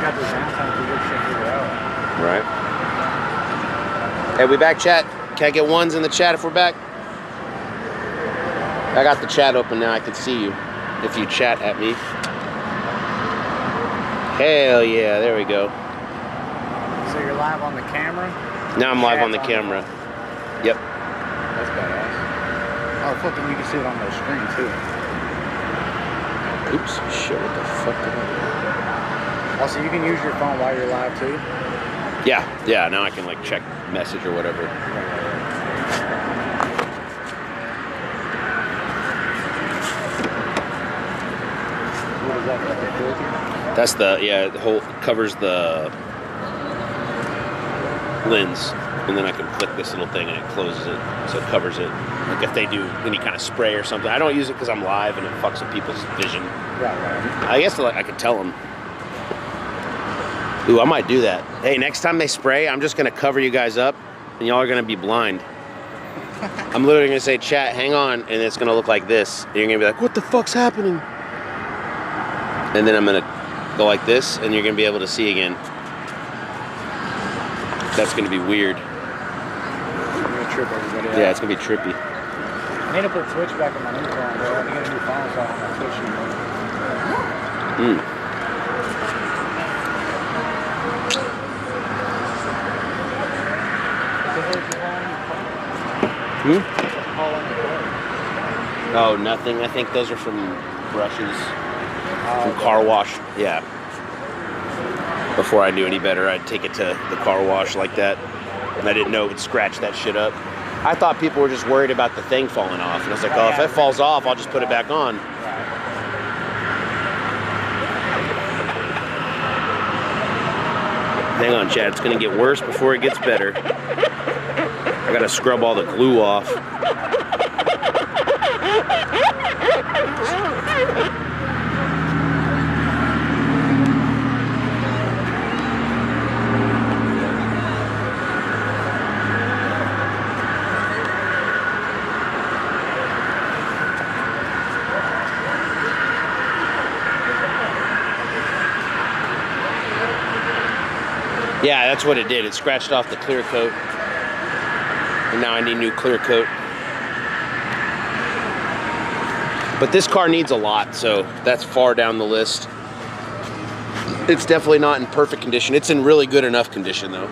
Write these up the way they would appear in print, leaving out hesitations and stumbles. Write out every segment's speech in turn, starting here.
got this downtime to get shit figured out. Right. Hey, we back, chat? Can I get ones in the chat if we're back? I got the chat open now. I can see you if you chat at me. Hell yeah, there we go. So you're live on the camera? Now I'm live on the camera. Yep. That's badass. Oh, fuck, and you can see it on the screen too. Oops, shit, what the fuck did I do? Also, you can use your phone while you're live too? Yeah, now I can like check message or whatever. What is that, like a filter? That's the, yeah, the whole, covers the lens. And then I can click this little thing and it closes it, so it covers it. Like if they do any kind of spray or something. I don't use it because I'm live and it fucks with people's vision. Right. I guess like, I could tell them. Ooh, I might do that. Hey, next time they spray, I'm just gonna cover you guys up and y'all are gonna be blind. I'm literally gonna say, chat, hang on, and it's gonna look like this. And you're gonna be like, what the fuck's happening? And then I'm gonna go like this and you're gonna be able to see again. That's gonna be weird. Trip everybody out. Yeah, it's gonna be trippy. I need to put Twitch back on my new phone, bro. I need to get a new phone so I have my Twitch anymore. Oh, nothing. I think those are from brushes. From car wash. Yeah. Before I knew any better, I'd take it to the car wash like that. And I didn't know it would scratch that shit up. I thought people were just worried about the thing falling off. And I was like, oh, if it falls off, I'll just put it back on. Hang on, Chad. It's going to get worse before it gets better. I got to scrub all the glue off. Yeah, that's what it did. It scratched off the clear coat. And now I need new clear coat. But this car needs a lot, so that's far down the list. It's definitely not in perfect condition. It's in really good enough condition, though.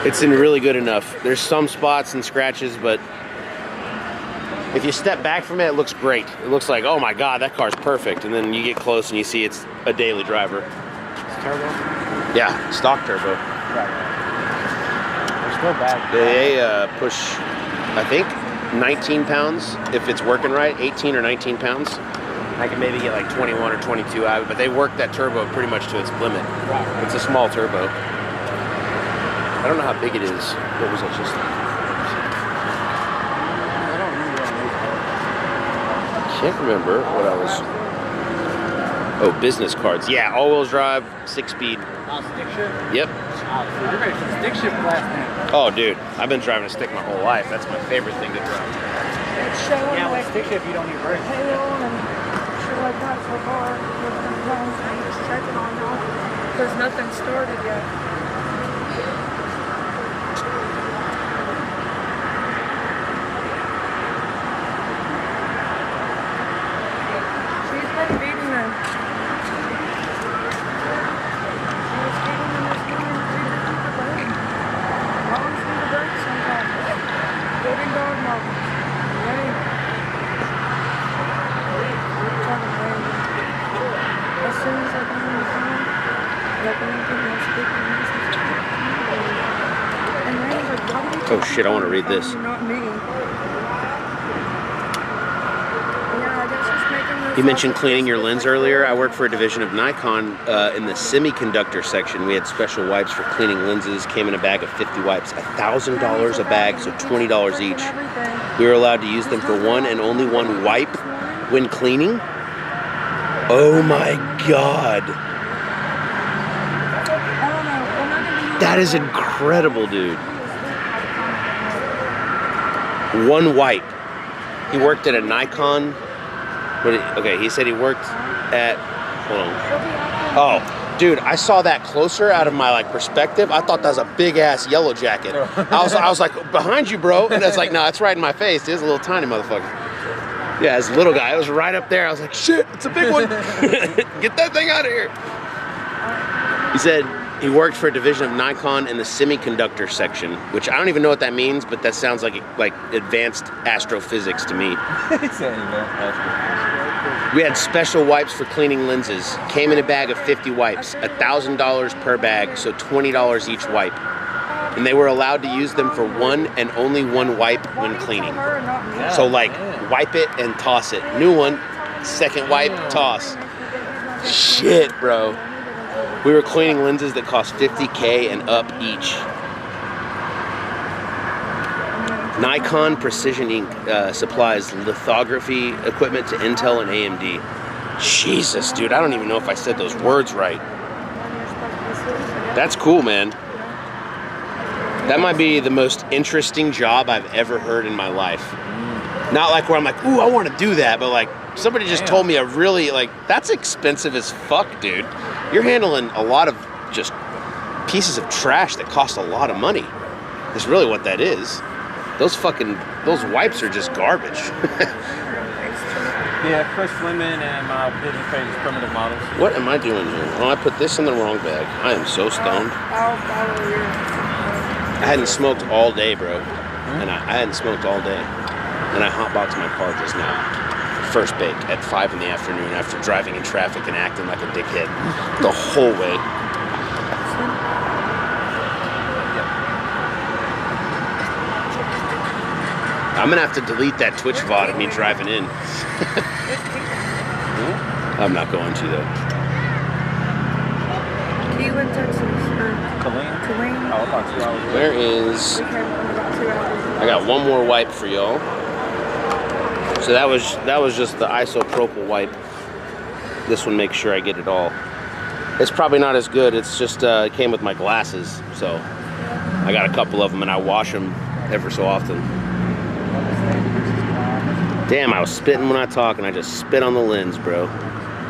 It's in really good enough. There's some spots and scratches, but if you step back from it, it looks great. It looks like, oh my God, that car's perfect. And then you get close and you see it's a daily driver. Turbo? Yeah, stock turbo. Right. They're still bad. They push, I think, 19 pounds if it's working right, 18 or 19 pounds. I can maybe get like 21 or 22 out of it, but they work that turbo pretty much to its limit. Right. It's a small turbo. I don't know how big it is. What was it just? I don't remember. Can't remember what I was. Oh, business cards. Yeah, all-wheel drive, 6-speed. Stick shift? Yep. You're ready for the stick shift class now. Oh, dude, I've been driving a stick my whole life. That's my favorite thing to drive. Yeah, with stick shift, you don't need brakes. There's nothing started yet. She's been beating them. Oh shit, I want to read this. Not me. Yeah, I guess just making this. You mentioned cleaning your lens earlier. I work for a division of Nikon in the semiconductor section. We had special wipes for cleaning lenses. Came in a bag of 50 wipes, $1,000 a bag, so $20 each. We were allowed to use them for one and only one wipe when cleaning. Oh my God. That is incredible, dude. One wipe. He worked at a Nikon. Okay, he said he worked at, hold on. Oh, dude, I saw that closer out of my like perspective. I thought that was a big ass yellow jacket. I was like, behind you, bro. And it's like, no, it's right in my face. It's a little tiny motherfucker. Yeah, it's a little guy. It was right up there. I was like, shit, it's a big one. Get that thing out of here. He said he worked for a division of Nikon in the semiconductor section, which I don't even know what that means, but that sounds like advanced astrophysics to me. We had special wipes for cleaning lenses. Came in a bag of 50 wipes, $1,000 per bag, so $20 each wipe. And they were allowed to use them for one and only one wipe when cleaning. So like, wipe it and toss it. New one, second wipe, toss. Shit, bro. We were cleaning lenses that cost $50K and up each. Nikon Precision Ink supplies lithography equipment to Intel and AMD. Jesus, dude, I don't even know if I said those words right. That's cool, man. That might be the most interesting job I've ever heard in my life. Not like where I'm like, ooh, I want to do that, but like somebody just told me a really, like, that's expensive as fuck, dude. You're handling a lot of just pieces of trash that cost a lot of money. That's really what that is. Those wipes are just garbage. Yeah, Chris Fleming and my business page is Primitive Models. What am I doing here? Oh, I put this in the wrong bag. I am so stoned. I hadn't smoked all day, bro. And I hadn't smoked all day. And I hotboxed my car just now. First bake at 5 in the afternoon after driving in traffic and acting like a dickhead the whole way. I'm gonna have to delete that Twitch VOD of me driving in. I'm not going to though. Keelan, Texas. Killeen. Oh, about 2 hours. Where is? We came in about 2 hours. I got one more wipe for y'all. So that was just the isopropyl wipe. This one makes sure I get it all. It's probably not as good. It's just it came with my glasses, so I got a couple of them and I wash them ever so often. Damn, I was spitting when I talk and I just spit on the lens, bro.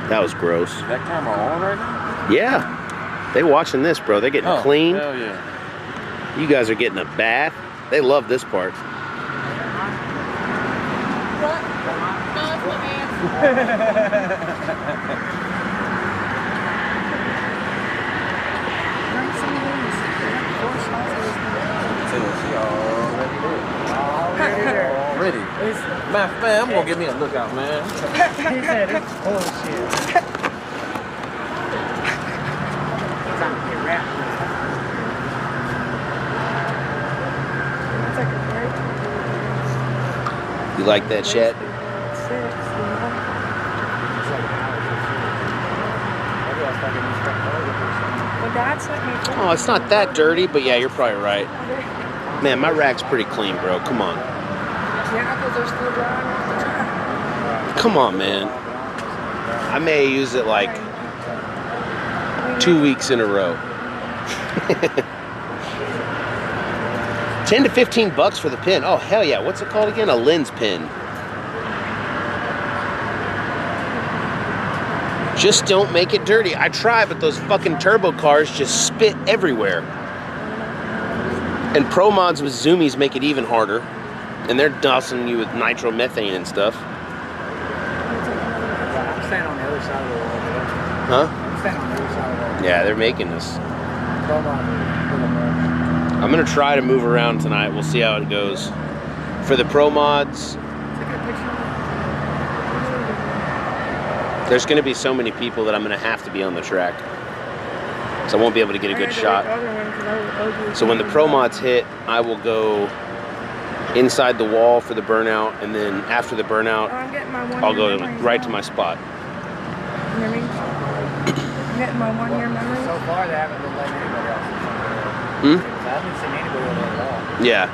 That was gross. Is that camera on right now? Yeah. They watching this, bro. They're getting clean. Hell yeah. You guys are getting a bath. They love this part. Already. Man, I'm gonna give me a lookout, man. He said it's bullshit. You like that chat? Oh, it's not that dirty, but yeah, you're probably right. Man, my rack's pretty clean, bro. Come on. Yeah, because they're still drying. Come on, man. I may use it like 2 weeks in a row. 10 to 15 bucks for the pin. Oh, hell yeah. What's it called again? A lens pin. Just don't make it dirty. I try, but those fucking turbo cars just spit everywhere. And Pro Mods with zoomies make it even harder. And they're dousing you with nitromethane and stuff. I'm standing on the other side of the wall. Huh? I'm standing on the other side of the wall. Yeah, they're making this. I'm gonna try to move around tonight. We'll see how it goes. For the Pro Mods, there's gonna be so many people that I'm gonna have to be on the track. So I won't be able to get a good shot. So when the Pro Mods hit, I will go inside the wall for the burnout, and then after the burnout, I'll go right to my spot. You know what I mean? I'm getting my 1 year memory. So far, they haven't been letting anybody else. I haven't seen anybody let it at all. Yeah,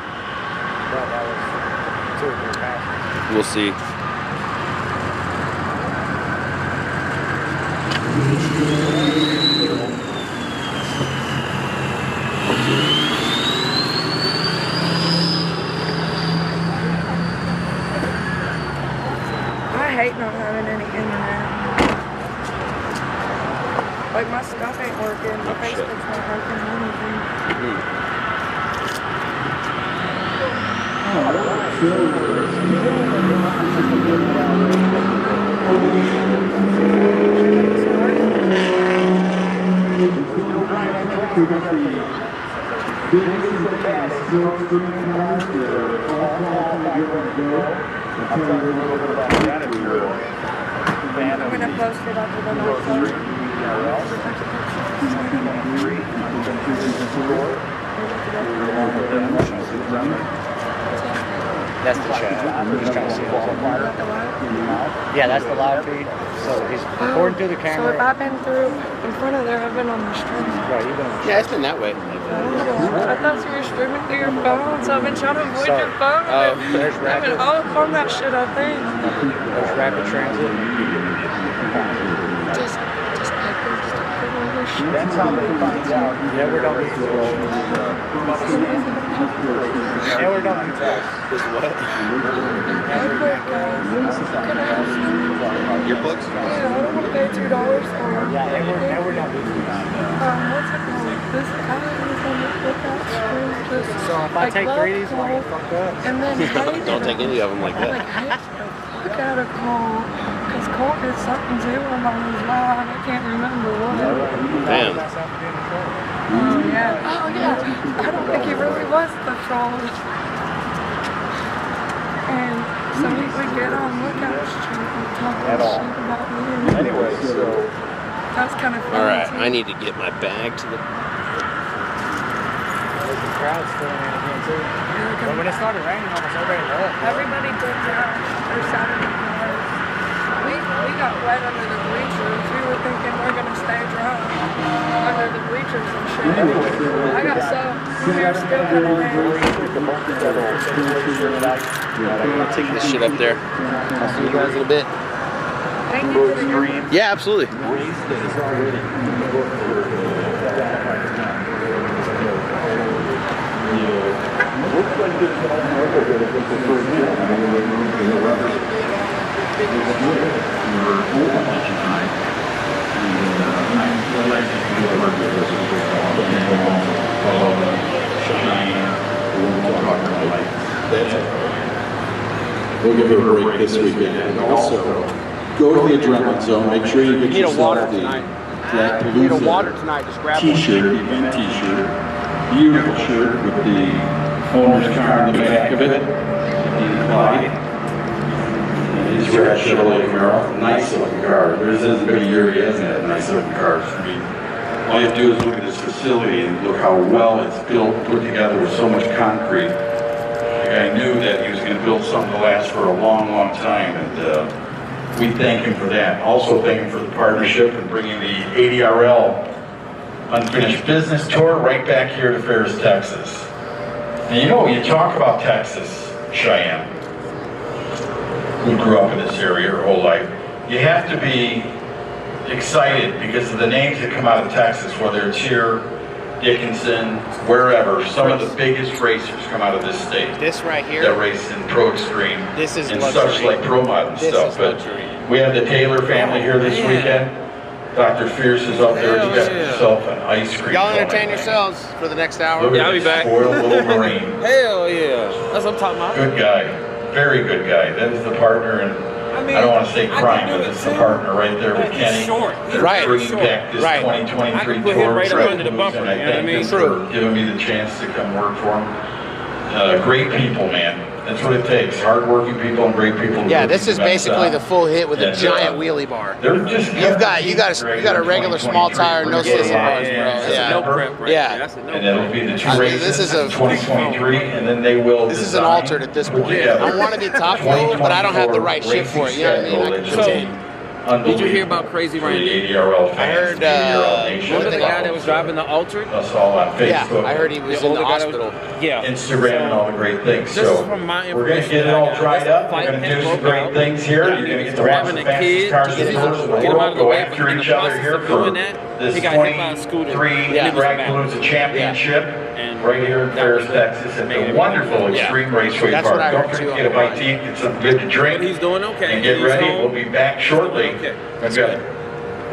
But that was 2 or 3 passes. we'll see. I hate not having any internet. Like my stuff ain't working. My Facebook's not working. Anything. I'm gonna post it after the That's the chat. I'm just trying to see what's up. Yeah, that's the live feed. So he's recording through the camera. So if I've been through in front of there, I've been on the stream. Right, you've been on the Yeah, it's been that way. I thought you were streaming through your phone, so I've been trying to avoid your phone. there's I've rapid. been all up on that shit, I think. There's rapid transit. Just backwards. That's how they find out. Yeah, we're done with this. Yeah, we're done with this. Your books? Yeah, I don't want to pay $2 for it. Yeah, and we're done with this. What's it called? This guy is on the lookout screen. Just So if I take 3 of these, we're gonna fuck up. and then Don't take any of them like that. I got a call because Cole did something to him on his line. I can't remember what. Damn. Oh yeah. Oh yeah. I don't think he really was the troll. And so we get on lookout street and talk shit about me. Anyway, so That's kind of fun. All right, too. I need to get my bag to the. there's the crowd still in again too. But when it started raining, almost everybody left. Everybody did that. Their Saturday nights. We got wet under the bleachers. We were thinking we're gonna stay dry under the bleachers and shit. I got so we were still coming in. I'll take this shit up there. I'll see you guys in a bit. Thank you for your Yeah, absolutely. We'll give you a break this weekend. And also, go to the Adrenaline Zone. Make sure you get yourself the DRAGPALOOZA t-shirt, event t-shirt. Beautiful shirt with the owner's car on the back of it. Dean Clyde. His red Chevrolet Camaro. Nice looking car. There hasn't been a year he hasn't had nice looking cars. I mean, all you have to do is look at this facility and look how well it's built, put together with so much concrete. I knew that he was going to build something to last for a long, long time, and we thank him for that. Also thank him for the partnership and bringing the ARDL Unfinished Business Tour right back here to Ferris, Texas. And you know, when you talk about Texas, Cheyenne, who grew up in this area her whole life, you have to be excited because of the names that come out of Texas, whether it's here, Dickinson, wherever. Some of the biggest racers come out of this state. This right here. That race in Pro Extreme. This is and luxury. such like Pro Mod and This stuff. is But luxury. we have the Taylor family here this weekend. Dr. Fierce is up there. You got yourself an ice cream. Y'all cone, entertain man. yourselves for the next hour. Look at Yeah, I'll be this back. spoiled little Marine. Hell yeah. That's what I'm talking about. Good guy. Very good guy. That is the partner, and I mean, I don't want to say I crime, can do but it it's the too, partner right there with but he's Kenny. short. He's Right. Bringing short. back this Right. 2023 I can put him tour. right up under the bumper, And I you know what I thank mean? him for giving me the chance to come work for him. Great people, man. That's what it takes. Hard-working people and great people. Yeah, this is basically the full hit with a And, giant wheelie bar. They're just You got a regular small tire, no sissy bars, bro. That's a Yeah. no prep right Yeah. there. That's a no And that'll prep. be the two I mean, races this is a- in 2023, and then they will. This is an design, altered at this put point. together I want to be top fuel, but I don't have the right shit for it. You know what I mean? I can So, pretend. Did you hear about Crazy for the Randy? ADRL I fans, heard, the ADRL Nation, Remember the guy that was follows driving the Ultra? us all on Yeah, Facebook, I heard he was in the older guy that was- hospital. Yeah. Instagram, and all the great things. This So is from my we're going to information get it that I all got. dried This up. We're fight going to has do some broke great out. things here. You're going to get to watch Grabbing the a fastest kid cars to in get the him world, out the of the world, go way, after but in each the other process here of for doing that, this he got hit by a scooter. 23 Yeah. DRAGPALOOZA Championship And right here in that Ferris, was it. Texas at Made the it. wonderful Yeah. Extreme Raceway That's what Park. I Don't heard forget too to get a online. bite to eat, get something good to drink. But he's doing okay. And get He's ready. home. We'll be back shortly. Okay. I've got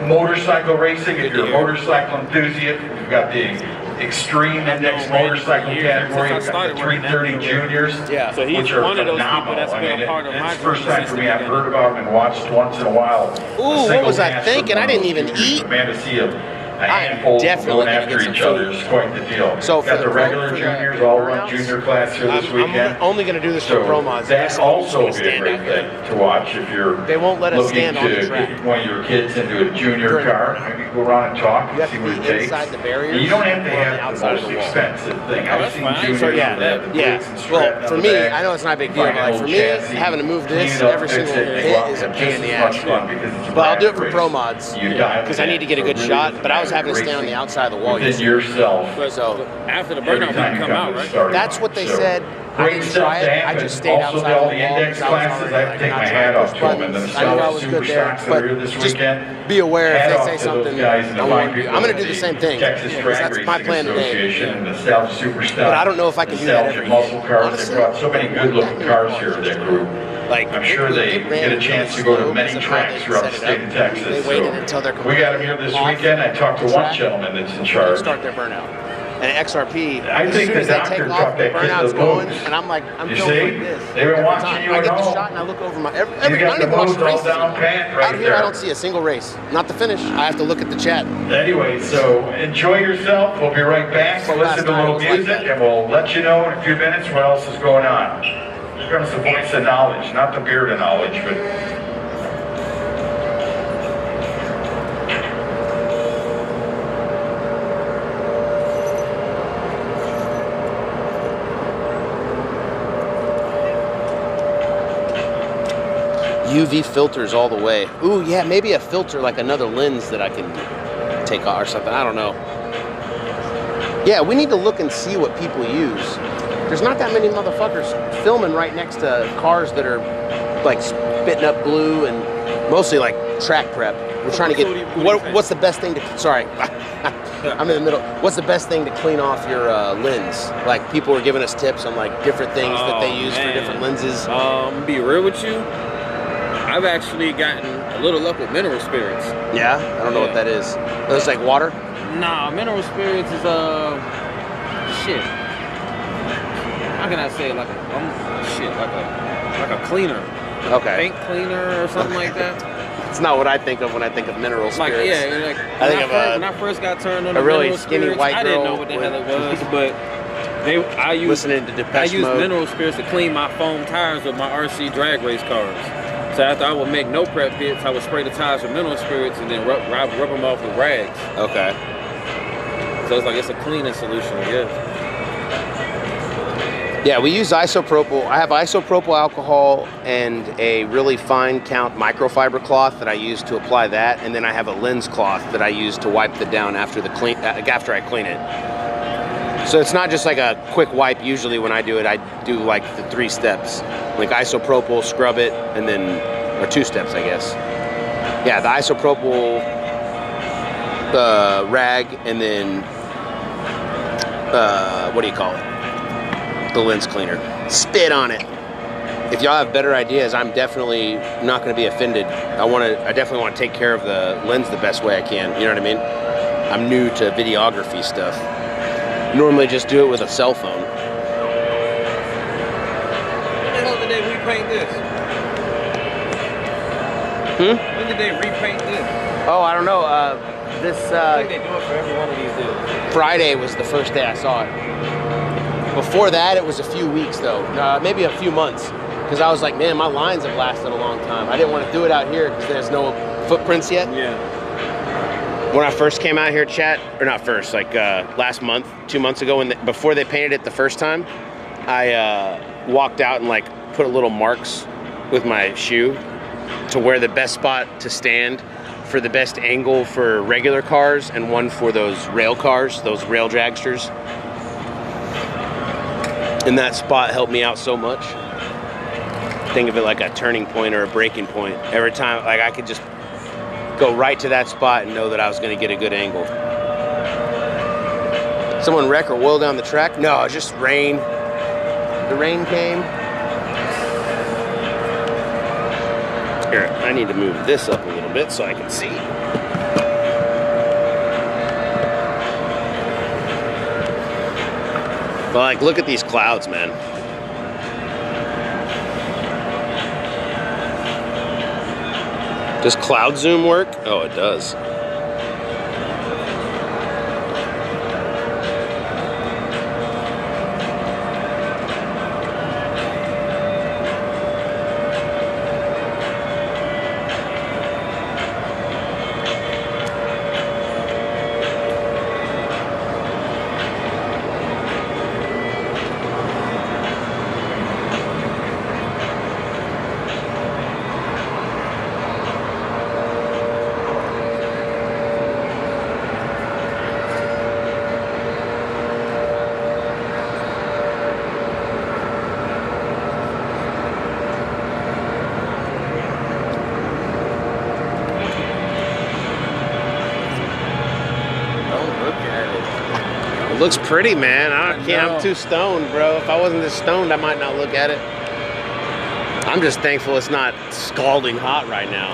motorcycle racing, if you're a motorcycle enthusiast, we've got the Extreme Index motorcycle category, we've got the 330 Juniors, Yeah. So he's which are one of those people phenomenal. that's been a part of my it's the first time for me. I've system. heard about them and watched once in a while. Ooh, what was I thinking? I didn't even eat. Man, to see a handful definitely going gonna after get some each other food. is quite the deal. So for got the the regular for the juniors, all run burnouts, junior class here this I'm weekend. only going to do this for So pro mods. that's also be a great thing to watch if you're They won't let us looking stand on the to track. get one of your kids into a junior During- car. Maybe go around and talk You and have see to what it be takes. inside the barriers You don't have to or on the have the outside of most the wall. expensive thing. Oh, I've that's seen fine. juniors So yeah, that have the yeah. plates and strap Well, on for the me, back, I know it's not a big deal, find but an like old for me, chassis, having to move clean this it up, every fix single it, and hit go out is a and pain just in the as much ass. fun because it's a But I'll do it drag for race. pro mods You dive because I in need to get a it, so good it really shot. doesn't But I was matter. having to stay on the Racing outside of the wall. within yourself. But So after the every burnout, time we you come out, to the right? starting that's what they line. So, said. I great didn't stuff try to it. I happen. just stayed Also, outside all of the the wall index because I was classes, already I have like to take not my trying hat to off push to them. And buttons. the I knew I South was Super good there, Stocks that are here but this just weekend. be aware if Hat they off say to something. those guys and the I fine won't. people I'm going at to do the same thing. Texas because Drag that's Racing my plan today. Association and the South Super Stock. But I don't know if I can do that Nostalgia every muscle year. cars. Honestly, They've got so many good-looking cars here, that group. Like, I'm sure they it ran get a really chance to go to slow many because of how tracks they throughout the set it state up. of Texas. They waited until they're we got them here this off weekend. I talked to one track gentleman that's in to charge. start their burnout. And XRP, I as think soon the as they doctor take truck off, the that kid burnout's the going, moves. and I'm like, I'm You filming see? like this. They've been every watching time. you I at get the home. shot and I look over my You every got I the don't even watch moves the all races down anymore. pat right Out here, there. I don't see a single race. Not the finish. I have to look at the chat. Anyway, so enjoy yourself. We'll be right back. So We'll last listen to a night little was like music that. and we'll let you know in a few minutes what else is going on. Here comes the voice of knowledge, not the beard of knowledge, but UV filters all the way. Ooh, yeah, maybe a filter like another lens that I can take off or something. I don't know. Yeah, we need to look and see what people use. There's not that many motherfuckers filming right next to cars that are like spitting up glue and mostly like track prep. We're trying to get what's the best thing to sorry. I'm in the middle. What's the best thing to clean off your lens? Like people are giving us tips on like different things that they use for different lenses. Be real with you. I've actually gotten a little luck with mineral spirits. Yeah, I don't know what that is. It's like water. Nah, mineral spirits is shit. How can I say it? Like a cleaner. Okay. Paint cleaner or something like that. It's not what I think of when I think of mineral Like spirits. yeah, like I think of when I first got turned on a the really mineral skinny spirits, white I didn't girl know what the with- hell it was, but I used Depeche Mode. mineral spirits to clean my foam tires with my RC drag race cars. So after I would make no prep hits, I would spray the tires with mineral spirits and then rub them off with rags. Okay. So it's like it's a cleaning solution, I guess. Yeah, we use isopropyl. I have isopropyl alcohol and a really fine count microfiber cloth that I use to apply that, and then I have a lens cloth that I use to wipe the down after I clean it. So it's not just like a quick wipe. Usually when I do it, I do like the 3 steps, like isopropyl, scrub it, and then or 2 steps, I guess. Yeah, the isopropyl rag, and then what do you call it? The lens cleaner. Spit on it. If y'all have better ideas, I'm definitely not going to be offended. I definitely want to take care of the lens the best way I can. You know what I mean? I'm new to videography stuff. Normally just do it with a cell phone. When the hell did they repaint this? When did they repaint this? Oh, I don't know. I think they do it for every one of these deals. Friday was the first day I saw it. Before that, it was a few weeks though, maybe a few months. Because I was like, man, my lines have lasted a long time. I didn't want to do it out here because there's no footprints yet. Yeah. When I first came out here, chat, or not first, like last month, 2 months ago, before they painted it the first time, I walked out and like put a little marks with my shoe to where the best spot to stand for the best angle for regular cars and one for those rail cars, those rail dragsters. And that spot helped me out so much. Think of it like a turning point or a braking point. Every time, like I could just go right to that spot and know that I was gonna get a good angle. Someone wreck or oil down the track? No, it's just rain. The rain came. Here, I need to move this up a little bit so I can see. But like, look at these clouds, man. Does cloud zoom work? Oh, it does. It looks pretty, man. I'm too stoned, bro. If I wasn't this stoned, I might not look at it. I'm just thankful it's not scalding hot right now.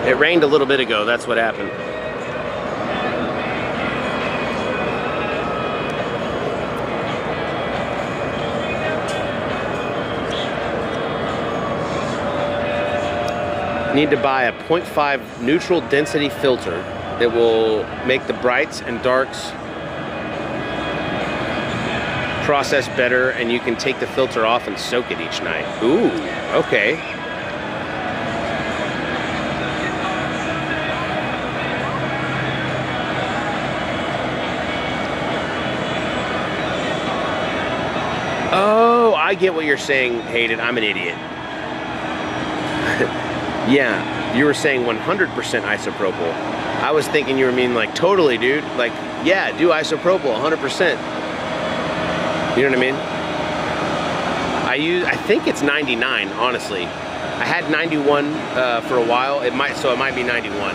It rained a little bit ago. That's what happened. Need to buy a 0.5 neutral density filter that will make the brights and darks process better, and you can take the filter off and soak it each night. Ooh, okay. Oh, I get what you're saying, Hayden. I'm an idiot. Yeah, you were saying 100% isopropyl. I was thinking you were meaning like totally, dude. Like, yeah, do isopropyl 100%. You know what I mean? I think it's 99, honestly. I had 91 for a while. It might be 91.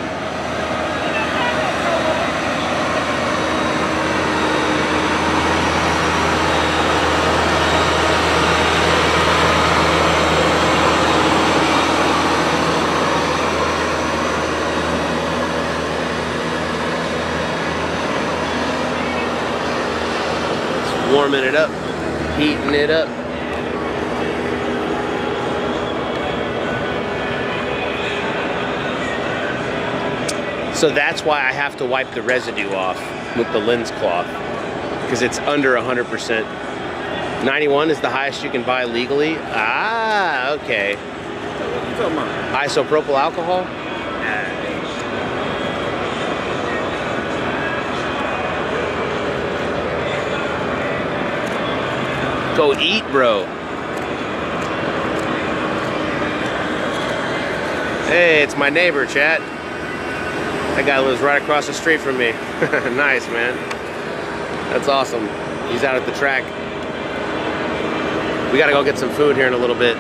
Warming it up, heating it up. So that's why I have to wipe the residue off with the lens cloth, because it's under 100%. 91 is the highest you can buy legally. Ah, okay. What you talking about? Isopropyl alcohol? Go eat, bro. Hey, it's my neighbor, chat. That guy lives right across the street from me. Nice, man. That's awesome. He's out at the track. We gotta go get some food here in a little bit.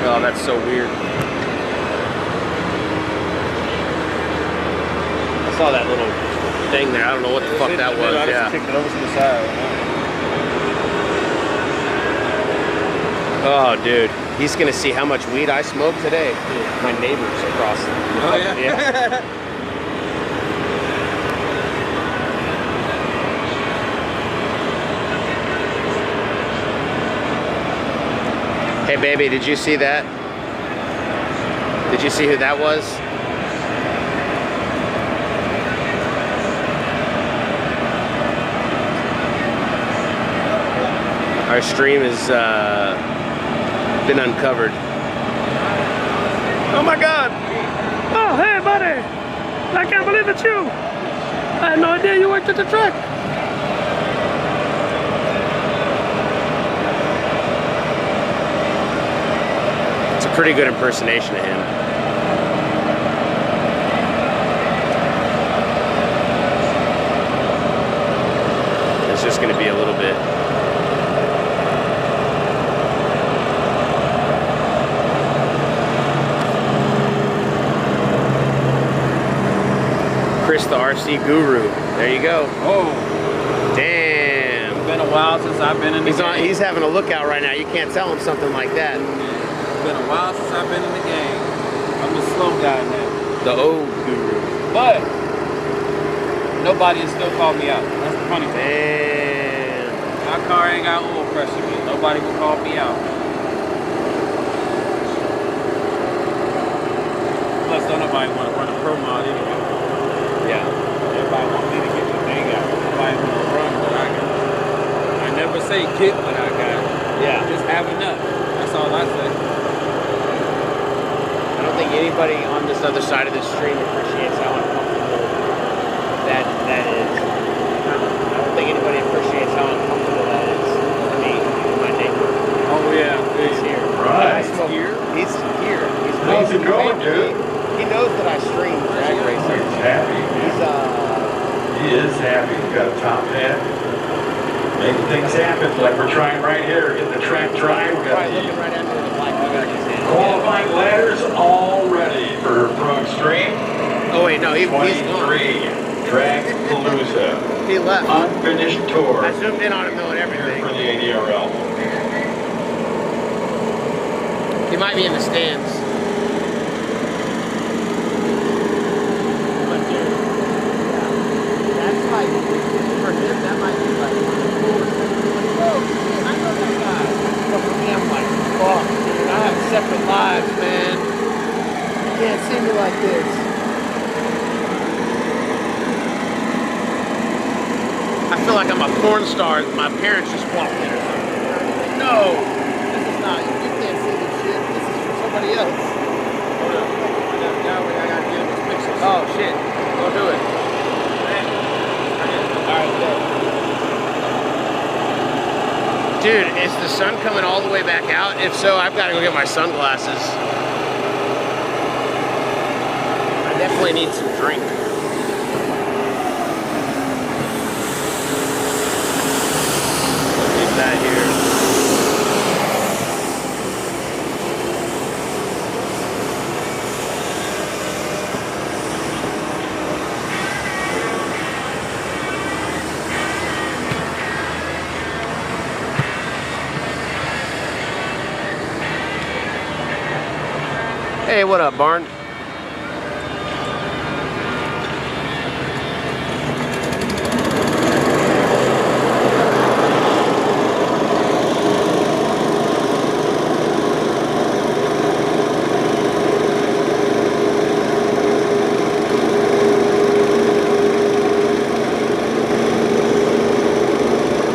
Oh, that's so weird. I saw that little thing there. I don't know what the fuck that was. I just kicked it over to the side. Oh, dude. He's gonna see how much weed I smoke today. My neighbors across. Oh, yeah? Hey, baby, did you see that? Did you see who that was? Our stream has been uncovered. Oh my God! Oh, hey, buddy! I can't believe it's you! I had no idea you worked at the track. It's a pretty good impersonation of him. It's just going to be a little bit. Chris, the RC guru. There you go. Oh, damn. it's been a while since I've been in the game. He's having a lookout right now. You can't tell him something like that. It's been a while since I've been in the game. I'm a slow guy now. the old guru. But nobody has still called me out. That's the funny thing. Man. My car ain't got oil pressure, but nobody will call me out. Plus, don't nobody want to run a pro mod anyway. Yeah. Everybody wants me to get what they got. Nobody want to run what I got. I never say get what I got. Yeah. Just have enough. That's all I say. I don't think anybody on this other side of the stream appreciates how uncomfortable that is. I don't think anybody appreciates how uncomfortable that is for me, my neighbor. Oh yeah, He's here. Right. He's here. He's How's it going, dude? He knows that I stream drag racing. He's happy. He's He is happy. He's got a top hat. Making things happen like we're trying right here. Get the track dry. We got probably looking the right at me with a black car in his hand. qualifying ladders all ready for Pro Extreme. Oh wait, no, he's gone. 23 DRAGPALOOZA. He left. Unfinished tour. I zoomed in on him knowing Here everything. for the ADRL. He might be in the stands. But dude, yeah, that's like, for him, that might be like one of the coolest things. Like, oh, shit, I know that guy. But for me, I'm like, fuck, dude, I have separate lives, man. You can't see me like this. I feel like I'm a porn star. My parents just walked in or something. No, this is not. You can't see this shit. This is for somebody else. Hold up. I got a guy where I got to get his pictures. Oh shit. Go do it. Alright, dude, is the sun coming all the way back out? If so, I've got to go get my sunglasses. I definitely need some drink. Leave that here. Hey, what up, Barn?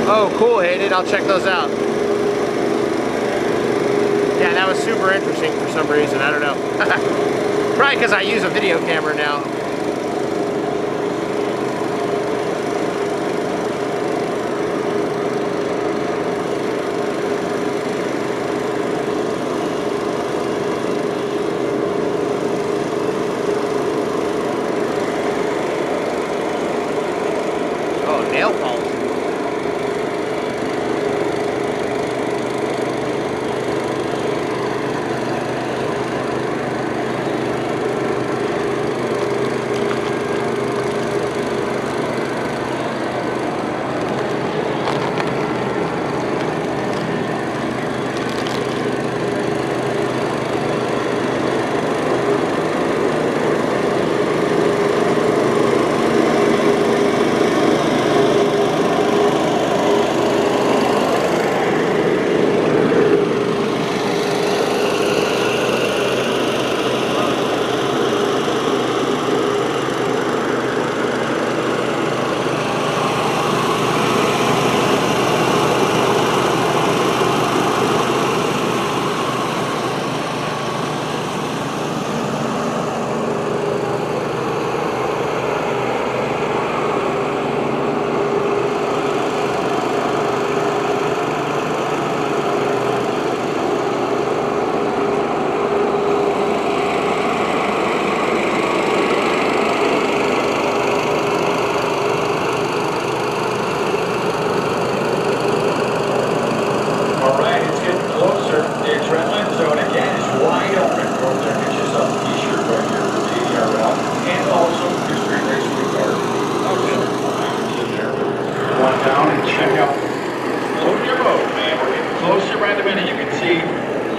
Oh, cool, Hayden. I'll check those out. Yeah, that was super interesting for some reason. I don't know. Probably because I use a video camera now. Oh, nail polish.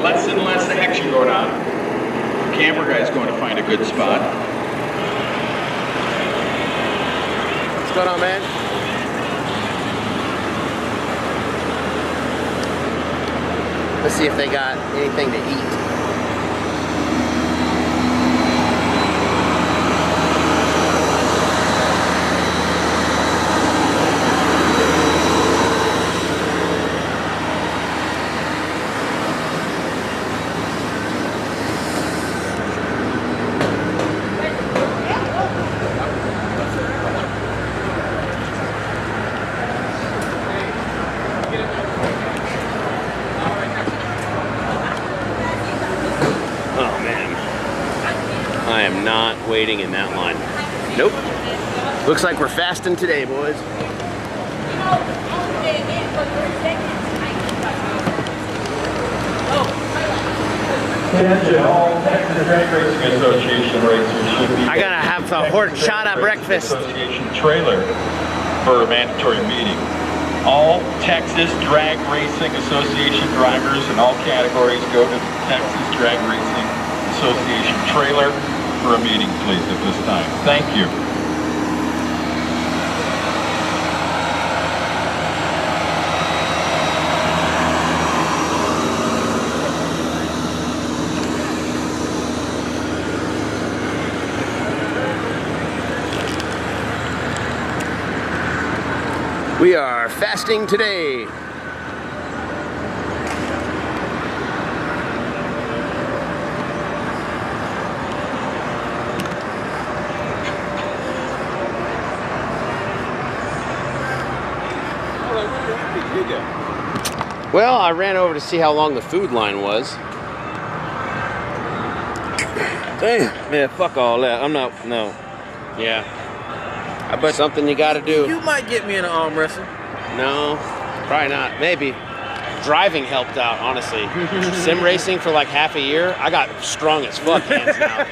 Less and less action going on. Camera guy's going to find a good spot. going on, man? Let's see if they got anything to eat. I am not waiting in that line. Nope. Looks like we're fasting today, boys. I gotta have a horchata breakfast. Association trailer for a mandatory meeting. All Texas Drag Racing Association drivers in all categories go to the Texas Drag Racing Association trailer for a meeting, please, at this time. Thank you. We are fasting today. Well, I ran over to see how long the food line was. Damn, man, fuck all that. I'm not, no. Yeah. But something you gotta do. You might get me in an arm wrestle. No, probably not. Maybe. Driving helped out, honestly. Sim racing for like half a year, I got strong as fuck hands now.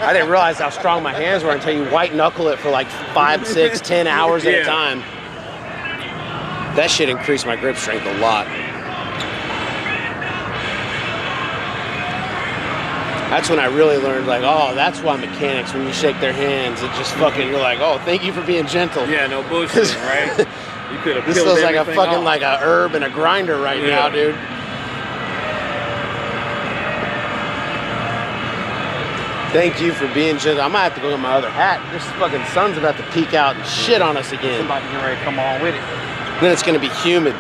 I didn't realize how strong my hands were until you white knuckle it for like 5, 6, 10 hours at a time. That shit increased my grip strength a lot. That's when I really learned, like, oh, that's why mechanics, when you shake their hands, it just fucking, you're like, oh, thank you for being gentle. Yeah, no bullshit, right? You could have This feels like a fucking, like a herb and a grinder right now, dude. Thank you for being gentle. I might have to go get my other hat. This fucking sun's about to peek out and shit on us again. Somebody get ready to come on with it. Then it's gonna be humid.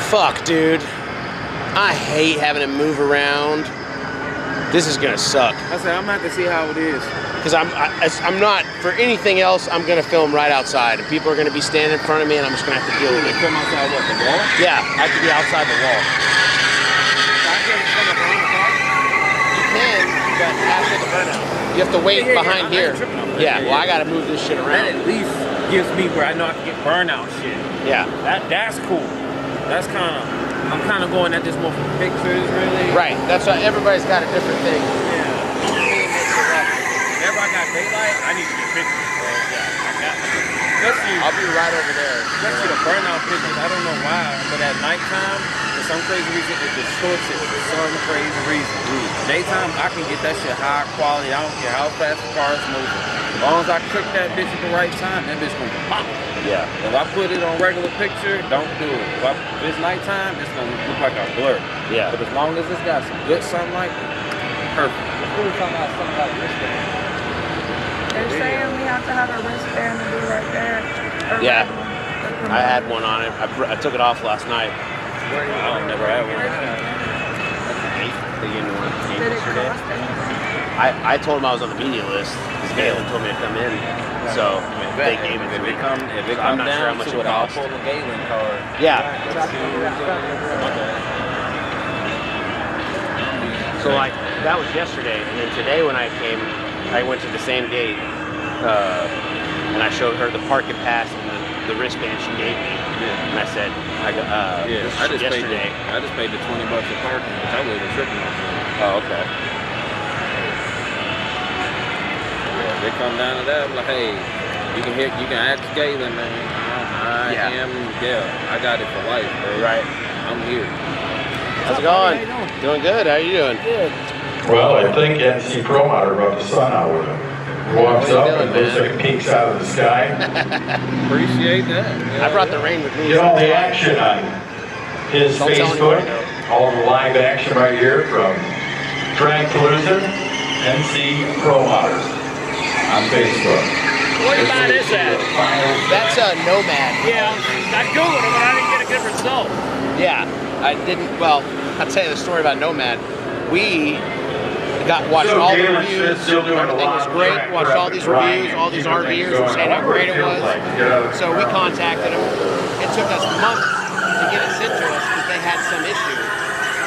Fuck, dude. I hate having to move around. This is gonna suck. I said, I'm gonna have to see how it is. Because I'm not, for anything else, I'm gonna film right outside. And people are gonna be standing in front of me and I'm just gonna have to deal with it. Film outside what, the wall? Yeah, I have to be outside the wall. You can, but after the burnout. You have to wait behind here. Yeah, well, I gotta move this shit around. That at least gives me where I know I can get burnout shit. Yeah. That's cool. That's kind of, I'm kind of going at this more for pictures, really. Right, that's why everybody's got a different thing. Yeah. Whenever I got daylight, I need to get pictures, bro. Yeah, I got it. I'll be right over there. Especially the burnout pictures, I don't know why, but at nighttime, for some crazy reason, it distorts it for some crazy reason. Daytime, I can get that shit high quality. I don't care how fast the car is moving. As long as I cook that bitch at the right time, that bitch gonna pop. Yeah. If I put it on regular picture, don't do it. If it's nighttime, it's gonna look like a blur. Yeah. But as long as it's got some good sunlight, perfect. We were talking about something about wristband. They're saying we have to have a wristband to be right there. Yeah. I had one on it. I took it off last night. I've never had one. They gave me one Did it yesterday. cost anything? I told them I was on the media list because Galen told me to come in. So they gave it to me. If it So I'm comes not sure how down much to it it, I'll costs. pull the Galen card. Yeah. So like that was yesterday, and then today when I came, I went to the same gate, and I showed her the parking pass and the wristband she gave me, and I said, this I was just yesterday. paid the $20 for parking, which I wasn't tripping on. Oh, okay. If they come down to that, I'm like, hey, you can ask Galen, man. I got it for life, bro. Right. I'm here. How's it going? Doing good. How are you doing? Good. Well, I think NC Pro Motor rubbed the sun out with him. walks up and looks like it peeks out of the sky. Appreciate that. I brought the rain with me. Get all the action on his Facebook, all the live action right here from DRAGPALOOZA, NC Pro Modders on Facebook. Where do you buy this at? That's a Nomad. Yeah, I Googled it, but I didn't get a good result. Yeah, I didn't. Well, I'll tell you the story about Nomad. We watched all the reviews. Everything was great. Watched all these reviews, all these RVers were saying how great it was. So we contacted them. It took us months to get it sent to us because they had some issue.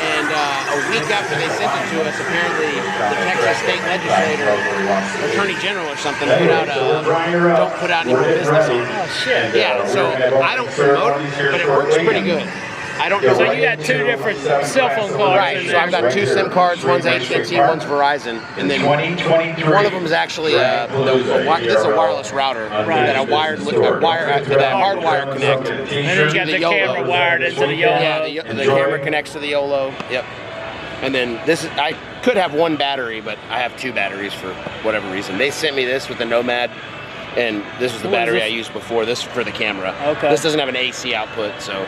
And a week after they sent it to us, apparently the Texas state legislator, attorney general or something, put out a don't put out any more business on it. Oh shit. Yeah, so I don't promote it, but it works pretty good. I don't know. So you got two different cell phone cards. Right, so I've got two SIM cards, one's AT&T, one's Verizon, and then one of them is actually this is a wireless router that I wired with a hardwire connect. And then you got the camera wired into the YOLO. Yeah, the camera connects to the YOLO. Yep. And then this is, I could have one battery, but I have two batteries for whatever reason. They sent me this with the Nomad, and this was the battery I used before. This is for the camera. Okay. This doesn't have an AC output, so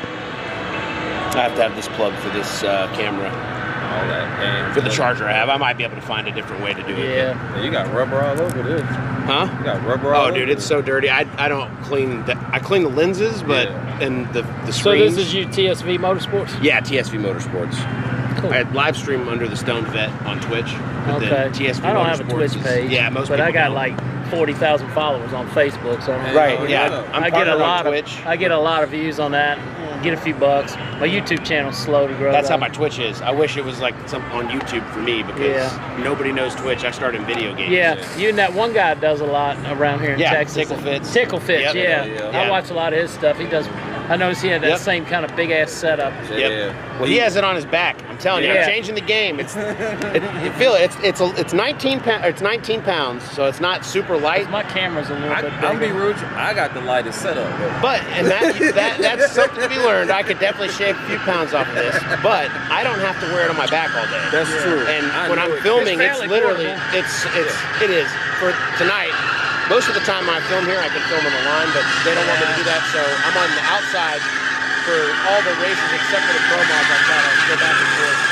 I have to have this plug for this camera. All that. For the charger I have. I might be able to find a different way to do it. Yeah. You got rubber all over this. Huh? You got rubber all over. Oh, dude, it's so dirty. I don't clean I clean the lenses, but and the screens. So this is you TSV Motorsports? Yeah, TSV Motorsports. Cool. I live stream under the Stone Vet on Twitch. Okay. TSV I don't have a Motorsports Twitch page. Yeah, most but people I got don't. like 40,000 followers on Facebook, so Right, yeah. I get a lot on Twitch. I get a lot of views on that. Get a few bucks. My YouTube channel's slow to grow. That's how though. my Twitch is. I wish it was like some on YouTube for me because nobody knows Twitch. I started in video games. Yeah, you and that one guy does a lot around here in Texas. Tickle Fits. Tickle Fits, Yep. yeah. I watch a lot of his stuff. He does. I noticed he had that same kind of big ass setup. Yep. Well, he has it on his back. I'm telling you, I'm changing the game. It's you feel it. It's 19 pounds. It's 19 pounds, so it's not super light. My camera's a little bit bigger. I'm be rude. I got the lightest setup. But and that's something to be learned. I could definitely shave a few pounds off of this, but I don't have to wear it on my back all day. That's true. And when I'm filming, it's literally it is for tonight. Most of the time when I film here, I can film on the line, but they don't want me to do that, so I'm on the outside for all the races except for the pro mods. I try to go back and forth.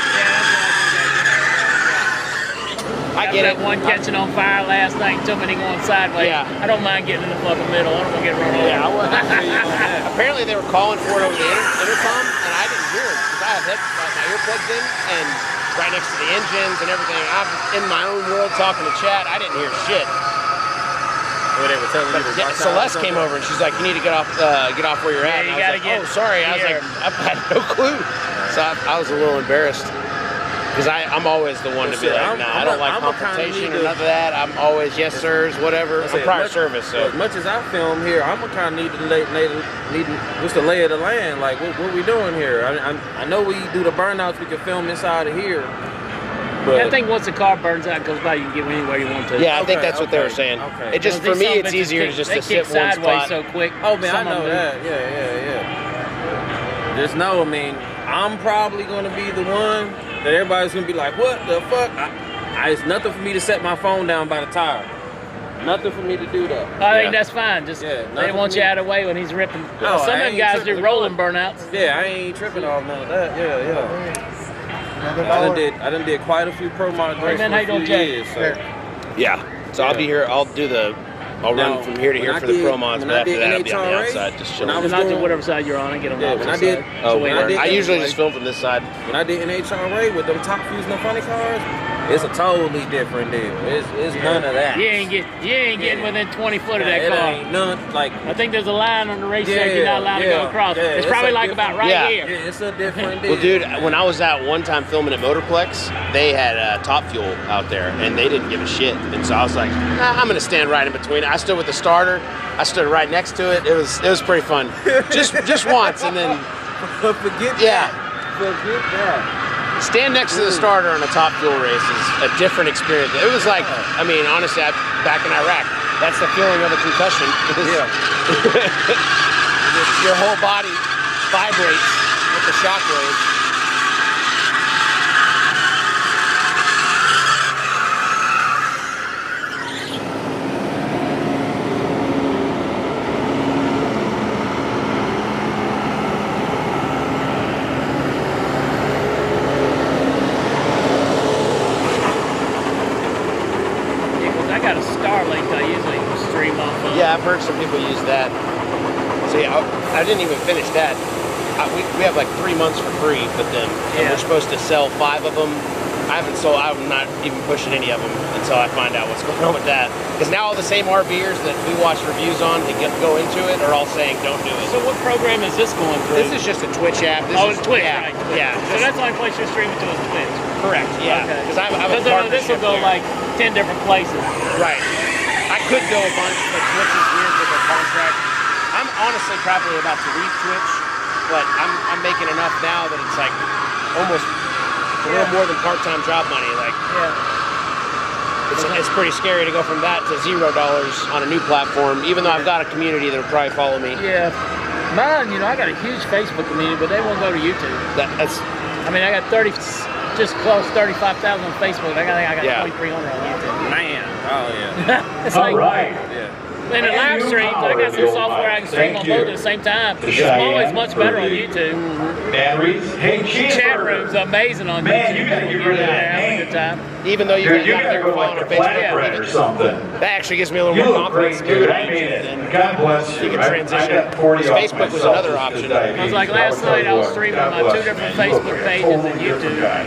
I get it. One catching on fire last night, too many going sideways. Yeah. I don't mind getting in the fucking middle. I don't want to get run over. Yeah, apparently they were calling for it over the intercom, and I didn't hear it because I have my earplugs in and right next to the engines and everything. I'm in my own world talking to chat. I didn't hear shit. Celeste came over and she's like, "You need to get off where you're at." Yeah, and I was like, "Oh, sorry." I was like, "I've had no clue." So I was a little embarrassed because I'm always the one to be like, "Nah, I don't like confrontation or none of that." I'm always yes sirs, whatever. I'm prior service, so as much as I film here, I'm gonna kind of need what's the lay of the land? Like, what we doing here? I know we do the burnouts. We can film inside of here. But I think once the car burns out, it goes by, you can get anywhere you want to. yeah, I think that's what they were saying. Okay. It just for me, it's easier to just to sit one spot. so quick. Oh man, I know that. Yeah. Just know, I mean, I'm probably gonna be the one that everybody's gonna be like, "What the fuck?" It's nothing for me to set my phone down by the tire. Nothing for me to do that. I think that's fine. Just they want you out of the way when he's ripping. No, some of them guys do rolling burnouts. Yeah, I ain't tripping on none of that. Yeah. I done did quite a few pro mod races for a few years. So. Yeah. So I'll be here. I'll run from here to here for the pro mods, but after that I'll be on the outside just chilling. Not to whatever side you're on. I get on the opposite side. I usually just film from this side. When I did NHRA with them top fusing the funny cars, it's a totally different deal. It's none of that. You ain't getting within 20 foot of that car. Ain't none, like, I think there's a line on the racetrack you're not allowed to go across. It's probably like about right here. Yeah, it's a different deal. Well, dude, when I was out one time filming at Motorplex, they had Top Fuel out there, and they didn't give a shit. And so I was like, nah, I'm gonna stand right in between. I stood with the starter. I stood right next to it. It was pretty fun. just once, and then Forget that. Stand next to the starter on a Top Fuel race is a different experience. It was like, I mean, honestly, back in Iraq, that's the feeling of a concussion. Your whole body vibrates with the shockwave. people use that. So yeah, I didn't even finish that. We have like 3 months for free with them, and we're supposed to sell 5 of them. I haven't sold. I'm not even pushing any of them until I find out what's going on with that. Because now all the same RVers that we watch reviews on to go into it are all saying don't do it. So what program is this going through? This is just a Twitch app. It's Twitch, yeah, right? Yeah. So that's the only place you're streaming to is Twitch. Correct. Yeah. Because this will go like 10 different places. Right. I could go a bunch, but Twitch is weird with their contract. I'm honestly probably about to leave Twitch, but I'm making enough now that it's like almost a little more than part-time job money. Like, it's pretty scary to go from that to $0 on a new platform, even though I've got a community that will probably follow me. Yeah. Mine, you know, I got a huge Facebook community, but they won't go to YouTube. I mean, I got just close 35,000 on Facebook. I got 2,300 on YouTube. Man, oh yeah. It's like, All right. Yeah. in the live streams, I got some software I can stream on both at the same time. It's always much better on YouTube. Batteries. Hey, Chat room's amazing on YouTube. Man, you gotta get rid of that having a good time. Even though you gotta go like a flatbread or something. That actually gives me a little You more look great, confidence. dude. I made it. God bless you. You can transition. I got 40 off Facebook was myself another just 'cause option. diabetes. I was like last night, I was streaming God my bless 2 you, different man. You look Facebook like a pages totally and different YouTube. guy.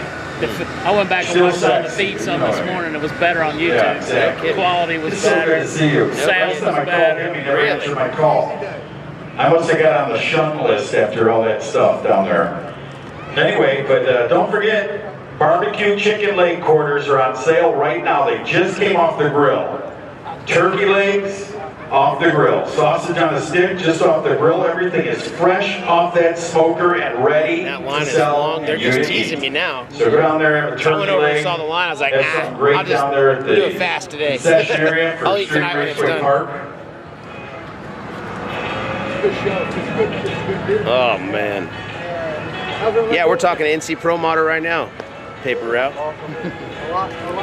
I went back and Still watched on the sexy, feed some you know this it. morning. It was better on YouTube. Yeah, exactly. Quality was It's so better. good to see you. Sound Last time I was called better. him, he never answered my call. I must have got on the shun list after all that stuff down there. Anyway, but don't forget, barbecue chicken leg quarters are on sale right now. They just came off the grill. Turkey legs off the grill. Sausage on a stick just off the grill. Everything is fresh off that smoker and ready That line to is sell. long. They're and just you to teasing eat. me now. So go down there, have a I turkey went over and leg. saw the line. I was like, Have something great I'll just down there at the do it fast today. concession area for I'll eat Extreme tonight when it's Raceway done. Park. Oh man. Yeah, we're talking to NC Pro Modder right now. Paper route.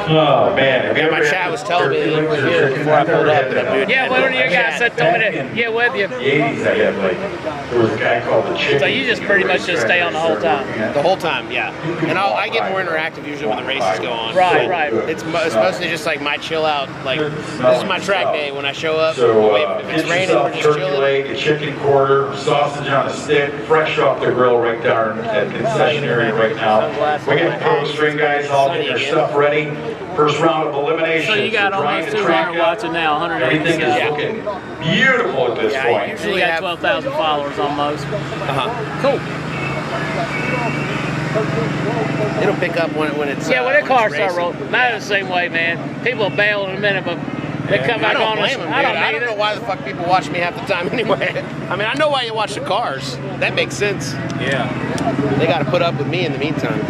Oh man. Have you Yeah, my ever chat had was telling me that you were turkey here legs or before I chicken? pulled I've up. never That had dude. Yeah, one of you guys said told me to get with you. In the 80s, I had like, there was a guy called the Chicken. So you just pretty much just stay on the whole time. The whole time, yeah. And I get more interactive usually when the races go on. Right, right. It's mostly just like my chill out. Like, this is my track day when I show up. So If it's get raining, we're yourself just turkey chilling. leg, a chicken quarter, sausage on a stick, fresh off the grill right down at concession area right now. We got pro string guys all getting their stuff ready. First round of elimination. So you got almost 200 watching now, Everything is 187. looking beautiful at this Yeah, point. So you got 12,000 followers almost. Cool. It'll pick up when it's Yeah, when the cars start racing. rolling. Mine is the same way, man. People will bail in a minute, but they come I back don't on us. blame them, dude. I don't I need don't know it. why the fuck people watch me half the time anyway. I mean, I know why you watch the cars. That makes sense. Yeah. They got to put up with me in the meantime.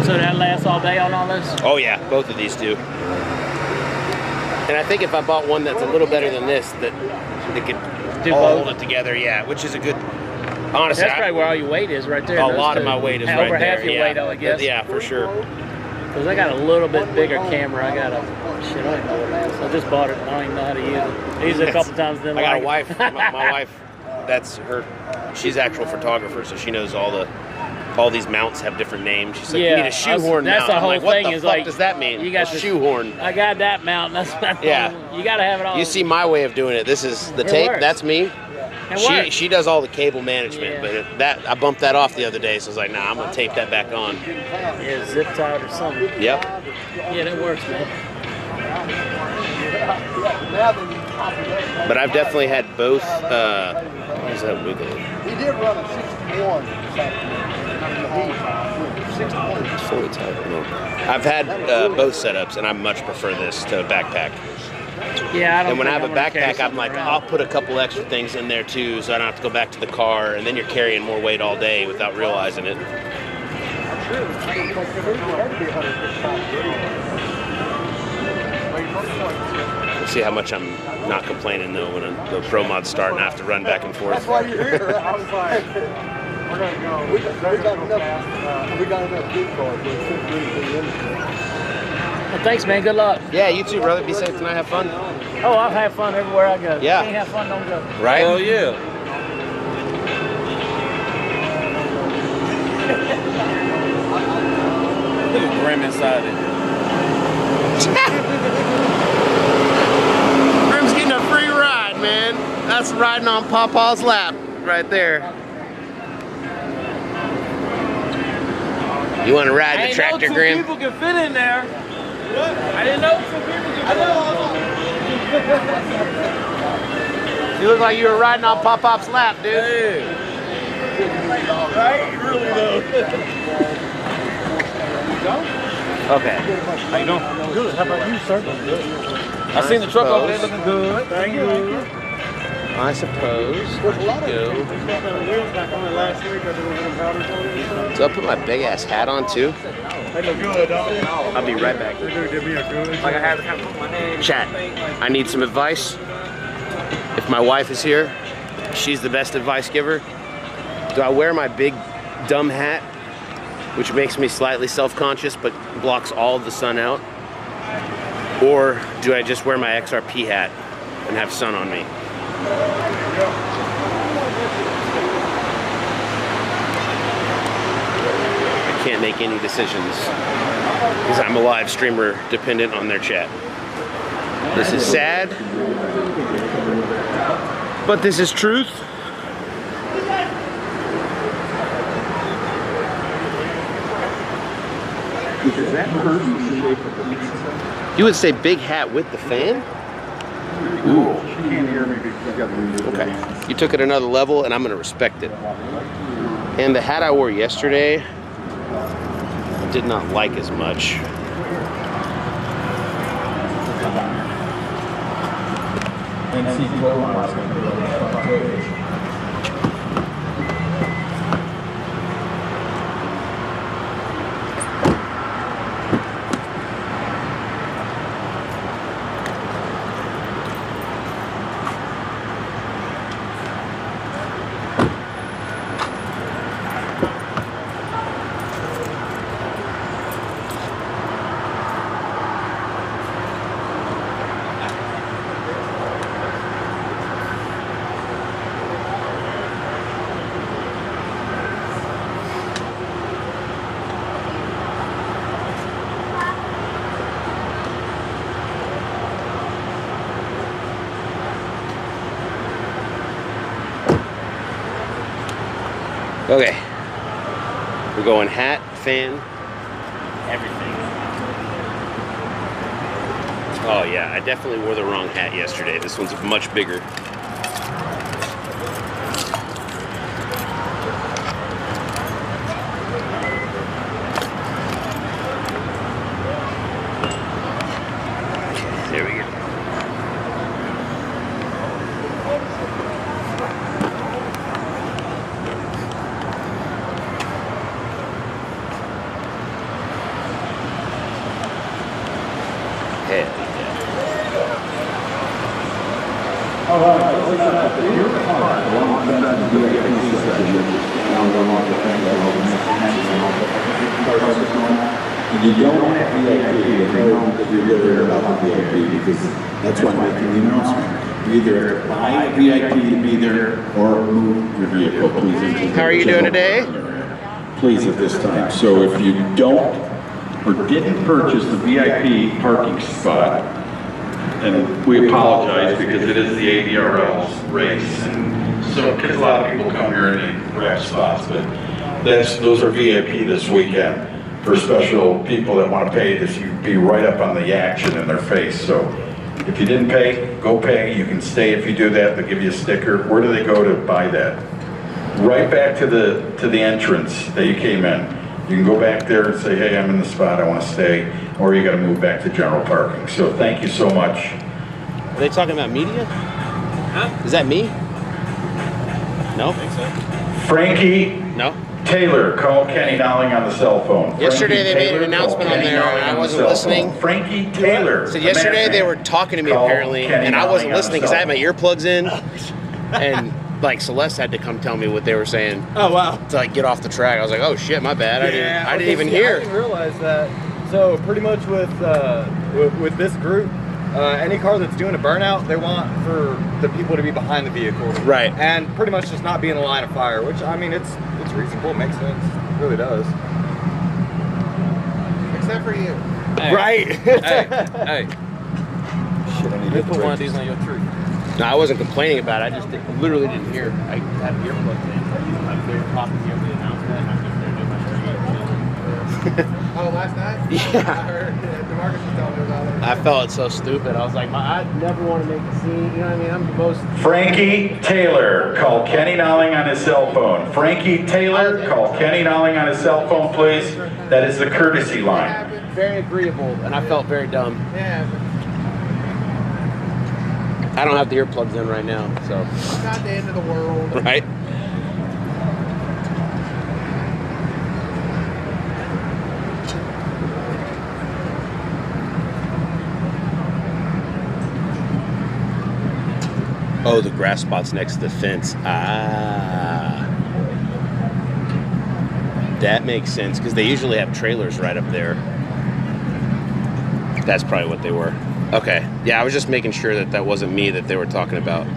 So that lasts all day on all this? Oh yeah, both of these do. And I think if I bought one that's a little better than this, that it could Do all both? hold it together, yeah, which is a good, honestly, That's probably where all your weight is right there. a those lot of two. my weight is And right over there. half your yeah. weight, I guess. Yeah, for sure. Because I got a little bit bigger camera. I got a, shit, I don't even know what it is. I just bought it. I don't even know how to use it. I used it a couple times. Then I got a wife, my wife, that's her, she's actual photographer, so she knows all these mounts have different names. She's like, you need a shoehorn that's mount. the I'm whole like, what thing the is fuck like, does that mean? You got a this- shoehorn. I got that mount. That's not Yeah. You got to have it all. You see my way of doing it. This is the It tape. works. That's me. It works. She does all the cable management, Yeah. but I bumped that off the other day, so I was like, nah, I'm gonna tape that back on. Yeah, zip tied or something. Yep. Yeah, that works, man. But I've definitely had both. What is that wiggling? He did run a 61. It's fully tight. No. I've had both setups, and I much prefer this to a backpack. Yeah, I don't And when I think have a wanna carry backpack, I'm something like, around. I'll put a couple extra things in there too, so I don't have to go back to the car, and then you're carrying more weight all day without realizing it. We'll see how much I'm not complaining though when the pro mods start and I have to run back and forth. That's why you're here. I was like, we're going to go. We got enough good cars. We couldn't do anything in it. Well, thanks, man. Good luck. Yeah, you too, brother. Be safe tonight. Have fun. Oh, I've had fun everywhere I go. Yeah. Can't have fun, don't go. Right? Hell yeah. Look at Grim inside it. Grim's getting a free ride, man. That's riding on Papa's lap right there. You want to ride the tractor, Grim? People can fit in there. What? I didn't know 2 people could fit in. You look like you were riding on Pop-Pop's lap, dude. Hey. Right? Really though. Okay. How you doing? Good. How about you, sir? Good. I seen the truck over there looking good. Thank you. I suppose. Go. So I put my big ass hat on too. They look good, don't they? I'll be right back. They do me a good. Like I had to kind of put my name. Chat, I need some advice. If my wife is here, she's the best advice giver. Do I wear my big dumb hat, which makes me slightly self-conscious but blocks all of the sun out? Or do I just wear my XRP hat and have sun on me? I can't make any decisions because I'm a live streamer dependent on their chat. This is sad, but this is truth. You would say big hat with the fan? Ooh. Okay. You took it another level and I'm gonna respect it. And the hat I wore yesterday, I did not like as much. Okay, we're going hat, fan, everything. Oh yeah, I definitely wore the wrong hat yesterday. This one's much bigger. There we go. You don't have VIP, and know that you're really about the VIP because that's why I'm making the announcement. You either have to buy a VIP to be there or move your vehicle, please. How are you doing today? Please at this time. So if you don't or didn't purchase the VIP parking spot, and we apologize because it is the ARDL race, and so because a lot of people come here and they grab spots, but those are VIP this weekend for special people that want to pay to be right up on the action in their face. So if you didn't pay, go pay. You can stay if you do that. They'll give you a sticker. Where do they go to buy that? Right back to the entrance that you came in. You can go back there and say, hey, I'm in the spot, I want to stay, or you got to move back to general parking. So thank you so much. Are they talking about media? Huh? Is that me? No? I think so. Frankie No? Taylor called Kenny Dowling on the cell phone. Yesterday Frankie they made Taylor an announcement called on there Kenny and I Dowling wasn't on the cell listening. phone. Frankie Taylor. So yesterday they were talking to me Called apparently, Kenny and I wasn't Dowling on listening the because I had my cell earplugs in, and like Celeste had to come tell me what they were saying. Oh wow. To like get off the track. I was like, oh shit, my bad. I didn't even hear. I didn't realize that. So pretty much with this group, any car that's doing a burnout, they want for the people to be behind the vehicle, Right. and pretty much just not be in the line of fire. Which I mean, it's reasonable, makes sense, it really does. except for you. Hey, Right. hey. Shit, I need You to put one of these on your tree. No, I wasn't complaining about it. I just literally didn't hear. I had earplugs in. They were talking to me over the announcement. And I'm just there doing my stream. Oh, last night? Yeah. I heard DeMarcus was telling me about it. I felt so stupid. I was like, I never want to make a scene. You know what I mean? I'm the most. Frankie Taylor, call Kenny Nolling on his cell phone. Frankie Taylor, call Kenny Nolling on his cell phone, please. That is the courtesy line. Very agreeable, and I felt very dumb. Yeah, I don't have the earplugs in right now, so. it's not the end of the world. Right? Oh, the grass spot's next to the fence. Ah. That makes sense, because they usually have trailers right up there. That's probably what they were. Okay. Yeah, I was just making sure that that wasn't me that they were talking about.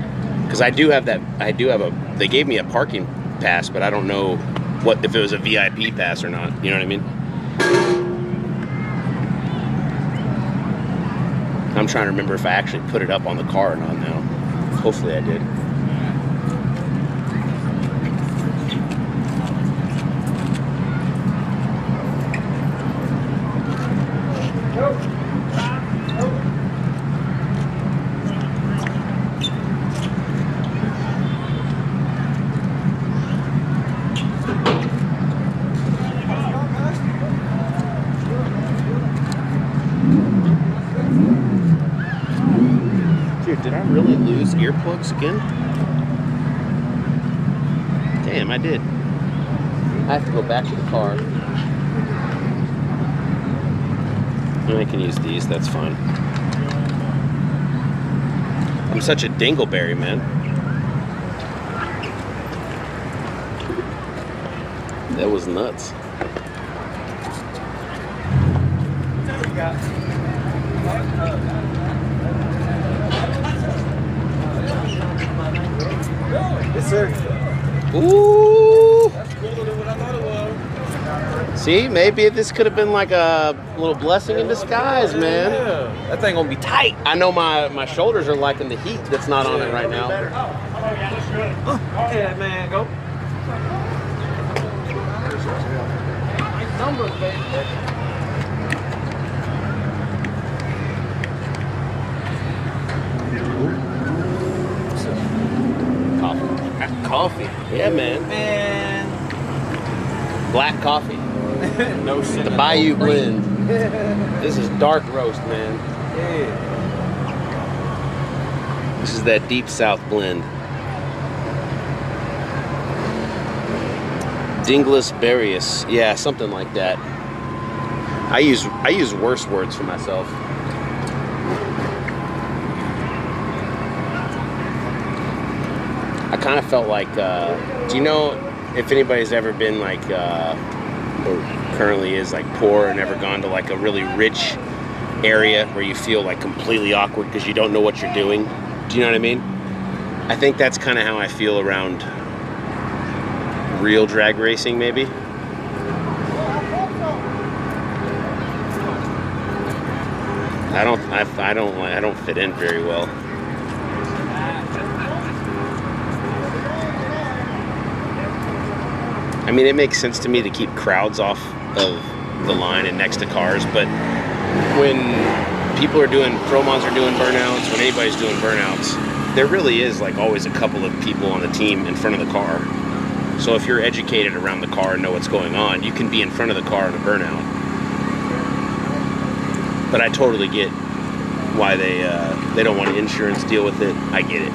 Because I do have they gave me a parking pass, but I don't know if it was a VIP pass or not. You know what I mean? I'm trying to remember if I actually put it up on the car or not now. Hopefully I did. Dude, did I really lose earplugs again? Damn, I did. I have to go back to the car. I can use these, that's fine. I'm such a dingleberry, man. That was nuts. Yes, sir. Ooh! That's cooler than what I thought it was. See, maybe this could have been like a little blessing in disguise, man. Yeah. That thing gonna be tight. I know my shoulders are liking the heat that's not on it right now. Yeah, man, go. Numbers, baby. Coffee. Yeah, man. Man. Black coffee. No shit. The Bayou blend. This is dark roast, man. Yeah. This is that deep south blend. Dinglis Berrius. Yeah, something like that. I use worse words for myself. I kind of felt like, do you know if anybody's ever been like, or currently is like poor and ever gone to like a really rich area where you feel like completely awkward because you don't know what you're doing? Do you know what I mean? I think that's kind of how I feel around real drag racing, maybe. I don't fit in very well. I mean, it makes sense to me to keep crowds off of the line and next to cars, but when people are doing, promos are doing burnouts, when anybody's doing burnouts, there really is like always a couple of people on the team in front of the car. So if you're educated around the car and know what's going on, you can be in front of the car in a burnout. But I totally get why they don't want an insurance deal with it. I get it.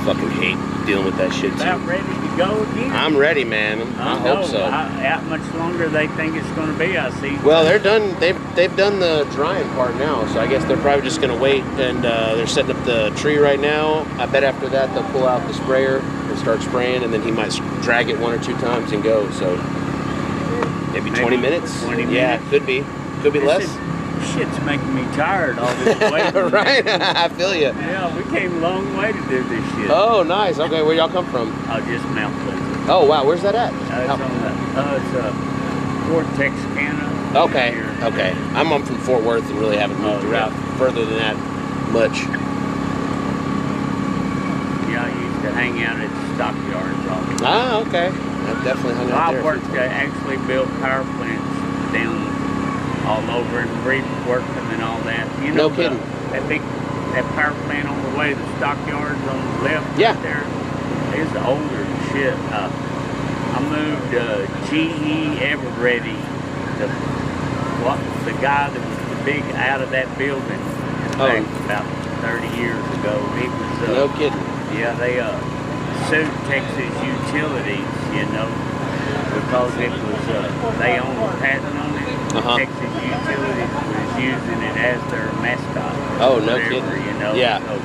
Fucking hate dealing with that shit too. About ready to go again? I'm ready, man. I hope so. How much longer they think it's going to be, I see. Well, they're done. They've done the drying part now, so I guess they're probably just going to wait, and they're setting up the tree right now. I bet after that they'll pull out the sprayer and start spraying, and then he might drag it 1 or 2 times and go. So maybe 20 minutes. 20 minutes. Yeah, could be less. Shit's making me tired all this waiting. Right? I feel you. Yeah, we came a long way to do this shit. Oh, nice. Okay, where y'all come from? Oh, just Mount Pleasant. Oh, wow. Where's that at? It's on the, it's Fort Texarkana. Okay, Here. okay. I'm from Fort Worth and really haven't moved around further than that much. Yeah, I used to hang out at stockyards all the time. Ah, okay. I've definitely hung out there. I worked to actually build power plants down all over and reworked them and all that. You know, No kidding. That power plant on the way to the stockyards on the left Yeah. right there is older than shit. I moved GE Everready, the guy that was the big out of that building back about 30 years ago. He was No kidding. yeah, they sued Texas Utilities, you know, because it was they owned a patent on it. Texas Utilities was using it as their mascot. Oh, no whatever, kidding. You know, Yeah. so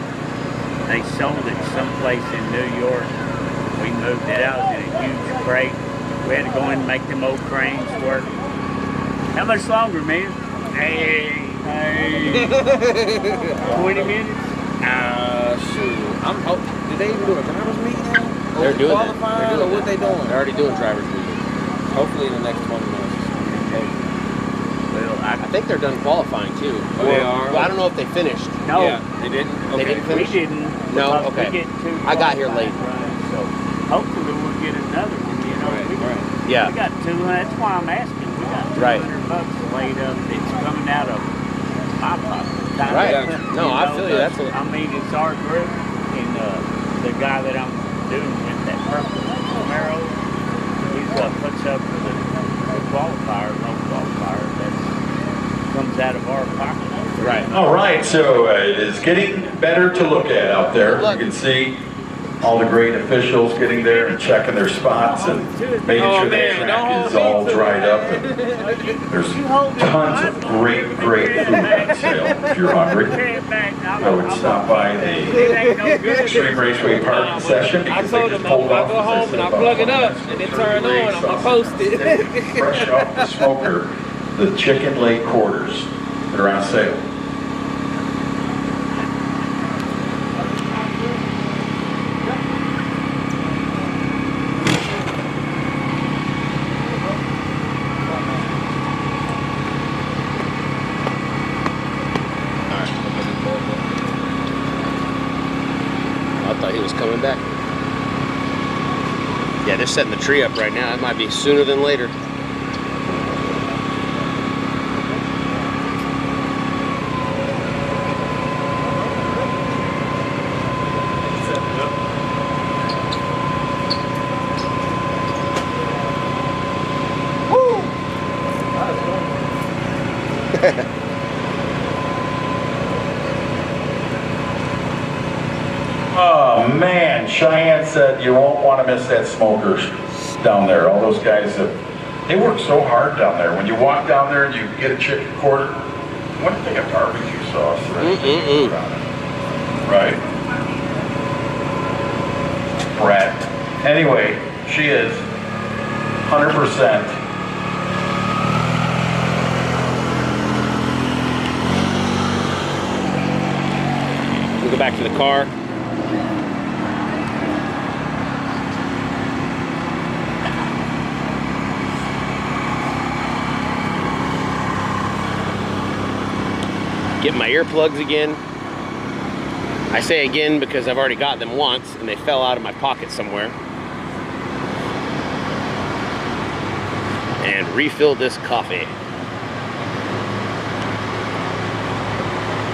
they sold it someplace in New York. We moved it out in a huge crate. We had to go in and make them old cranes work. How much longer, man? Hey. 20 minutes? Shoot. I'm hoping. Did they even do a driver's meeting now? They're doing that. Qualifying, or what they doing? They're already doing driver's meeting. Hopefully in the next 20 minutes. Well, I think they're done qualifying too. Oh, they are? Well, I don't know if they finished. no, Yeah, they didn't? They Okay. didn't we finish? didn't. No? because Okay. We get too I got here late. qualified, so hopefully we'll get another one. You know, Right, we, right. Yeah. we got 200. That's why I'm asking. We got Right. $200 laid up. It's coming out of my pocket. Right. No, I feel you. That's I mean, it's our group, and the guy that I'm doing with that purple Camaro, he puts up for the qualifier, no qualifier. That comes out of our pocket. Right. All right, so it is getting better to look at out there. You can see all the great officials getting there and checking their spots and making sure that track is all dried up. And there's tons of great food on sale if you're hungry. I would stop by the Extreme Raceway parking session because they just pulled off. Go home and I plug it up and it turn on. I'm gonna post it. Fresh off the smoker, the chicken leg quarters that are on sale. I thought he was coming back. Yeah, they're setting the tree up right now. It might be sooner than later. Oh man, Cheyenne said you won't want to miss that smokers down there. All those guys, they work so hard down there. When you walk down there and you get a chicken quarter, what if they have barbecue sauce or anything on it? Right? Brad. Anyway, she is 100%. We'll go back to the car. Get my earplugs again. I say again because I've already got them once and they fell out of my pocket somewhere. And refill this coffee.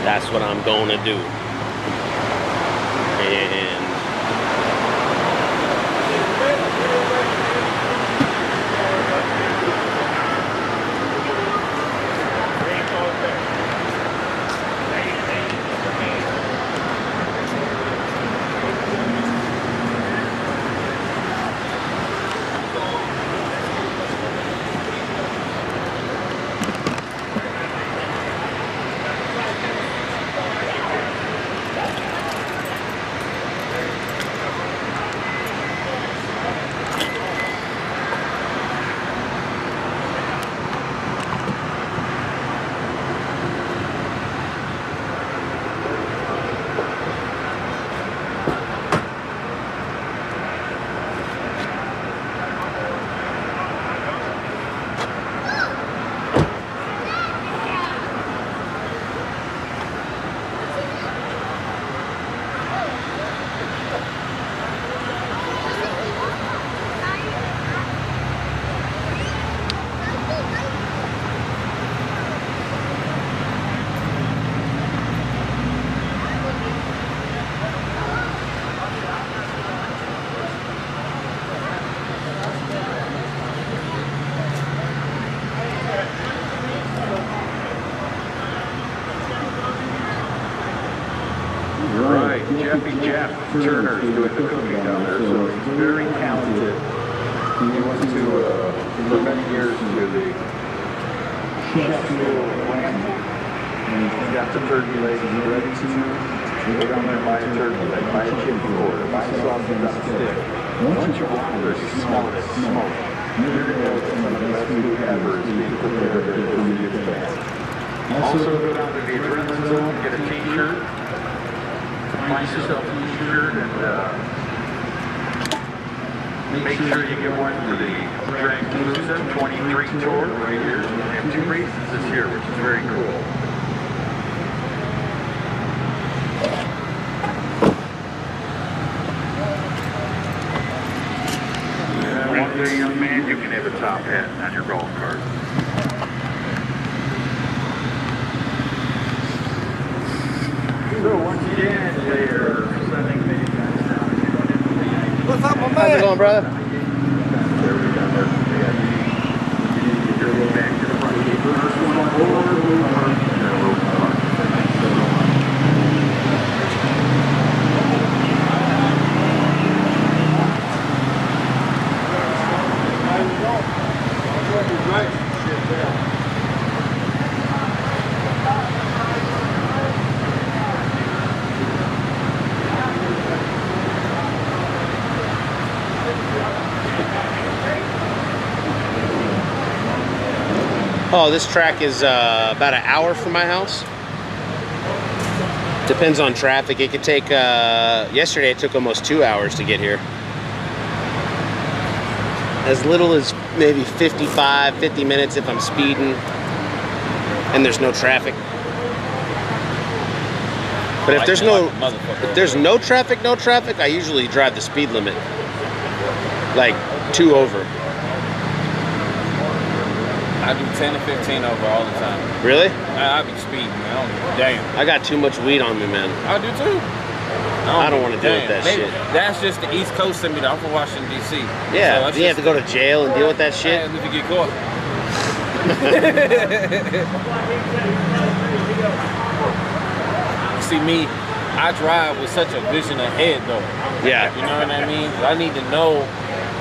That's what I'm gonna do. And Jeffy Jeff Turner is doing the cooking down there, so he's very talented. He went to, for many years, to the chef school of Atlanta. And he's got the turkey legs ready to go down there and buy a turkey, like buy a chicken cord, buy a sausage on a stick. Once you walk there, you smell it smoke. You're going to know it's some of the best food ever is being prepared there for you to get. Also, go down to the Adrenaline Zone, get a t-shirt. Find yourself a t-shirt and make sure you get one for the DRAGPALOOZA 23 tour right here. We have 2 races this year, which is very cool. One day, young man, you can have a top hat on your golf cart. So once again, they are sending the What's up, my man? How's it going, brother? Oh, this track is about an hour from my house. Depends on traffic. It could take, yesterday it took almost 2 hours to get here. As little as maybe 55, 50 minutes if I'm speeding and there's no traffic. But if there's no traffic, I usually drive the speed limit. Like 2 over. I do 10 to 15 over all the time. Really? I be speeding, man. Damn. I got too much weed on me, man. I do too. I don't want to deal with that shit. That's just the East Coast to me. I'm from Washington, D.C. Yeah, so you have to go to jail and deal with that shit? Yeah, if you get caught. See me, I drive with such a vision ahead, though. Yeah. You know what I mean? I need to know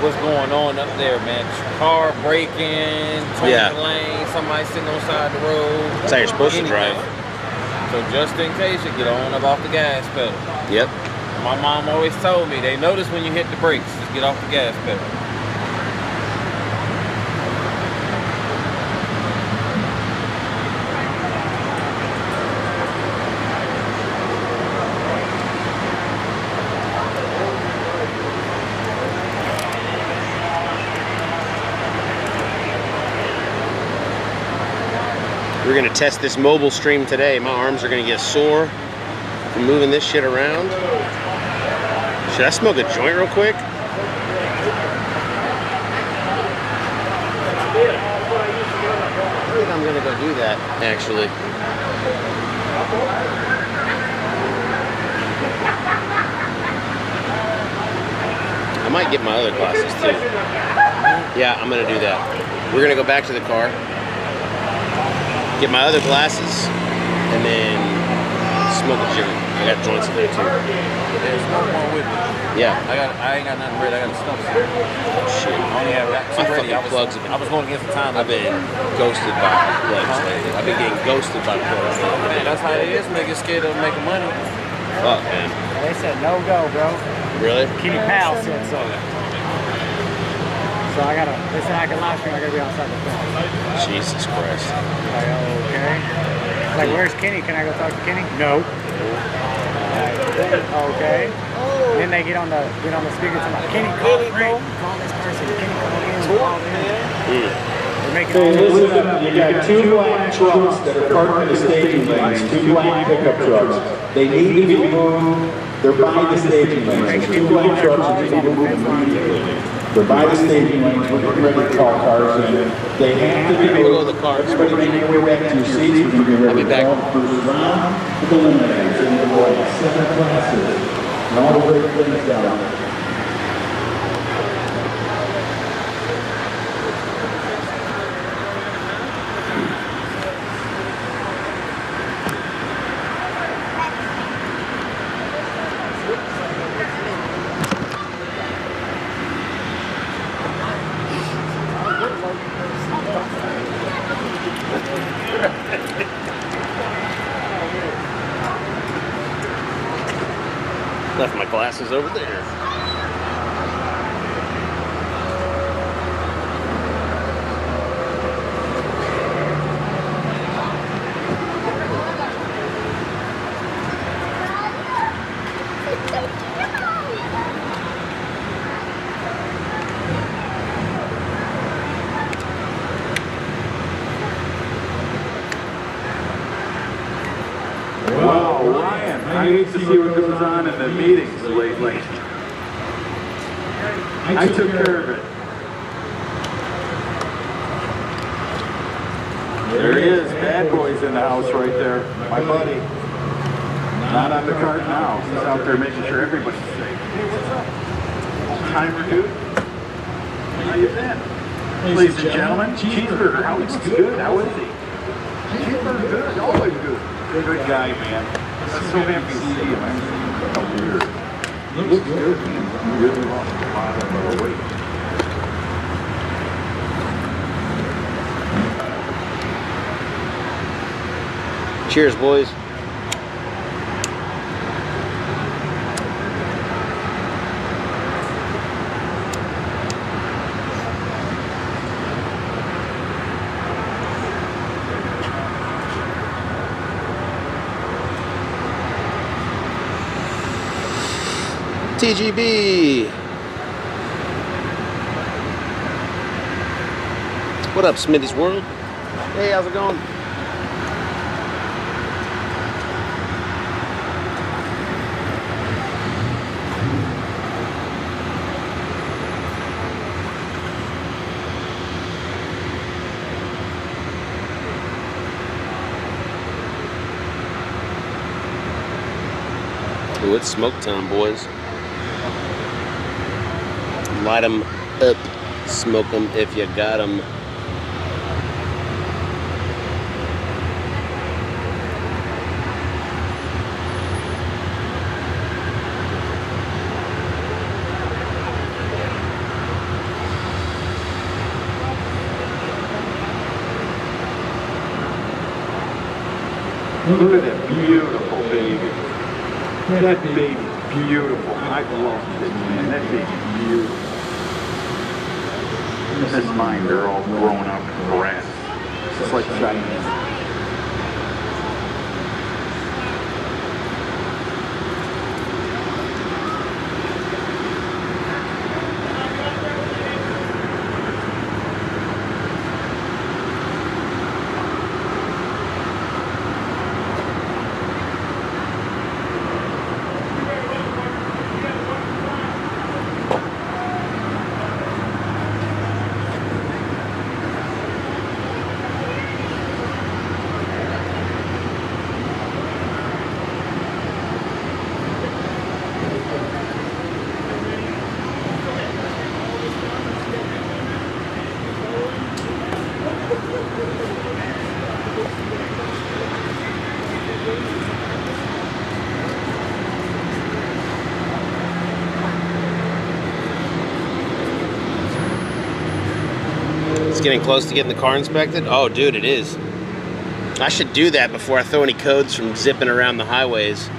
what's going on up there, man. Car braking, turning lane, somebody sitting on the side of the road. That's how you're supposed to drive. So just in case, you get on up off the gas pedal. Yep. My mom always told me, they notice when you hit the brakes, just get off the gas pedal. We're gonna test this mobile stream today. My arms are gonna get sore from moving this shit around. Should I smoke a joint real quick? I think I'm gonna go do that, actually. I might get my other glasses too. Yeah, I'm gonna do that. We're gonna go back to the car, get my other glasses, and then smoke a joint. I got joints in there too. Yeah, smoke one with me. Yeah. I ain't got nothing ready. I got a stump. Oh shit. I only have My ready. fucking plugs have been. I was going against the time. I've been ghosted by plugs lately. I've been getting ghosted by plugs lately. Man, that's how it is. Niggas scared of making money. Fuck, man. They said no go, bro. Really? Kenny Powell said so. So I gotta, they said I can live stream, I gotta be outside the fence. Jesus Christ. Like, okay. Like, where's Kenny? Can I go talk to Kenny? No. Okay. Then they get on the speaker to like, Kenny, call Frank. Call this person. Kenny, call him. Call them. They're making all this stuff. You got 2 black trucks that are parked in the staging lanes, 2 black pickup trucks. They need to be moved. They're by the staging lanes. There's 2 black trucks that need to be moved immediately. They're by the staging lanes. We're getting ready to call cars in. They have to be moved. Everybody make your way back to your seats. We're going to be ready to call the first round of the eliminators. And we're going to 7 classes. And all the great things down there. Left my glasses over there. Wow, Ryan, I hate to see what goes on in the meetings lately. I took care of it. There he is, Bad Boy's in the house right there. My buddy. Not on the cart now. He's out there making sure everybody's safe. Hey, what's up? Timer, dude. How you been? Ladies and gentlemen, Cheeseburger, how is good? How is he? Cheeseburger good, always good. Good guy, man. I'm so happy to see him. I haven't seen him in a couple years. Looks good, man. Really lost a lot of weight. Cheers, boys. TGB. What up, Smitty's World? Hey, how's it going? Ooh, it's smoke time, boys. Light 'em up, smoke 'em if you got 'em. Look at that beautiful baby. That baby's beautiful. I love it, man. That baby's beautiful. That's mine. They're all grown up grass. It's like Chinese. It's getting close to getting the car inspected? Oh, dude, it is. I should do that before I throw any codes from zipping around the highways.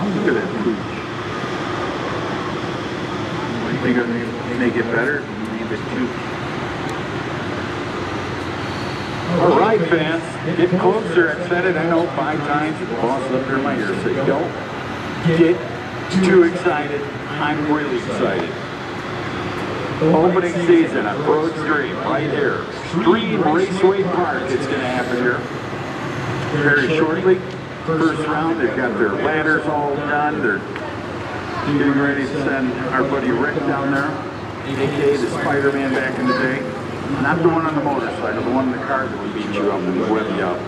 Look at that pooch. What do you think of it? Make it better? Leave it too. All right, fans, get closer. I've said it, I know, 5 times. The boss up there in my ear said, don't get too excited. I'm really excited. Opening season on Road Extreme, right here. Extreme Raceway Park. It's going to happen here very shortly. First round, they've got their ladders all done. They're getting ready to send our buddy Rick down there, aka the Spider-Man back in the day. Not the one on the motorcycle, the one in the car that would beat you up and whip you up.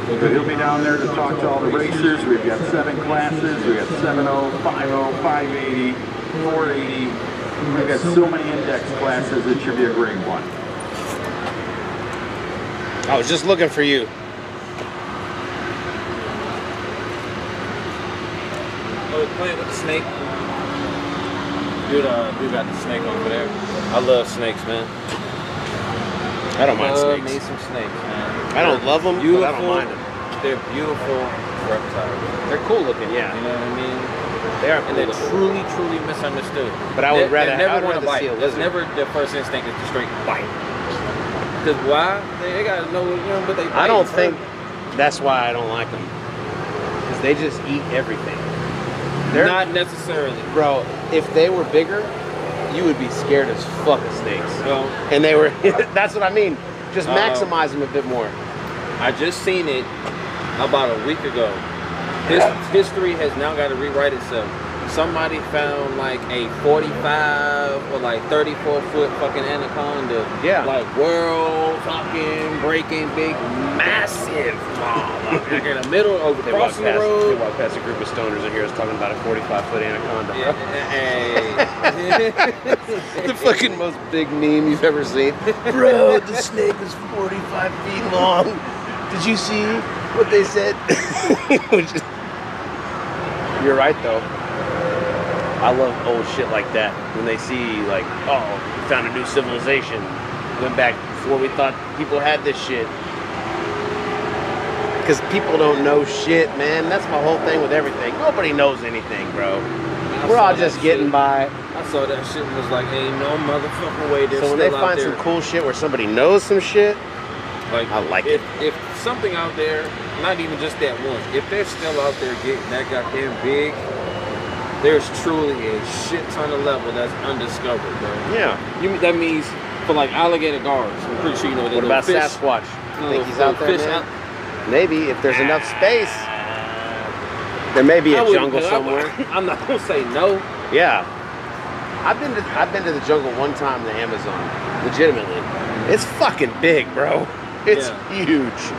So he'll be down there to talk to all the racers. We've got 7 classes. We've got 7.0, 5.0, 580, 480. We've got so many index classes. It should be a great one. I was just looking for you. Oh, playing with the snake. Dude got the snake over there. I love snakes, man. I don't mind snakes. Me some snakes, man. I don't love them, Beautiful. but I don't mind them. They're beautiful reptiles. They're cool looking, yeah. You know what I mean? They are cool And they're looking. truly, truly misunderstood. But I would rather, they never I would want to rather bite. see a That's lizard. never their first instinct is to straight bite. Because why? They gotta know, but they bite. I don't think that's why I don't like them. Because they just eat everything. They're not necessarily. Bro, if they were bigger, you would be scared as fuck of snakes. Well, and they were, that's what I mean. Just maximize them a bit more. I just seen it about a week ago. History has now got to rewrite itself. Somebody found like a 45 or like 34-foot fucking anaconda. Yeah. Like world fucking breaking big, massive like in the middle of crossing the road. They walked past a group of stoners in here. I was talking about a 45-foot anaconda. Yeah, the fucking most big meme you've ever seen. Bro, the snake is 45 feet long. Did you see what they said? You're right though. I love old shit like that. When they see like, oh, we found a new civilization. Went back before we thought people had this shit. Because people don't know shit, man. That's my whole thing with everything. Nobody knows anything, bro. We're all just getting by. I saw that shit and was like, ain't no motherfucking way they're So when still they out find there. some cool shit where somebody knows some shit, Like, I like it. If something out there, not even just that one, if they're still out there getting that goddamn big, there's truly a shit ton of level that's undiscovered, bro. Yeah. That means for like alligator guards, I'm pretty sure you know What about fish, Sasquatch? Think he's out there, fish man? Maybe, if there's enough space. There may be a jungle somewhere. I'm not gonna say no. Yeah. I've been to the jungle one time in the Amazon. Legitimately. It's fucking big, bro. It's huge.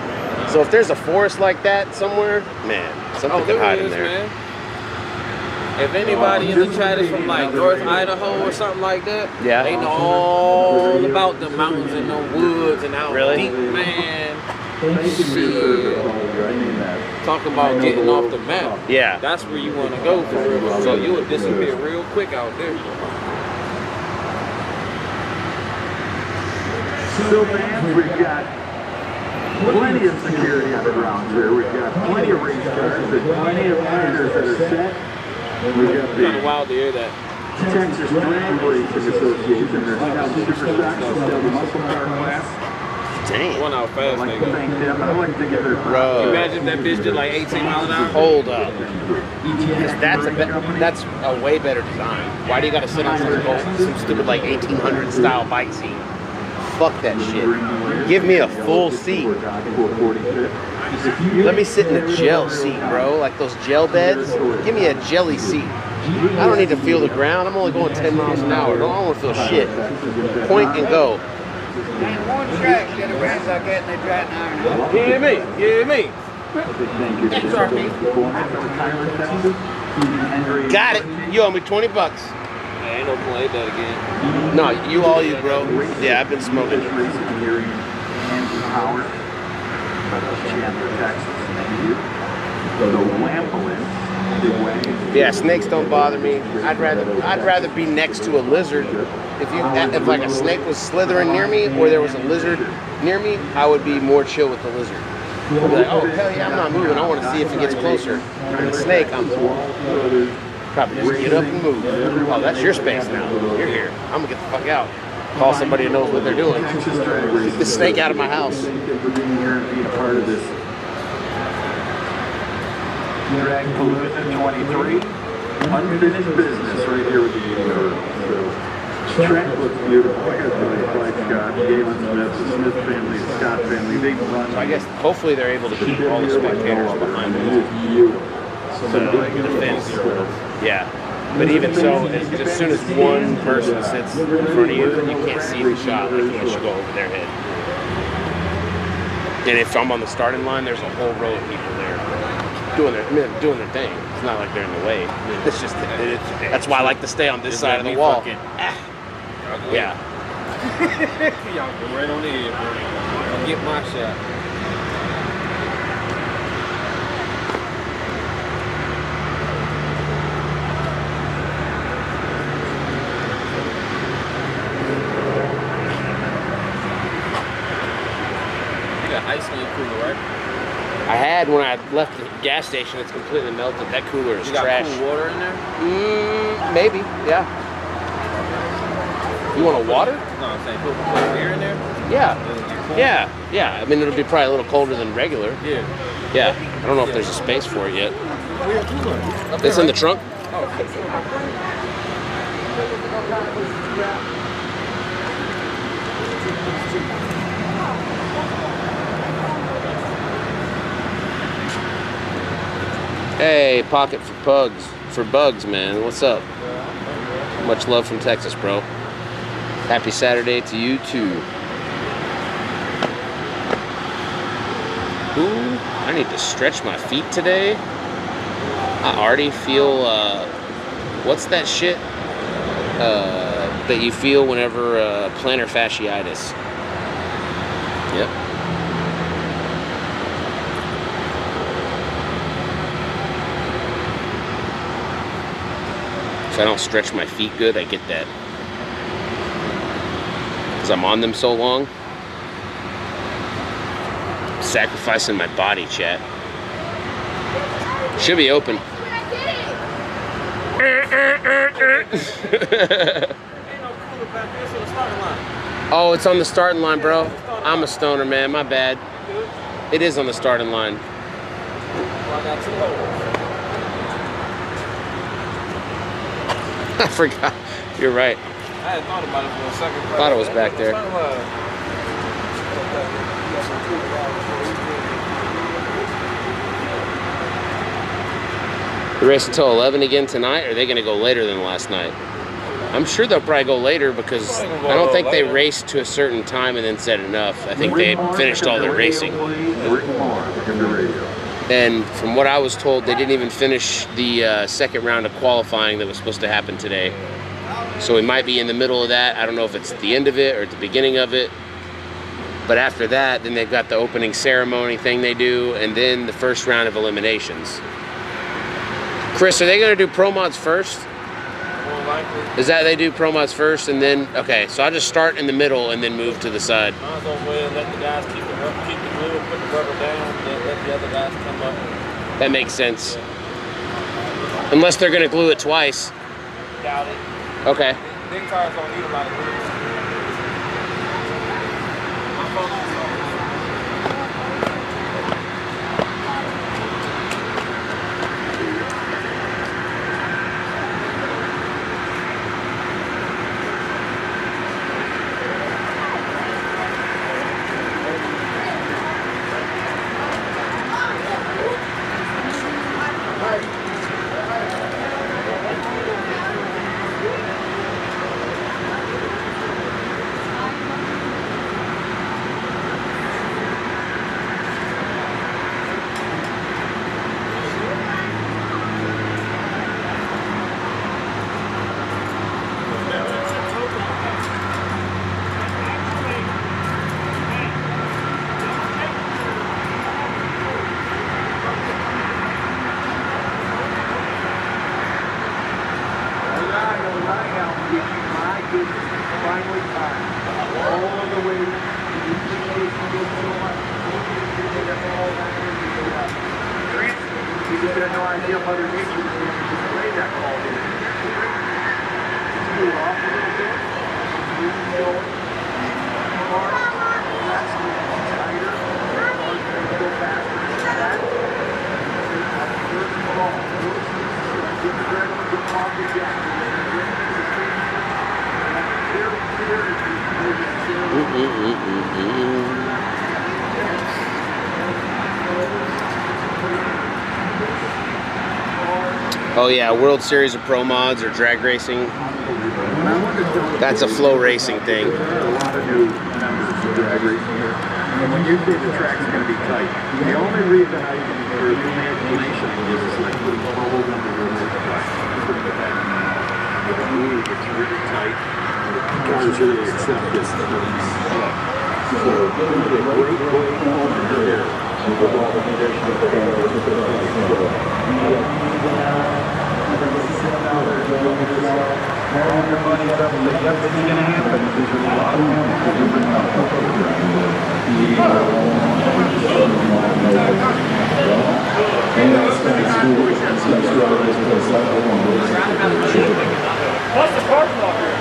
So if there's a forest like that somewhere, man, something could hide in there. Man. If anybody in the chat is from like North Idaho or something like that, they know all about the mountains and the woods and how deep, man. Shit. Talking about getting off the map. Yeah. That's where you want to go for real. So you would disappear real quick out there. So, man, we've got plenty of security on the grounds here. We've got plenty of race cars and plenty of riders that are set. We've got Kind of wild to hear that. Texas Drag Racing Association. They're now super stocks to sell the muscle car class. Damn. One out fast, I'd like to nigga. thank them. I'd like to give their Bro. Imagine if that bitch did like 18 miles an hour. Hold up. That's a way better design. Why do you gotta sit on some stupid like 1800 style bike seat? Fuck that shit. Give me a full seat. Let me sit in a gel seat, bro. Like those gel beds. Give me a jelly seat. I don't need to feel the ground. I'm only going 10 miles an hour. I don't want to feel shit. Point and go. One track, get a range like that, and they drive an hour. Hear me, hear me. Got it. You owe me 20 bucks. I ain't no play that again. No, you all you, bro. Yeah, I've been smoking. Yeah, snakes don't bother me. I'd rather be next to a lizard. If like a snake was slithering near me or there was a lizard near me, I would be more chill with the lizard. I'd be like, oh hell yeah, I'm not moving. I want to see if it gets closer. And the snake, I'm probably just get up and move. Oh, that's your space now. You're here. I'm gonna get the fuck out. Call somebody who knows what they're doing. Keep the snake out of my house. DRAGPALOOZA 23, unfinished business right here with the track looks beautiful. I gotta tell you, Clyde Scott, Galen Smith, the Smith family, the Scott family, they run. So I guess hopefully they're able to keep all the spectators behind them. So the fence. Yeah. But even so, as soon as one person sits in front of you, you can't see the shot like unless you go over their head. And if I'm on the starting line, there's a whole row of people there doing their thing. It's not like they're in the way. It's just that's why I like to stay on this side of the wall. Yeah. Y'all go right on the edge, bro. I'll get my shot. You got ice in your cooler, right? I had when I left the gas station. It's completely melted. That cooler is You got trash. cool water in there? Maybe. Yeah. You want a water? No, I'm saying put beer in there? Yeah. Yeah. I mean, it'll be probably a little colder than regular. Yeah. Yeah. I don't know if there's a space for it yet. It's in the trunk? Oh, Hey, pocket for bugs, man. What's up? Much love from Texas, bro. Happy Saturday to you too. Ooh, I need to stretch my feet today. I already feel, what's that shit that you feel whenever plantar fasciitis? Yep. If I don't stretch my feet good, I get that. Because I'm on them so long. Sacrificing my body, chat. Should be open. Oh, it's on the starting line, bro. I'm a stoner, man. My bad. It is on the starting line. I forgot. You're right. I hadn't thought about it for a second. Thought it was back there. The race until 11 again tonight, or are they going to go later than last night? I'm sure they'll probably go later because I don't think they raced to a certain time and then said enough. I think they finished all their racing. And from what I was told, they didn't even finish the second round of qualifying that was supposed to happen today. So we might be in the middle of that. I don't know if it's at the end of it or at the beginning of it. But after that, then they've got the opening ceremony thing they do, and then the first round of eliminations. Chris, are they going to do pro mods first? More likely. Is that they do pro mods first and then, okay, so I'll just start in the middle and then move to the side. Might as well let the guys keep the glue, put the rubber down, then let the other guys come up. That makes sense. Unless they're going to glue it twice. Doubt it. Okay. Big tires don't need a lot of glue. My folks Oh yeah, World Series of Pro Mods or drag racing. That's a flow racing thing. And when you see the track's going to be tight, the only reason I can hear the explanation is like putting holes under the track. If you move, it's really tight. Cars really accept this. So it's going to be a great way over there. With all the conditions of the What's the parking lot here?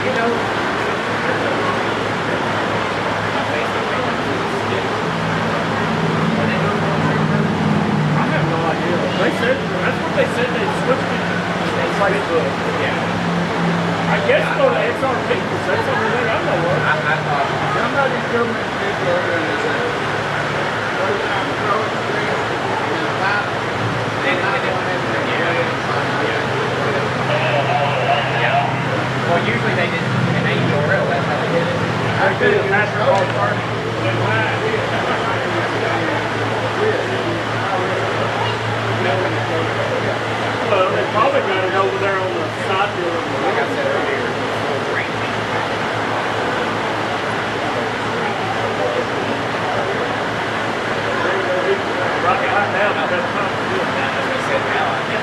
You know, I have no idea. They said that's what they said. They switched it. It's like yeah. I guess go to XRP because that's the only thing I know of. Somebody told me Well, usually they did an angel rail. That's how they did it. I did a national ball party. Well, they probably got it over there on the side door. Like I said earlier, Right now, the best time to do it. as we said now, I think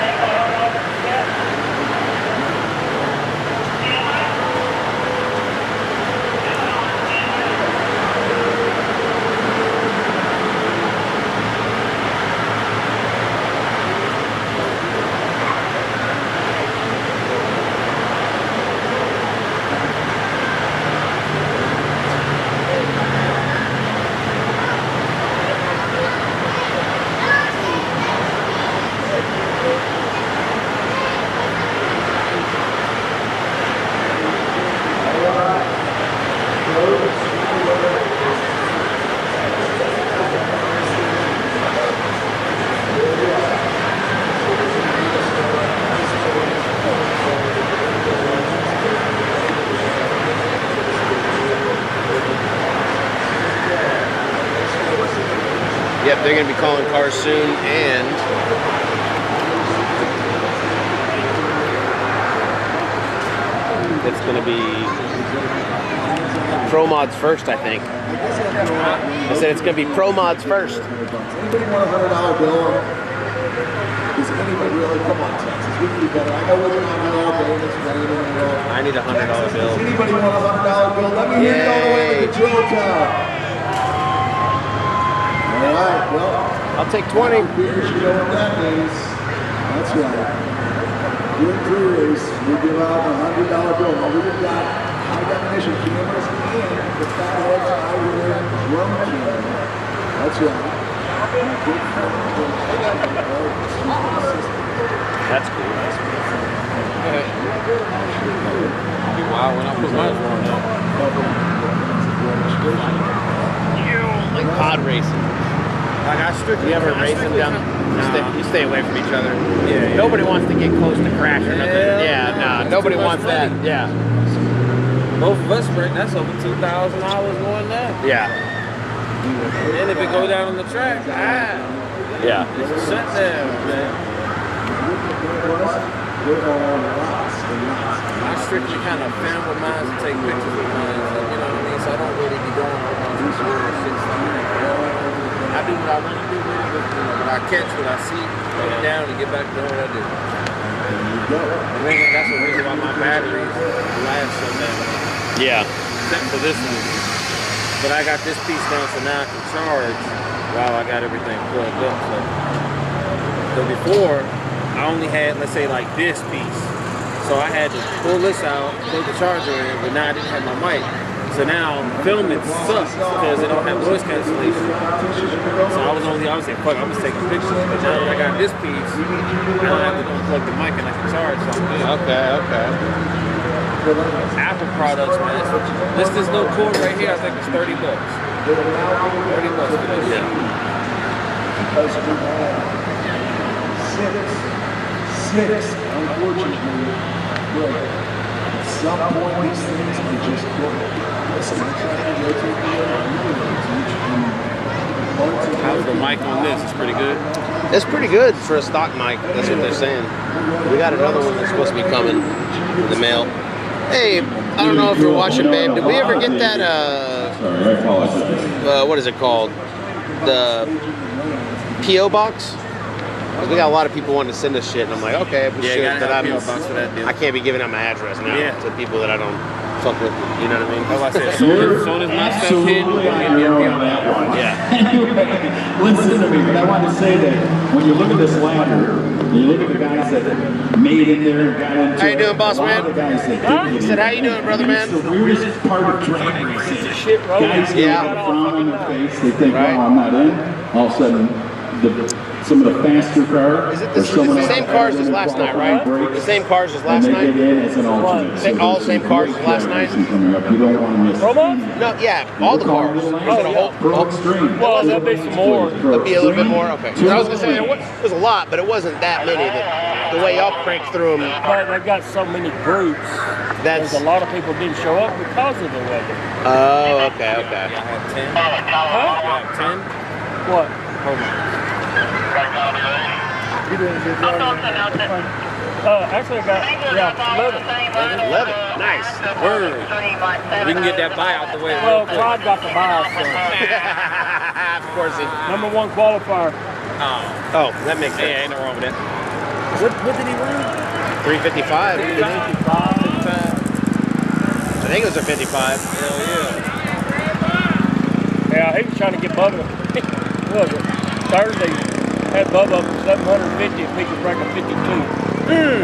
Yep, they're going to be calling cars soon, and it's going to be Pro Mods first, I think. I said it's going to be Pro Mods first. Anybody want a $100 bill? Does anybody really? Come on, Texas. We can do better. I know we're not all day. It's raining and all. I need a $100 bill. Does anybody want a $100 bill? Let me hear you all the way to the drill tower. All right, well. I'll take 20. Beers, you know what that means. That's right. Doing crew race, we give out a $100 bill. Now we've got high definition cameras and the fatheads eyewear drum camera. That's right. That's cool. Wow, when I put my drone on. Like pod racing. Like I strictly. You ever race them down? Nah. You stay away from each other. Yeah. Nobody wants to get close to crash or nothing. Yeah, Nah. Nobody wants that. money. Yeah. Both of us break. That's over $2,000 going down. Yeah. And then if it go down on the track, Yeah. it's a shutdown, man. I strictly kind of film with mine and take pictures with mine. So, you know what I mean? So I don't really be doing all kinds of weird shit. I do what I want to do with it, but I catch what I see, put it down, and get back to what I do. And then that's the reason why my batteries last so damn long. Yeah. Except for this one. But I got this piece now, so now I can charge while I got everything plugged up. So before, I only had, let's say, like this piece. So I had to pull this out, plug the charger in, but now I didn't have my mic. So now filming sucks because it don't have noise cancellation. So I was saying, fuck, I'm just taking pictures. But now that I got this piece, I don't have to unplug the mic and I can charge, so I'm good. Okay. Apple products, man. This no cord right here, I think it's $30. $30 for this. Because we had six, unfortunately, some point these things are just listen, I'm trying to rotate the How's the mic on this? It's pretty good. It's pretty good for a stock mic. That's what they're saying. We got another one that's supposed to be coming in the mail. Hey, I don't know if you're watching, babe. Did we ever get that, Sorry, I apologize. what is it called? The P.O. box? 'Cause we got a lot of people wanting to send us shit, and I'm like, okay, but Yeah, shit, you gotta that have I'm, P.O. box for that deal. I can't be giving out my address now Yeah. to people that I don't fuck with. You know what I mean? That's why I said, soon as my stuff hit, we're gonna be on that one. Yeah. Listen to me, but I want to say that when you look at this ladder, you look at the guys that made in there, got into How you doing, boss a lot man? of the guys that didn't get Said, in. how you doing, brother man? It's the weirdest part of drag racing. Shit, bro. Guys Yeah. get a frown on their face, they think, Right. oh, I'm not in. All of a sudden, some of the faster cars. Is it the same cars as last night, right? The same cars as last and they night? get in as an alternate. All the same cars as last night? Coming up. You don't want to miss Promo? No, yeah, all the cars. Is it a whole, Pro Extreme. Well, that'd be some more. It'd be a little bit more, okay. 'Cause I was gonna say there was a lot, but it wasn't that many. The way y'all cranked through them, But they've got so many groups. that's. There's a lot of people didn't show up because of the weather. Oh, okay, okay. I have 10. Huh? I have 10. What? Hold on. You're doing a good job. Actually, I got 11. 11. Nice. Word. We can get that buy out the way. Well, Clyde got the buy, so. Of course he. Number one qualifier. Oh, that makes sense. Yeah, ain't no wrong with that. What did he run? 355. I 55. think it was a 55. Hell yeah. Yeah, he was trying to get Bubba. What was it? Thursday, had Bubba up to 750 if he could break a 52.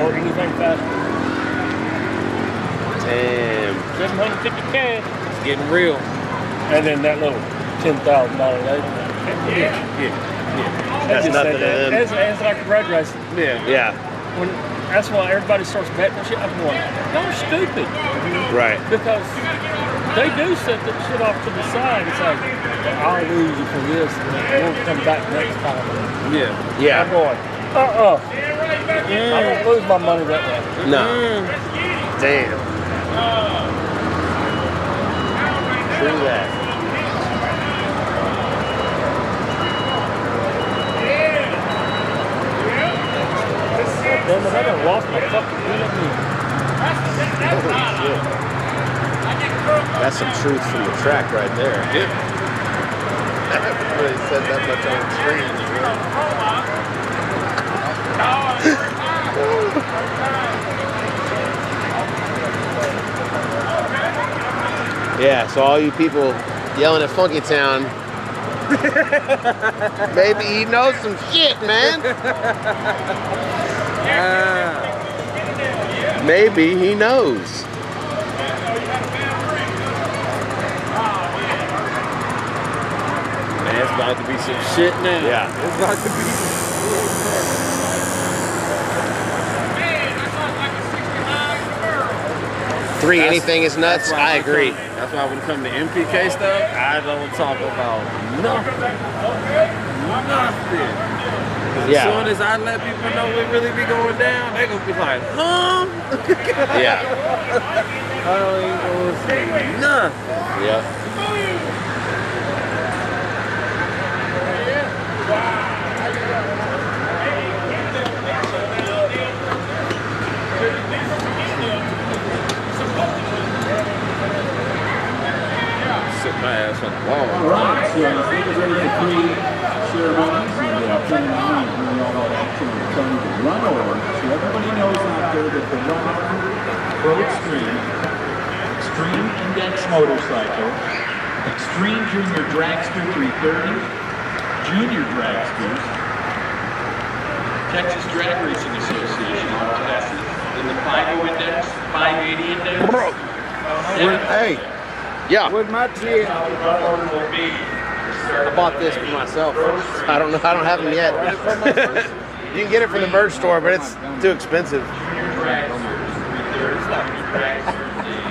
Or anything faster. Damn. 750 cash. It's getting real. And then that little $10,000. Yeah. That's nothing to them. It's like a road race. Yeah. Yeah. When that's why everybody starts betting and shit. I'm going, y'all stupid. Right. Because they do set that shit off to the side. It's like, I'll lose you for this, and it won't come back next time. Yeah. I'm Yeah. going, I don't lose my money that way. No. Damn. True that. Damn it, I done lost my fucking enemy. Holy shit. That's some truth from the track right there. Yeah. I haven't really said that much on screen. Yeah, so all you people yelling at Funky Town, maybe he knows some shit, man. Maybe he knows. Man, it's about to be some shit now. Yeah. It's about to be some Three, anything is nuts. That's why I when it agree. That's why when it comes to MPK stuff, I don't talk about nothing. Nothing. Yeah. As soon as I let people know what really be going down, they gonna be like, huh? Yeah. I ain't gonna say nothing. Yeah. Sit my ass on the wall. All right, so I think we're ready for three ceremonies. And turn around and bring all that action and turn to run over. So everybody knows out there that the run over Pro Extreme, Extreme Index Motorcycle, Extreme Junior Dragster 330, Junior Dragsters, Texas Drag Racing Association, all classes in the 50 Index, 580 Index. Hey. Yeah. With my team. I bought this for myself. I don't have them yet. You can get it from the merch store, but it's too expensive.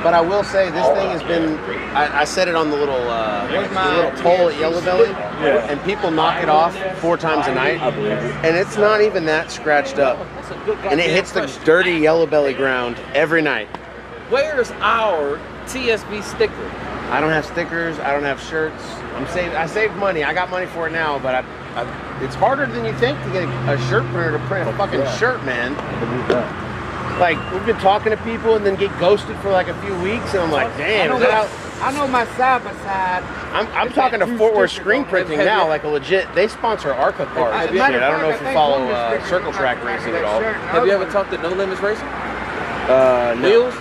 But I will say this thing has been. I set it on the little pole at Yellow Belly, and people knock it off 4 times a night, and it's not even that scratched up, and it hits the dirty Yellow Belly ground every night. Where's our TSB sticker? I don't have stickers. I don't have shirts. I saved money. I got money for it now, but it's harder than you think to get a shirt printer to print a fucking shirt, man. Like, we've been talking to people and then get ghosted for like a few weeks, and I'm like, damn. I know my side by side. I'm talking to Fort Worth Screen Printing now, like a legit. They sponsor ARCA cars. I don't know if you follow circle track racing at all. Have you ever talked to No Limits Racing? No. Wheels?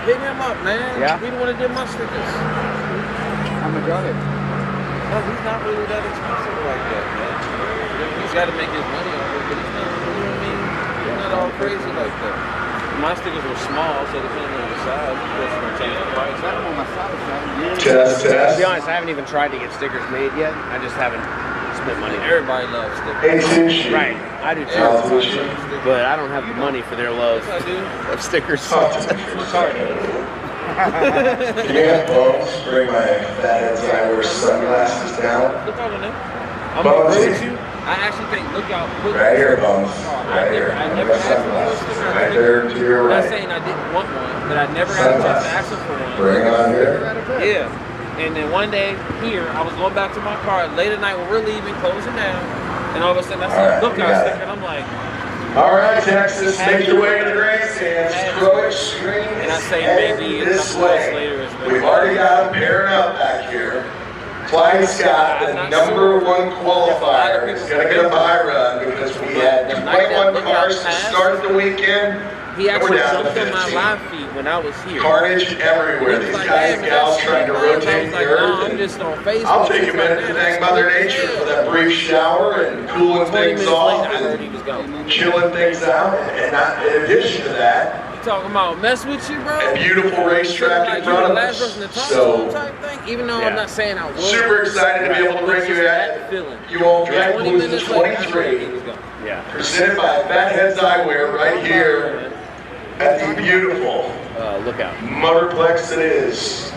Hit him up, man. Yeah. He the one that did my stickers. I'm a gunner. No, he's not really that expensive like that, man. He's got to make his money off it, but he's not, you know what I mean? He's not all crazy like that. My stickers were small, so depending on the size, of course, it's going to change the price. I don't know my side by side. Test, To test. be honest, I haven't even tried to get stickers made yet. I just haven't spent money. Everybody loves stickers. 18 sheet. Right, I do too. But I don't have the money for their love Yes, I do. of stickers. Yeah, Bones, bring my fatheads and I wear sunglasses down. Look out on them. I'm going to agree with you. I actually think, look out. Right here, Bones. Right here. I never asked for a sticker. Right there to your I'm not right. saying I didn't want one, but I never had a chance to ask him for one. Bring it on here. Yeah. And then one day here, I was going back to my car late at night when we're leaving, closing down, and all of a sudden I see a lookout sticker, and I'm like, all right, Texas, make your way to the grandstands. Throw extremes and I say maybe a this couple months way. later is We've already got them pairing up back here. Clyde Scott, the #1 qualifier, is going to get a buy run because we had 21 cars to start the weekend. he and we're actually down to jumped on my 15. live feed when I was here. Carnage everywhere. These guys and gals trying to rotate the earth. I'm just on Facebook. I'll take a minute to thank Mother Nature for that brief shower and cooling 20 things minutes off later, I heard he and was gone. chilling things out. And in addition to that, Talking about mess with you, bro. a beautiful racetrack Like in you were front the of last person to us. talk to So type thing. Even though Yeah. I'm not saying I was. super excited to be able to bring you at you all DRAGPALOOZA 23, Yeah. presented by Fatheads Eyewear right here at the beautiful Lookout. Motorplex it is.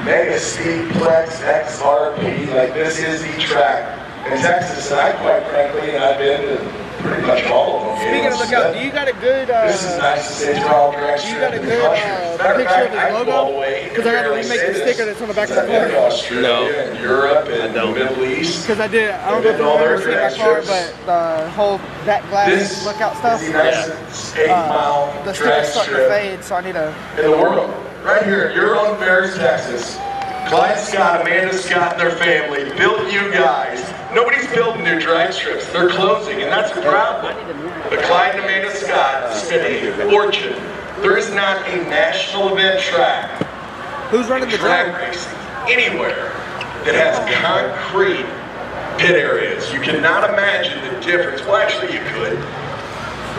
Mega Speedplex XRP, like this is the track in Texas, and I quite frankly, and I've been to pretty much all of them. Speaking of lookout, do you got a good? This is nice to say for all direct. You got a good picture of his logo? Because I got to remake the sticker that's on the back of my car. Australia, and Europe, and the Middle East. Because I did. I don't know if you've ever seen my car, but the whole back glass lookout stuff. The sticker's starting to fade, so I need a. In the world, right here, you're on Ferris, Texas. Clyde Scott, Amanda Scott, and their family built you guys. Nobody's building new drag strips. They're closing, and that's a problem. But Clyde and Amanda Scott spent a fortune. There is not a national event track, Who's running the drag drag? racing, anywhere that has concrete pit areas. You cannot imagine the difference. Well, actually, you could.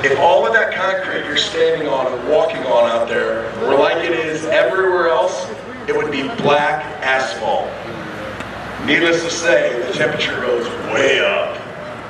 If all of that concrete you're standing on and walking on out there were like it is everywhere else, it would be black asphalt. Needless to say, the temperature goes way up.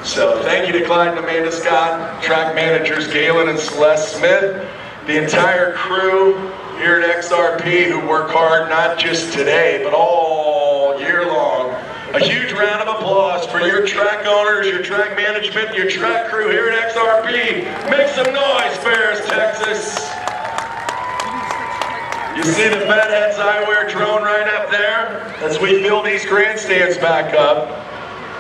So thank you to Clyde and Amanda Scott, track managers Galen and Celeste Smith, the entire crew here at XRP who work hard not just today, but all year long. A huge round of applause for your track owners, your track management, your track crew here at XRP. Make some noise, Ferris, Texas. You see the Fatheads Eyewear drone right up there? As we fill these grandstands back up,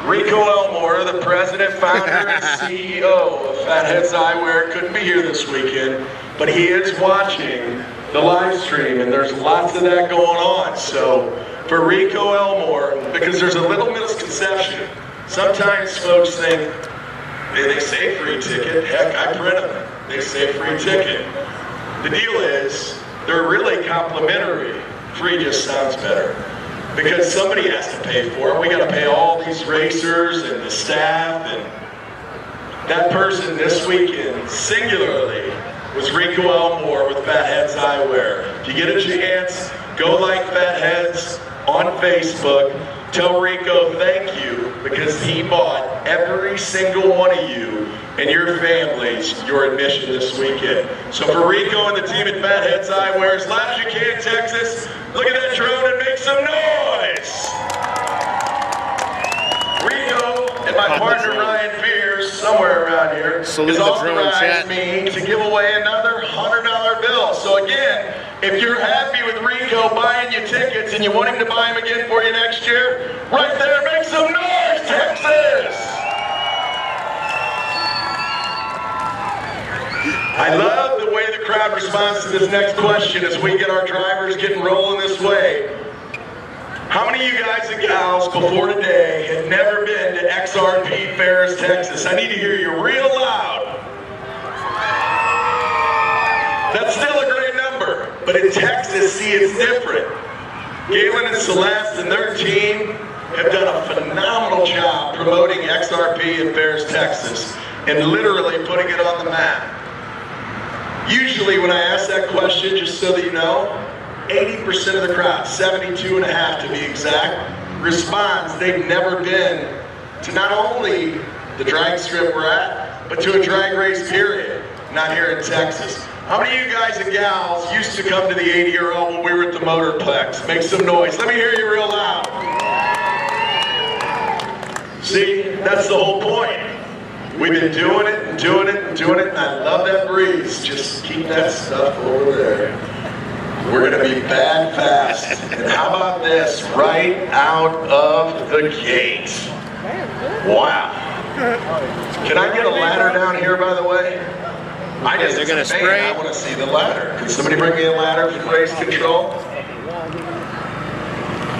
Rico Elmore, the president, founder, and CEO of Fatheads Eyewear, couldn't be here this weekend, but he is watching the live stream, and there's lots of that going on. So for Rico Elmore, because there's a little misconception. Sometimes folks think, they say free ticket. Heck, I print them. They say free ticket. The deal is, they're really complimentary. Free just sounds better. Because somebody has to pay for it. We got to pay all these racers and the staff, and that person this weekend, singularly, was Rico Elmore with Fatheads Eyewear. If you get a chance, go like Fatheads on Facebook. Tell Rico thank you, because he bought every single one of you and your families your admission this weekend. So for Rico and the team at Fatheads Eyewear, as loud as you can, Texas, look at that drone and make some noise! Rico and my partner Ryan Pierce, somewhere around here, Salute has the drone authorized chat. me to give away another $100 bill. So again, If you're happy with Rico buying you tickets and you want him to buy them again for you next year, right there, make some noise, Texas! I love the way the crowd responds to this next question as we get our drivers getting rolling this way. How many of you guys and gals before today had never been to XRP Fairs, Texas? I need to hear you real loud. That's still a great number, but in Texas, see, it's different. Galen and Celeste and their team have done a phenomenal job promoting XRP in Fairs, Texas, and literally putting it on the map. Usually when I ask that question, just so that you know, 80% of the crowd, 72.5 to be exact, responds they've never been to not only the drag strip we're at, but to a drag race period, not here in Texas. How many of you guys and gals used to come to the 80-year-old when we were at the Motorplex? Make some noise. Let me hear you real loud. See, that's the whole point. We've been doing it and doing it and doing it, and I love that breeze. Just keep that stuff over there. We're gonna be bad fast. And how about this? Right out of the gate. Wow. Can I get a ladder down here, by the way? They're gonna spray. I want to see the ladder. Can somebody bring me a ladder for race control?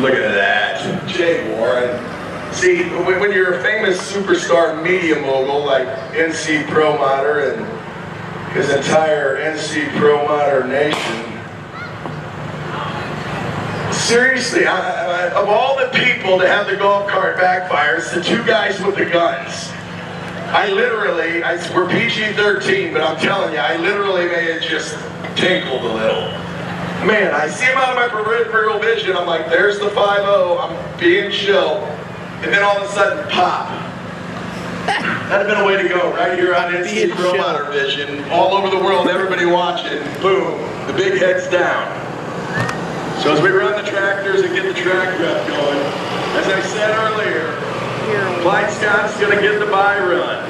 Look at that, Jay Warren. See, when you're a famous superstar media mogul like NC Pro Modder and his entire NC Pro Modder nation, seriously, of all the people to have the golf cart backfire, it's the two guys with the guns. We're PG-13, but I'm telling you, I literally may have just tinkled a little. Man, I see him out of my peripheral vision, I'm like, there's the 5-0, I'm being chill, and then all of a sudden, pop. That'd have been a way to go, right here on NC Pro Modder Vision, all over the world, everybody watching, boom, the big head's down. So as we run the tractors and get the track prep going, as I said earlier, Clyde Scott's going to get the bye run.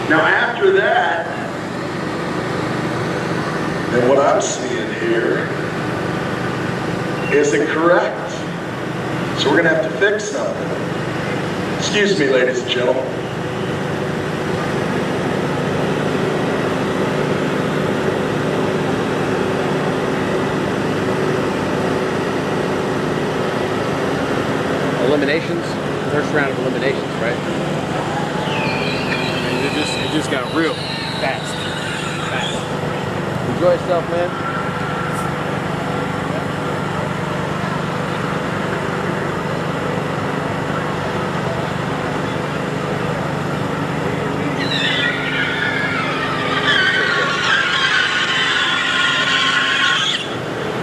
Now after that, then what I'm seeing here isn't correct. So we're going to have to fix something. Excuse me, ladies and gentlemen. Eliminations? First round of eliminations, right? It just got real fast. Enjoy yourself, man.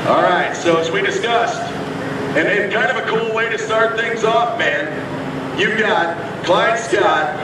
All right, so as we discussed, and kind of a cool way to start things off, man, you've got Clyde Scott,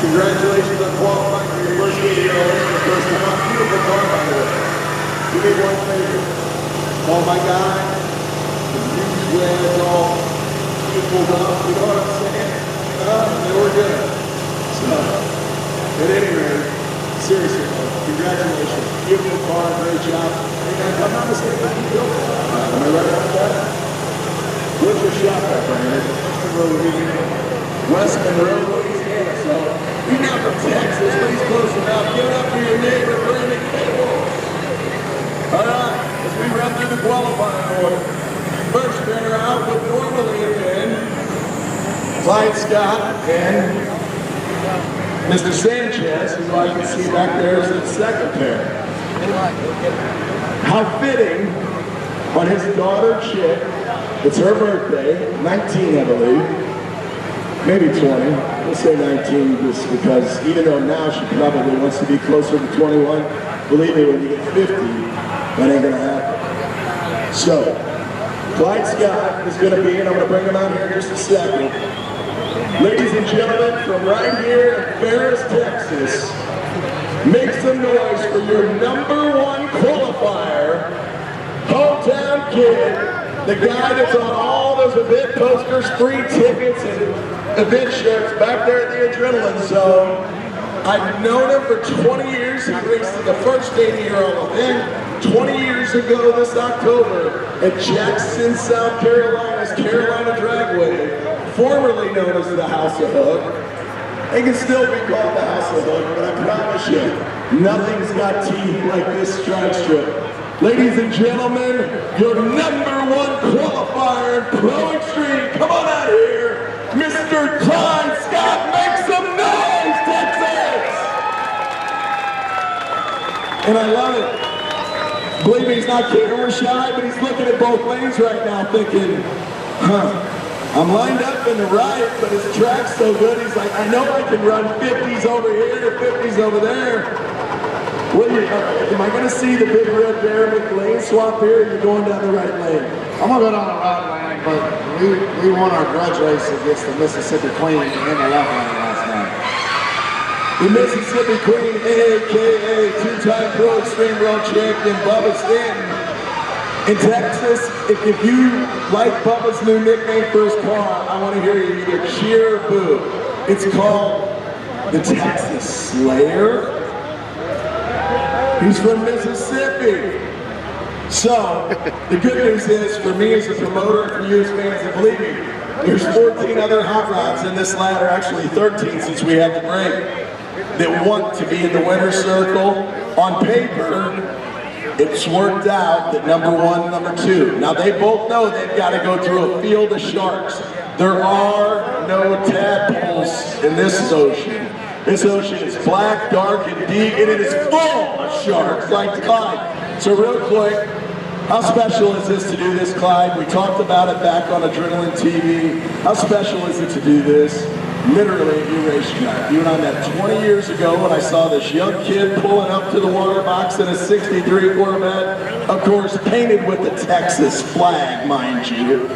congratulations on qualifying for your first video. The first time on beautiful car, by the way. Do me one favor. Call my guy. The huge wedge, all pulled up. You know what I'm saying? They were good. So, at any rate, seriously, congratulations. Beautiful car, great job. And if I'm not mistaken, you built it. Am I right about that? What's your shop at, Brandon? West Monroe, Louisiana. So, you're not from Texas, but he's close enough. Give it up for your neighbor, Brandon Cable. All right, as we run through the qualifying order. First spinner out would normally have been Clyde Scott and Mr. Sanchez, who I can see back there is the second pair. How fitting on his daughter, Chick. It's her birthday, 19, I believe. Maybe 20. We'll say 19 just because even though now she probably wants to be closer to 21, believe me, when you get 50, that ain't gonna happen. So, Clyde Scott is gonna be, and I'm gonna bring him out here in just a second. Ladies and gentlemen, from right here in Ferris, Texas, make some noise for your #1 qualifier, hometown kid, the guy that's on all those event posters, free tickets, and event shirts back there at the Adrenaline Zone. I've known him for 20 years. He raced in the first 80-year-old event 20 years ago this October at Jackson, South Carolina's Carolina Dragway, formerly known as the House of Hook. It can still be called the House of Hook, but I promise you, nothing's got teeth like this drag strip. Ladies and gentlemen, your #1 qualifier in Pro Extreme, come on out here, Mr. Clyde Scott, make some noise, Texas! And I love it. Believe me, he's not camera shy, but he's looking at both lanes right now thinking, I'm lined up in the right, but his track's so good, he's like, I know I can run 50s over here, 50s over there. Am I going to see the big red bear make lane swap here, or are you going down the right lane? I'm going to go down the right lane, but we won our grudge race against the Mississippi Queen in the left lane last night. The Mississippi Queen, a.k.a. two-time Pro Extreme World Champion, Bubba Stanton. In Texas, if you like Bubba's new nickname for his car, I want to hear you either cheer or boo. It's called the Texas Slayer. He's from Mississippi. So, the good news is, for me as a promoter, and for you as fans, and believe me, there's 14 other hot rods in this ladder, actually 13 since we had the break, that want to be in the winner's circle. On paper, it's worked out that #1, #2. Now they both know they've got to go through a field of sharks. There are no tadpoles in this ocean. This ocean is black, dark, and deep, and it is full of sharks like Clyde. So real quick, how special is this to do this, Clyde? We talked about it back on Adrenaline TV. How special is it to do this? Literally at your racetrack. You and I met 20 years ago when I saw this young kid pulling up to the water box in a 63 Corvette, of course painted with the Texas flag, mind you.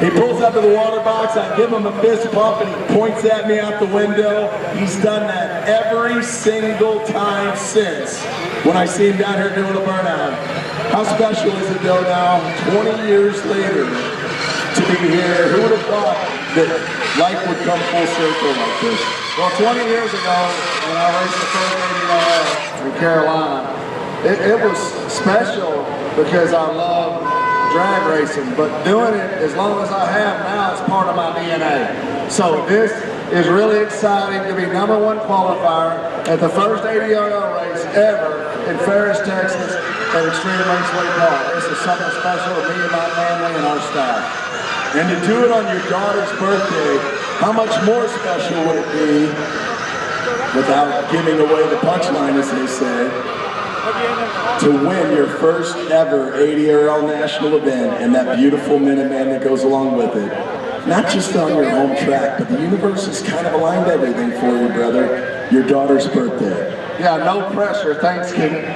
He pulls up to the water box, I give him a fist pump, and he points at me out the window. He's done that every single time since when I see him down here doing a burnout. How special is it though now, 20 years later, to be here? Who would have thought that life would come full circle like this? Well, 20 years ago, when I raced the first ARDL in Carolina, it was special because I love drag racing, but doing it as long as I have now, it's part of my DNA. So this is really exciting to be #1 qualifier at the first ARDL race ever in Ferris, Texas at Extreme Raceway Park. This is something special to me and my family and our staff. And to do it on your daughter's birthday, how much more special would it be, without giving away the punchline as they say, to win your first ever ARDL national event and that beautiful Minuteman that goes along with it. Not just on your home track, but the universe has kind of aligned everything for you, brother. Your daughter's birthday. Yeah, no pressure. Thanks, King. Ladies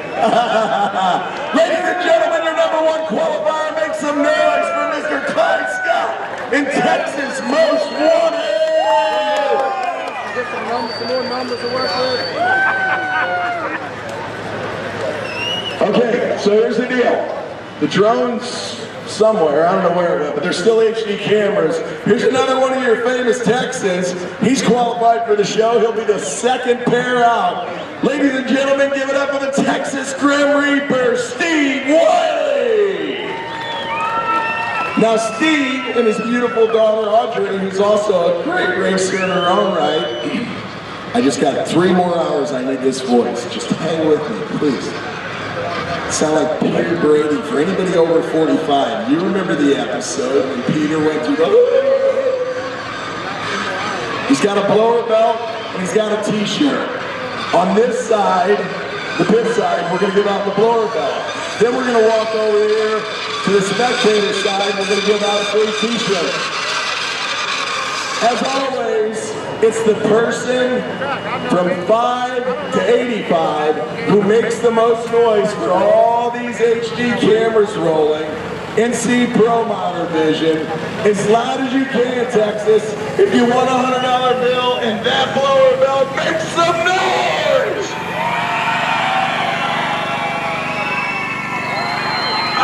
and gentlemen, your #1 qualifier, make some noise for Mr. Clyde Scott in Texas Most Wanted! Get some more numbers to work with. Okay, so here's the deal. The drone's somewhere, I don't know where it went, but there's still HD cameras. Here's another one of your famous Texans. He's qualified for the show. He'll be the second pair out. Ladies and gentlemen, give it up for the Texas Grim Reaper, Steve Wiley. Now Steve and his beautiful daughter Audrey, who's also a great racer in her own right. I just got 3 more hours, I need this voice. Just hang with me, please. Sound like Peter Brady for anybody over 45. You remember the episode when Peter went through the... He's got a blower belt and he's got a t-shirt. On this side, the pit side, we're going to give out the blower belt. Then we're gonna walk over here to the spectator side and we're gonna give out a free t-shirt. As always, it's the person from 5 to 85 who makes the most noise for all these HD cameras rolling. NC Pro Monitor Vision. As loud as you can, Texas. If you want a $100 bill and that blower belt, make some noise!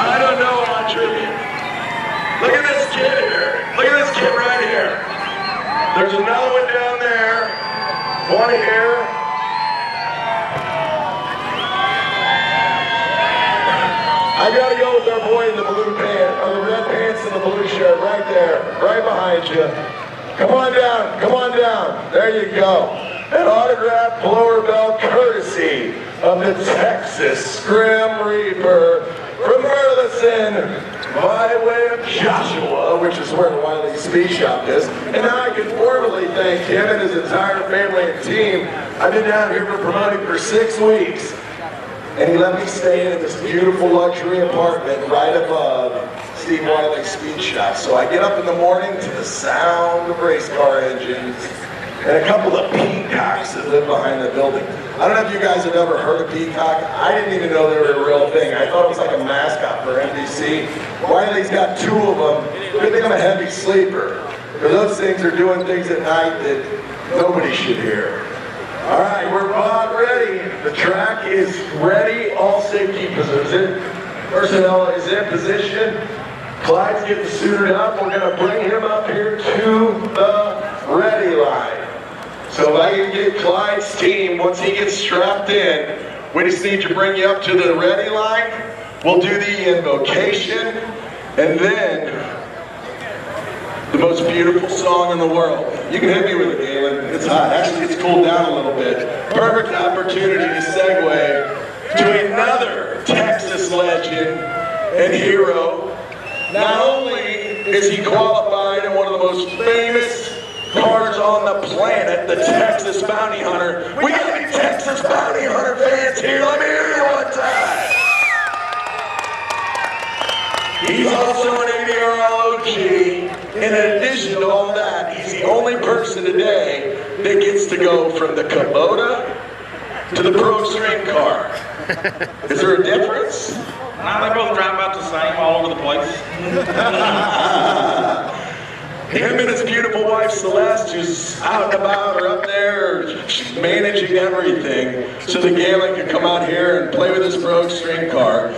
I don't know, Audrey. Look at this kid here. Look at this kid right here. There's another one down there. One here. I gotta go with our boy in the blue pants, or the red pants and the blue shirt, right there, right behind you. Come on down, come on down. There you go. An autographed blower belt courtesy of the Texas Grim Reaper from Burleson, by way of Joshua, which is where Wiley's Speed Shop is. And now I can formally thank him and his entire family and team. I've been down here for promoting for 6 weeks. And he let me stay in this beautiful luxury apartment right above Steve Wiley's Speed Shop. So I get up in the morning to the sound of race car engines and a couple of peacocks that live behind the building. I don't know if you guys have ever heard of peacock. I didn't even know they were a real thing. I thought it was like a mascot for NBC. Wiley's got 2 of them. Good thing I'm a heavy sleeper. Because those things are doing things at night that nobody should hear. All right, we're about ready. The track is ready. All safety personnel is in position. Clyde's getting suited up. We're going to bring him up here to the ready line. So if I can get Clyde's team, once he gets strapped in, we just need to bring you up to the ready line. We'll do the invocation, and then the most beautiful song in the world. You can hit me with it, Galen. It's hot. Actually, it's cooled down a little bit. Perfect opportunity to segue to another Texas legend and hero. Not only is he qualified in one of the most famous cars on the planet, the Texas Bounty Hunter. We got any Texas Bounty Hunter fans here? Let me hear you one time. He's also an ARDL OG. In addition to all that, he's the only person today that gets to go from the Kubota to the Pro Extreme car. Is there a difference? Nah, they both drive about the same all over the place. Him and his beautiful wife Celeste, who's out and about or up there managing everything so that Galen can come out here and play with his Pro Extreme car,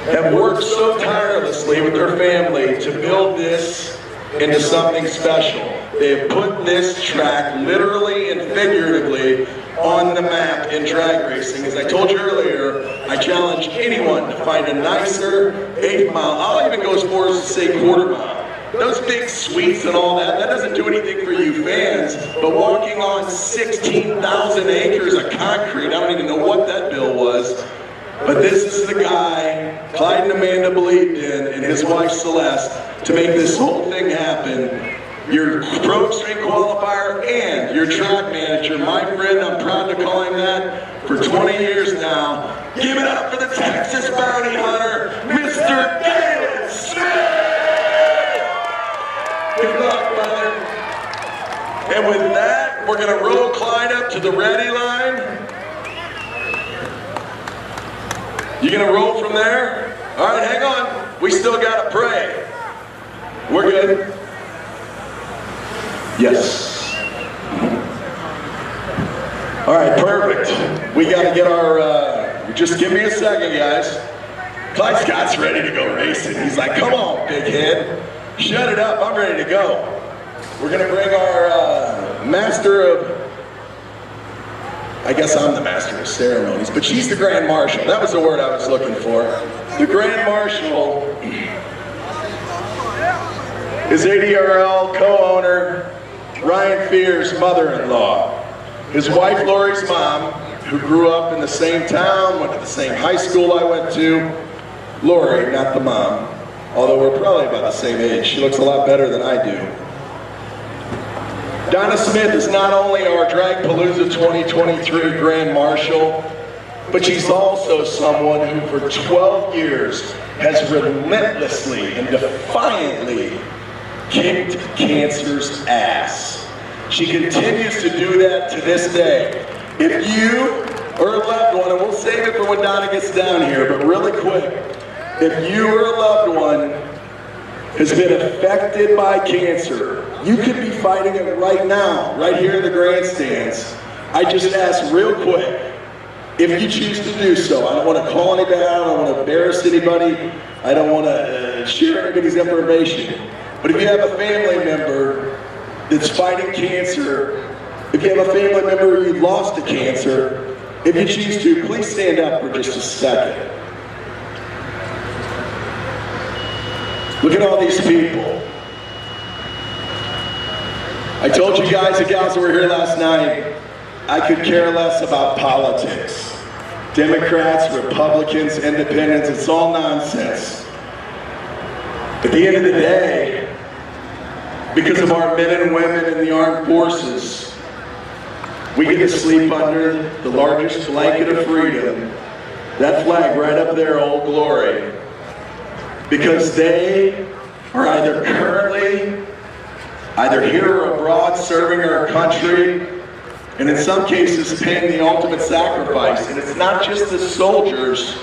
have worked so tirelessly with their family to build this into something special. They have put this track literally and figuratively on the map in drag racing. As I told you earlier, I challenge anyone to find a nicer 8 mile, I'll even go as far as to say 1/4 mile. Those big suites and all that, that doesn't do anything for you fans, but walking on 16,000 acres of concrete, I don't even know what that bill was. But this is the guy Clyde and Amanda believed in, and his wife Celeste, to make this whole thing happen. Your Pro Extreme qualifier and your track manager, my friend, I'm proud to call him that, for 20 years now. Give it up for the Texas Bounty Hunter, Mr. Galen Smith! Good luck, brother. And with that, we're going to roll Clyde up to the ready line. You gonna roll from there? All right, hang on. We still gotta pray. We're good. Yes. All right, perfect. We gotta get our, just give me a second, guys. Clyde Scott's ready to go racing. He's like, come on, big head. Shut it up, I'm ready to go. We're gonna bring our master of, I guess I'm the master of ceremonies, but she's the Grand Marshal. That was the word I was looking for. The Grand Marshal is ARDL co-owner Ryan Fear's mother-in-law. His wife Lori's mom, who grew up in the same town, went to the same high school I went to. Lori, not the mom, although we're probably about the same age. She looks a lot better than I do. Donna Smith is not only our DRAGPALOOZA 2023 Grand Marshal, but she's also someone who for 12 years has relentlessly and defiantly kicked cancer's ass. She continues to do that to this day. If you or a loved one, and we'll save it for when Donna gets down here, but really quick, if you or a loved one has been affected by cancer, you could be fighting it right now, right here in the grandstands. I just ask real quick, if you choose to do so. I don't want to call anybody out, I don't want to embarrass anybody, I don't want to share anybody's information. But if you have a family member that's fighting cancer, if you have a family member you've lost to cancer, if you choose to, please stand up for just a second. Look at all these people. I told you guys and gals that were here last night, I could care less about politics. Democrats, Republicans, Independents, it's all nonsense. At the end of the day, because of our men and women in the armed forces, we get to sleep under the largest blanket of freedom, that flag right up there, Old Glory, because they are either currently here or abroad serving our country, and in some cases paying the ultimate sacrifice. And it's not just the soldiers,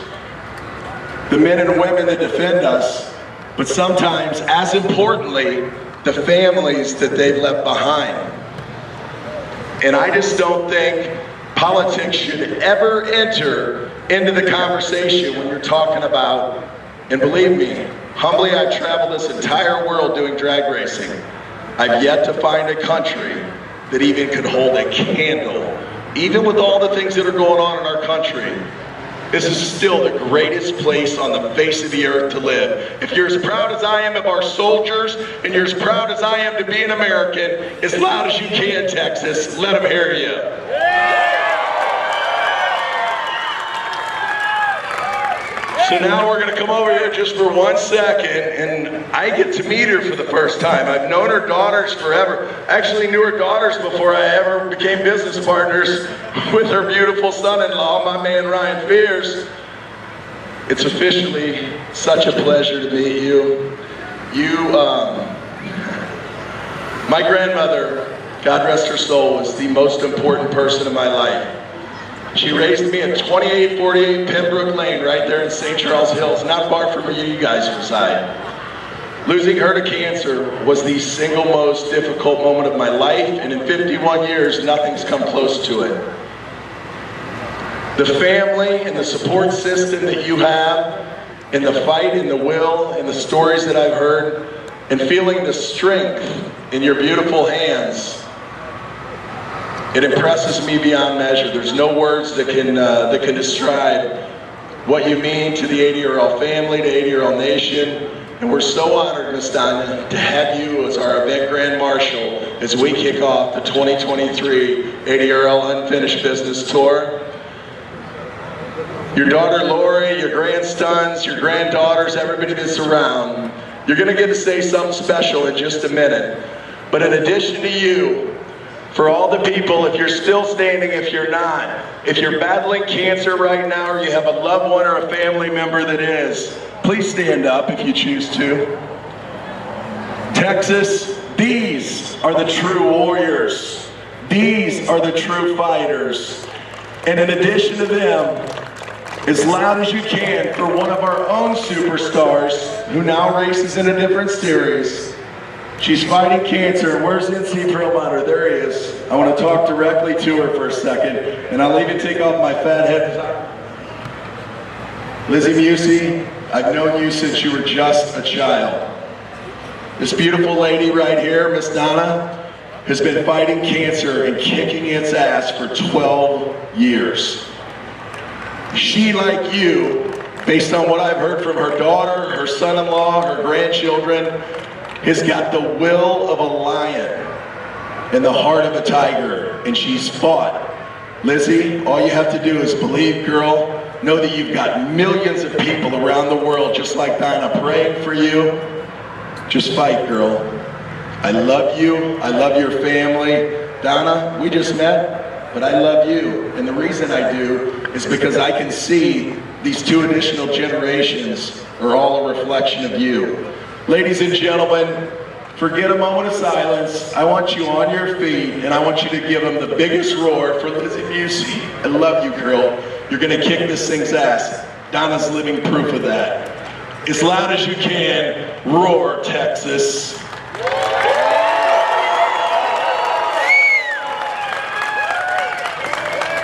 the men and women that defend us, but sometimes, as importantly, the families that they've left behind. And I just don't think politics should ever enter into the conversation when you're talking about, and believe me, humbly, I've traveled this entire world doing drag racing. I've yet to find a country that even could hold a candle, even with all the things that are going on in our country. This is still the greatest place on the face of the earth to live. If you're as proud as I am of our soldiers, and you're as proud as I am to be an American, as loud as you can, Texas, let them hear you. So now we're going to come over here just for 1 second, and I get to meet her for the first time. I've known her daughters forever. I actually knew her daughters before I ever became business partners with her beautiful son-in-law, my man Ryan Fears. It's officially such a pleasure to meet you. My grandmother, God rest her soul, was the most important person in my life. She raised me at 2848 Pembroke Lane, right there in St. Charles Hills, not far from where you guys reside. Losing her to cancer was the single most difficult moment of my life, and in 51 years, nothing's come close to it. The family and the support system that you have, and the fight and the will and the stories that I've heard, and feeling the strength in your beautiful hands, it impresses me beyond measure. There's no words that can describe what you mean to the 80-year-old family, to 80-year-old nation. And we're so honored, Ms. Donna, to have you as our event grand marshal as we kick off the 2023 80-year-old Unfinished Business Tour. Your daughter Lori, your grandsons, your granddaughters, everybody that's around, you're gonna get to say something special in just a minute. But in addition to you, for all the people, if you're still standing, if you're not, if you're battling cancer right now, or you have a loved one or a family member that is, please stand up if you choose to. Texas, these are the true warriors. These are the true fighters. And in addition to them, as loud as you can for one of our own superstars, who now races in a different series. She's fighting cancer. Where's NC Perlmutter? There he is. I want to talk directly to her for a second, and I'll even take off my fat head. Lizzie Musey, I've known you since you were just a child. This beautiful lady right here, Miss Donna, has been fighting cancer and kicking its ass for 12 years. She, like you, based on what I've heard from her daughter, her son-in-law, her grandchildren, has got the will of a lion and the heart of a tiger, and she's fought. Lizzie, all you have to do is believe, girl. Know that you've got millions of people around the world just like Dinah praying for you. Just fight, girl. I love you. I love your family. Donna, we just met, but I love you. And the reason I do is because I can see these 2 additional generations are all a reflection of you. Ladies and gentlemen, forget a moment of silence. I want you on your feet, and I want you to give them the biggest roar for Lizzie Busey. I love you, girl. You're gonna kick this thing's ass. Donna's living proof of that. As loud as you can, roar, Texas.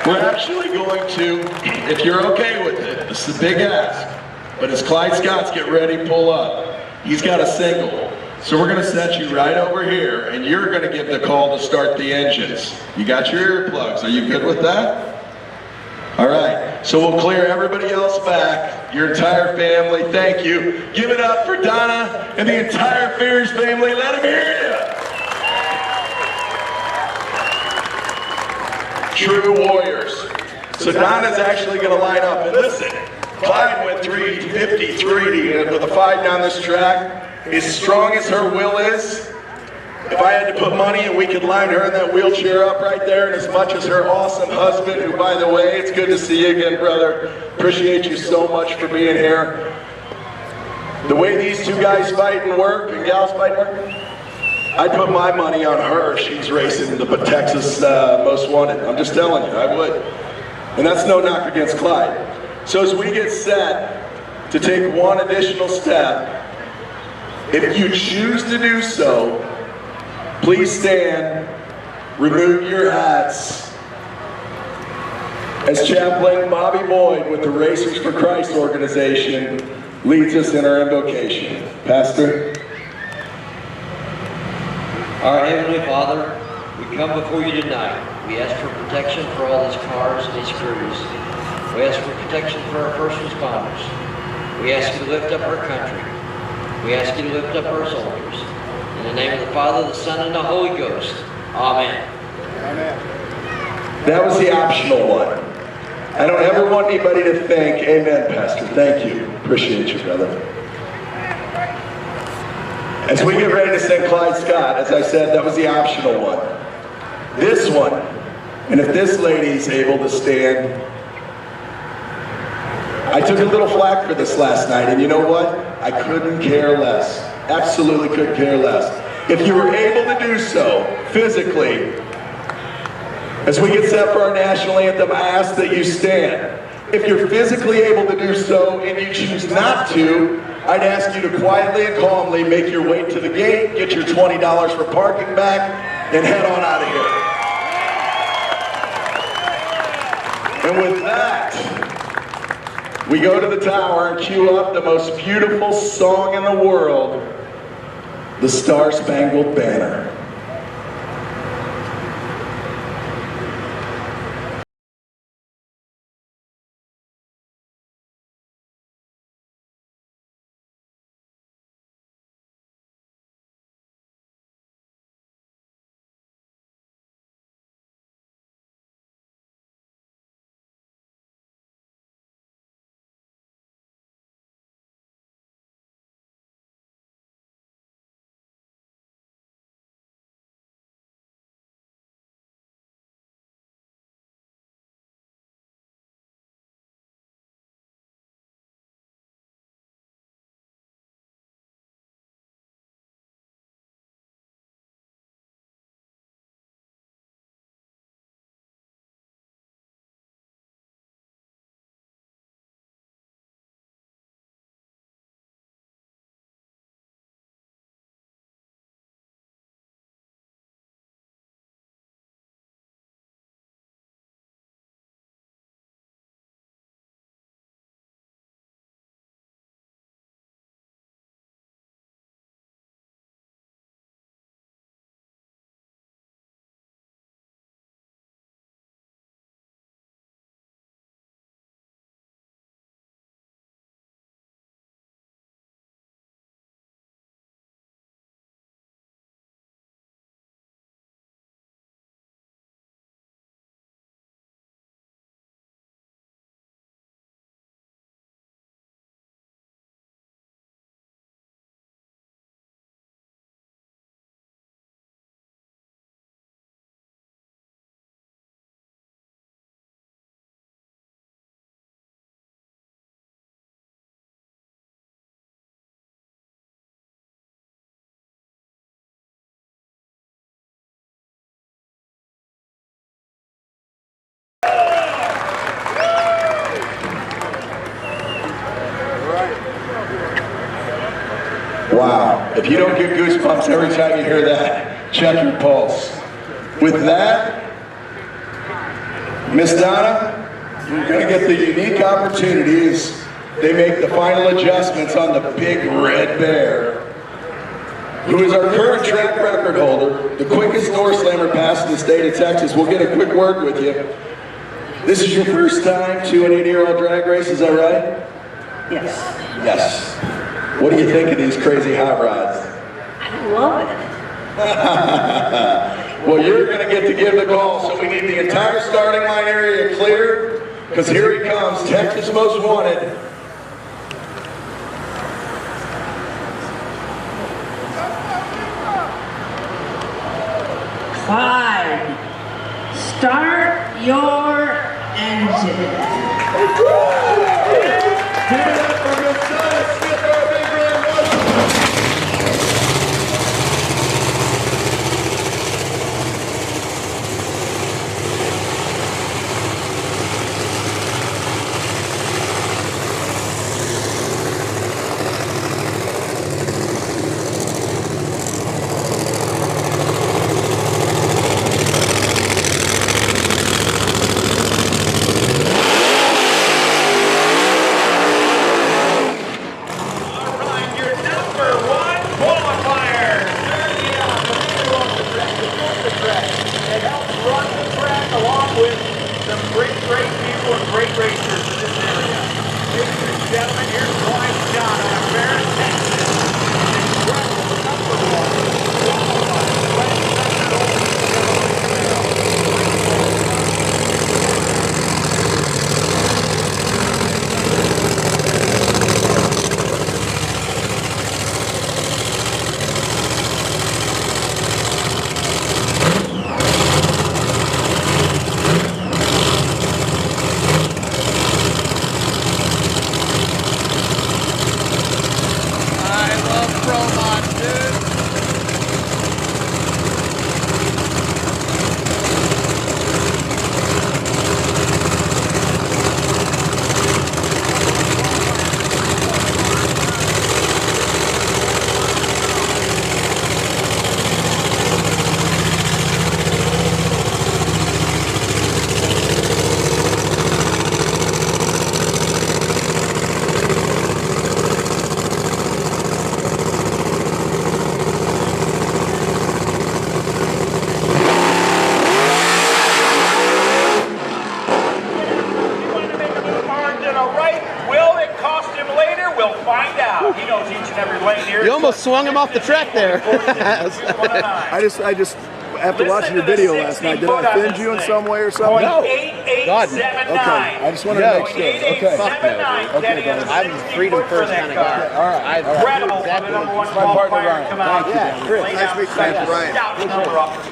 We're actually going to, if you're okay with it, this is a big ask, but as Clyde Scott's get ready, pull up. He's got a single. So we're gonna set you right over here, and you're gonna give the call to start the engines. You got your earplugs, are you good with that? All right, so we'll clear everybody else back, your entire family, thank you. Give it up for Donna and the entire Fears family, let them hear you. True warriors. So Donna's actually gonna line up, and listen, Clyde went 353 with a 5 down this track. As strong as her will is, if I had to put money and we could line her in that wheelchair up right there, and as much as her awesome husband, who by the way, it's good to see you again, brother. Appreciate you so much for being here. The way these 2 guys fight and work, and gals fight and work, I'd put my money on her if she's racing the Texas Most Wanted. I'm just telling you, I would. And that's no knock against Clyde. So as we get set to take one additional step, if you choose to do so, please stand, remove your hats, as Chaplain Bobby Boyd with the Racers for Christ organization leads us in our invocation. Pastor. Our Heavenly Father, we come before you tonight. We ask for protection for all these cars and these crews. We ask for protection for our first responders. We ask you to lift up our country. We ask you to lift up our soldiers. In the name of the Father, the Son, and the Holy Ghost. Amen. Amen. That was the optional one. I don't ever want anybody to think, amen, Pastor. Thank you. Appreciate you, brother. As we get ready to sing Clyde Scott, as I said, that was the optional one. This one, and if this lady's able to stand, I took a little flack for this last night, and you know what? I couldn't care less. Absolutely couldn't care less. If you were able to do so, physically, as we get set for our national anthem, I ask that you stand. If you're physically able to do so and you choose not to, I'd ask you to quietly and calmly make your way to the gate, get your $20 for parking back, and head on out of here. And with that, we go to the tower and cue up the most beautiful song in the world, the Star-Spangled Banner. If you don't get goosebumps every time you hear that, check your pulse. With that, Miss Donna, you're going to get the unique opportunities. They make the final adjustments on the big red bear, who is our current track record holder, the quickest door slammer pass in the state of Texas. We'll get a quick word with you. This is your first time to an 80-year-old drag race, is that right? Yes. Yes. What do you think of these crazy hot rods? I love it. Well, you're going to get to give the call, so we need the entire starting line area clear, because here he comes, Texas Most Wanted. Clyde, start your engine. You almost swung him off the track there. I just after watching your video last night, did I offend you in some way or something? No. God. Okay. I just wanted to make sure. Okay. Fuck no, dude. Okay, guys. I'm a freedom first kind of guy. All right. Incredible. Exactly. It's my partner Ryan. Thank you. Yeah, Chris. Nice to meet you. Thank you, Ryan.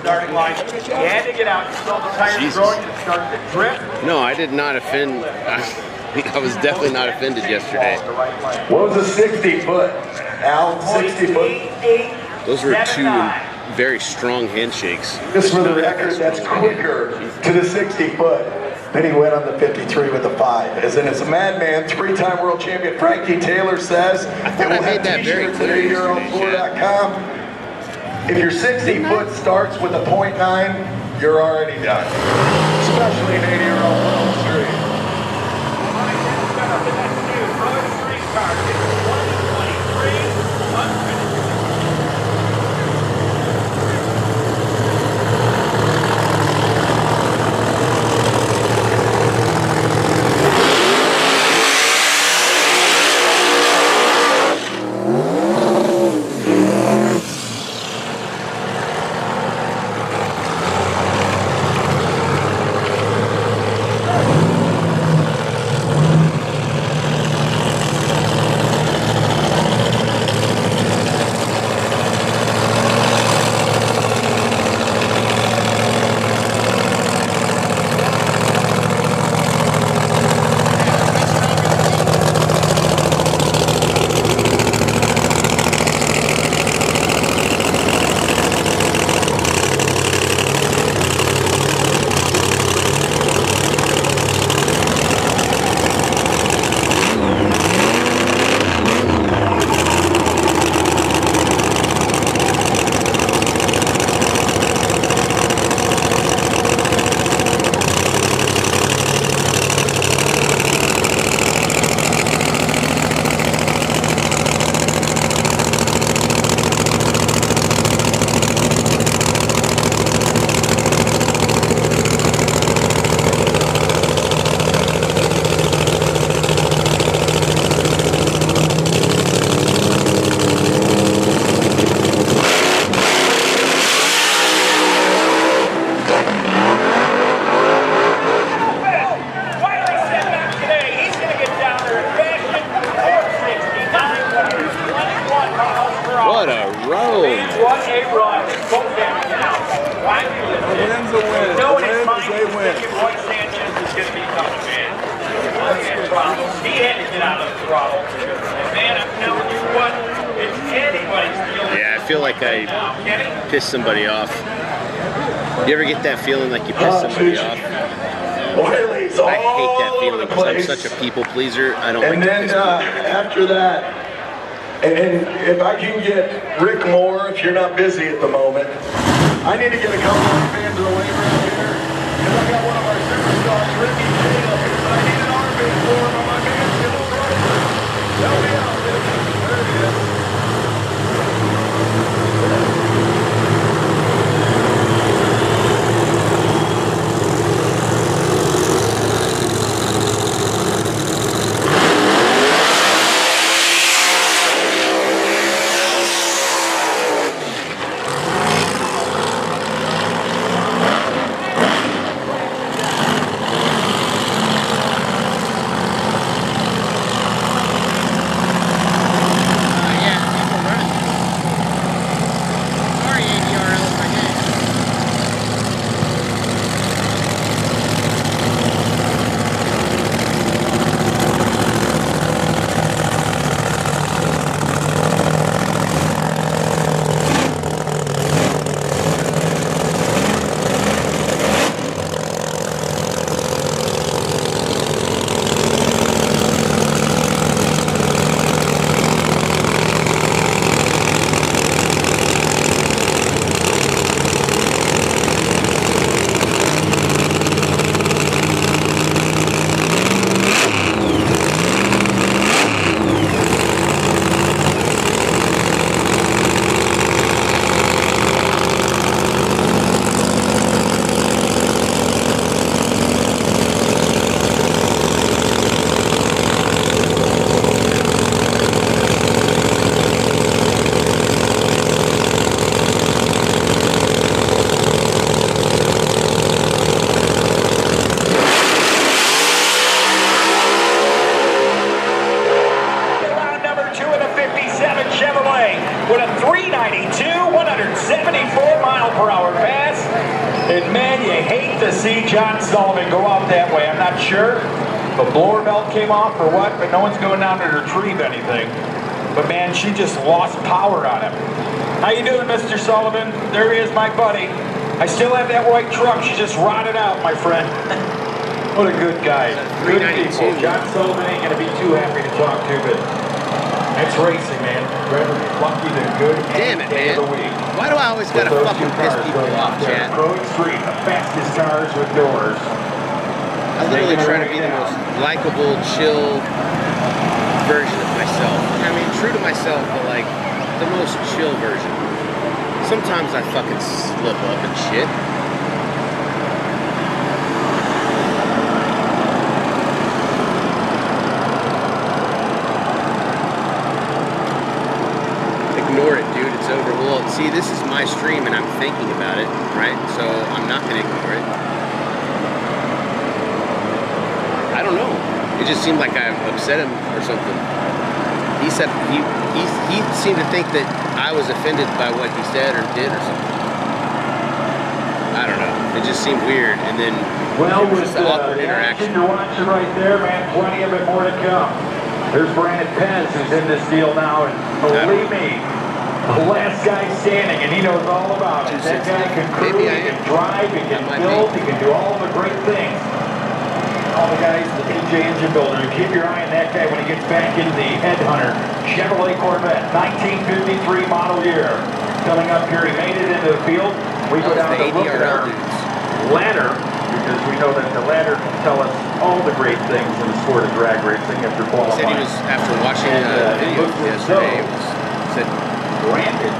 Starting line. You had to get out. You saw the tires growing and start to drip. No, I did not offend. I was definitely not offended yesterday. What was a 60-foot, Al? 60-foot? Those were two very strong handshakes. Just for the record, that's quicker to the 60-foot than he went on the 53 with the 5. As in, as a madman, 3-time world champion Frankie Taylor says, I thought I made that very clear yesterday. If your 60-foot starts with a .9, you're already done. Especially an 80-year-old world street. win's a win. Knowing his A win mind is a was win. thinking White Sanchez is going to be tough, man. He had to get out of the throttle. And man, I'm telling you what, if anybody's feeling Yeah, I feel like I pissed somebody off. You ever get that feeling like you pissed somebody off? Whaley's all I hate that over feeling the because I'm place. such a people pleaser. I don't And like to then piss people off. after that, and if I can get Rick Moore, if you're not busy at the moment, I need to get a couple of fans of the labor out here. Because I got one of our superstars, Ricky J, up here, but I need an armband for him on my man, Jim O'Brien. Help me out, Ricky. There he is. With a 392, 174-mile-per-hour pass. And man, you hate to see John Sullivan go out that way. I'm not sure if a blower belt came off or what, but no one's going down to retrieve anything. But man, she just lost power on him. How you doing, Mr. Sullivan? There he is, my buddy. I still have that white truck. She just rotted out, my friend. What a good guy. Good people. John Sullivan ain't going to be too happy to talk to, but that's racing, man. Rather lucky than good. Damn it, man. Why do I always gotta fucking piss people off, Chad? Pro Extreme, the fastest cars with doors. I literally try to be the most likable, chill version of myself. I mean, true to myself, but like the most chill version. Sometimes I fucking slip up and shit. Ignore it, dude. It's over. Well, see, this is my stream and I'm thinking about it, right? So I'm not going to ignore it. I don't know. It just seemed like I upset him or something. He said he seemed to think that I was offended by what he said or did or something. I don't know. It just seemed weird. And then Well, it was with just an awkward interaction. you're watching right there, man, plenty of it more to come. There's Brandon Pence who's in this deal now, and believe me, the last guy standing, and he knows all about it. That guy can crew, he can drive, he can build, he can do all the great things. All the guys, the PJ engine builder, you keep your eye on that guy when he gets back into the Headhunter Chevrolet Corvette, 1953 model year. Coming up here, he made it into the field. We go down to look at our ladder, because we know that the ladder can tell us all the great things in the sport of drag racing after qualifying. He said he was, after watching the video yesterday, said,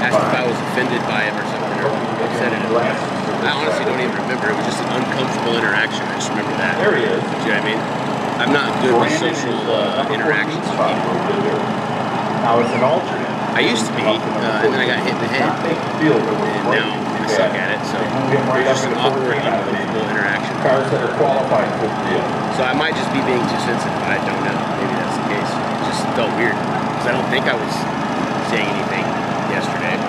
asked if I was offended by him or something, or upset at him. I honestly don't even remember. It was just an uncomfortable interaction. I just remember that. There he is. Do you know what I mean? I'm not good with social interactions with people. Now it's an alternate. I used to be, and then I got hit in the head. And now I suck at it, so it's just an awkward, uncomfortable interaction. Cars that are qualified for the deal. So I might just be being too sensitive. I don't know. Maybe that's the case. It just felt weird. Because I don't think I was saying anything yesterday.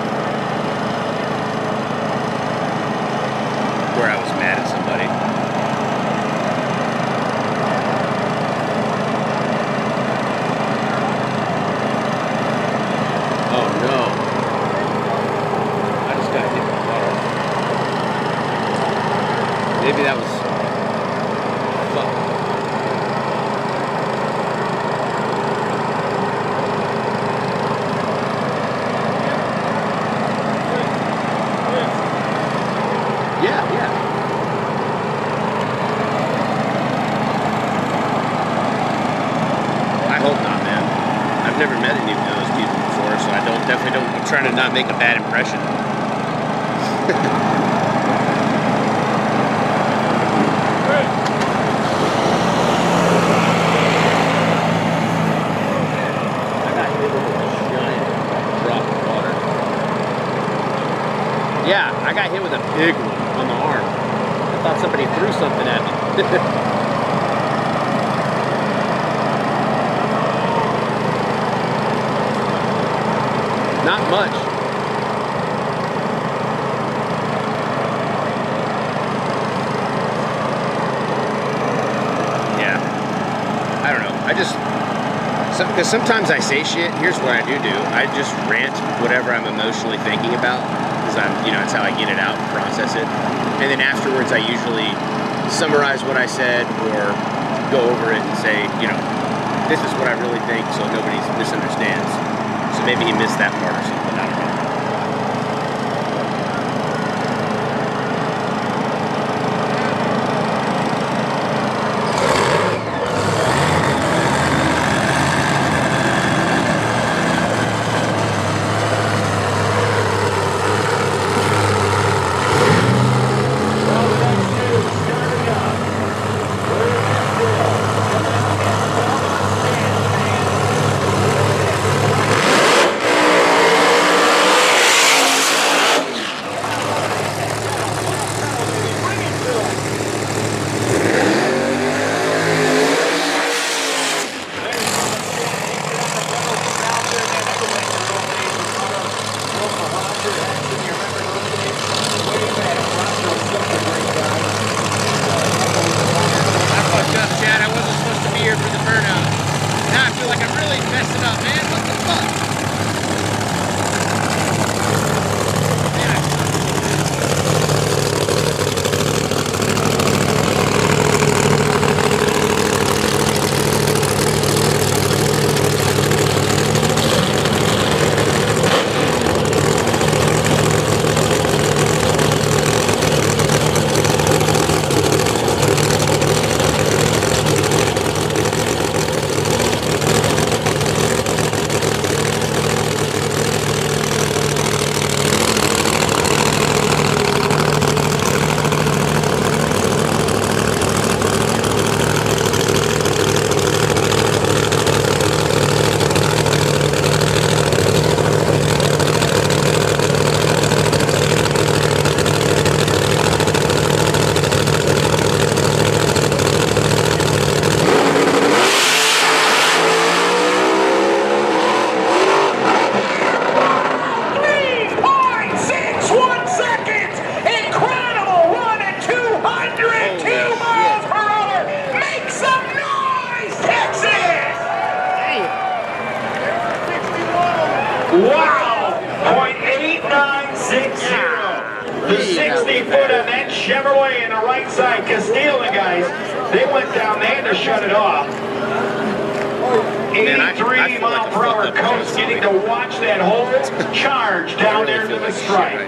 Maybe that was... Fuck. Yeah. I hope not, man. I've never met any of those people before, so I'm trying to not make a bad impression. Yeah, I got hit with a big one on the arm. I thought somebody threw something at me. Not much. Yeah. I don't know. Because sometimes I say shit. Here's what I do. I just rant whatever I'm emotionally thinking about. It's how I get it out and process it. And then afterwards, I usually summarize what I said or go over it and say, this is what I really think, so nobody misunderstands. So maybe he missed that part or something. I don't know. Wow! .8960. The 60-foot event Chevrolet in the right side. Castile, the guys, they went down there to shut it off. 83 mile per hour coast, getting to watch that whole charge down there to the stripe.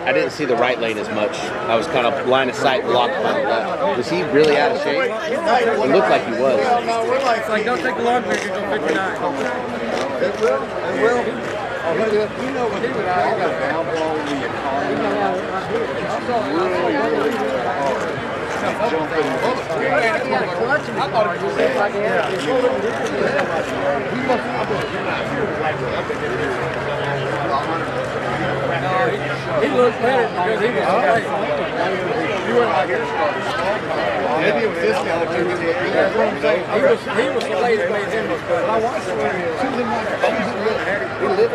I didn't see the right lane as much. I was kind of line of sight blocked by the left. Was he really out of shape? It looked like he was. It's like, don't take the long picture until 59. It will. It will. You know what he would have got a downfall in the economy. He looked better because he was late. You weren't like here to start. Maybe it was this guy that took it. That's what I'm saying. He was the late that made him look better. I watched him. He lived.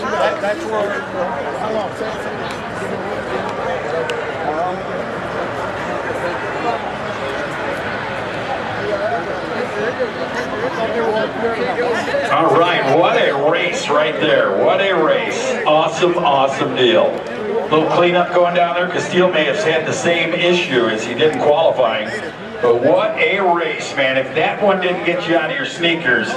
That's where, how long? All right, what a race right there. What a race. Awesome, awesome deal. Little cleanup going down there. Castile may have had the same issue as he did in qualifying. But what a race, man. If that one didn't get you out of your sneakers,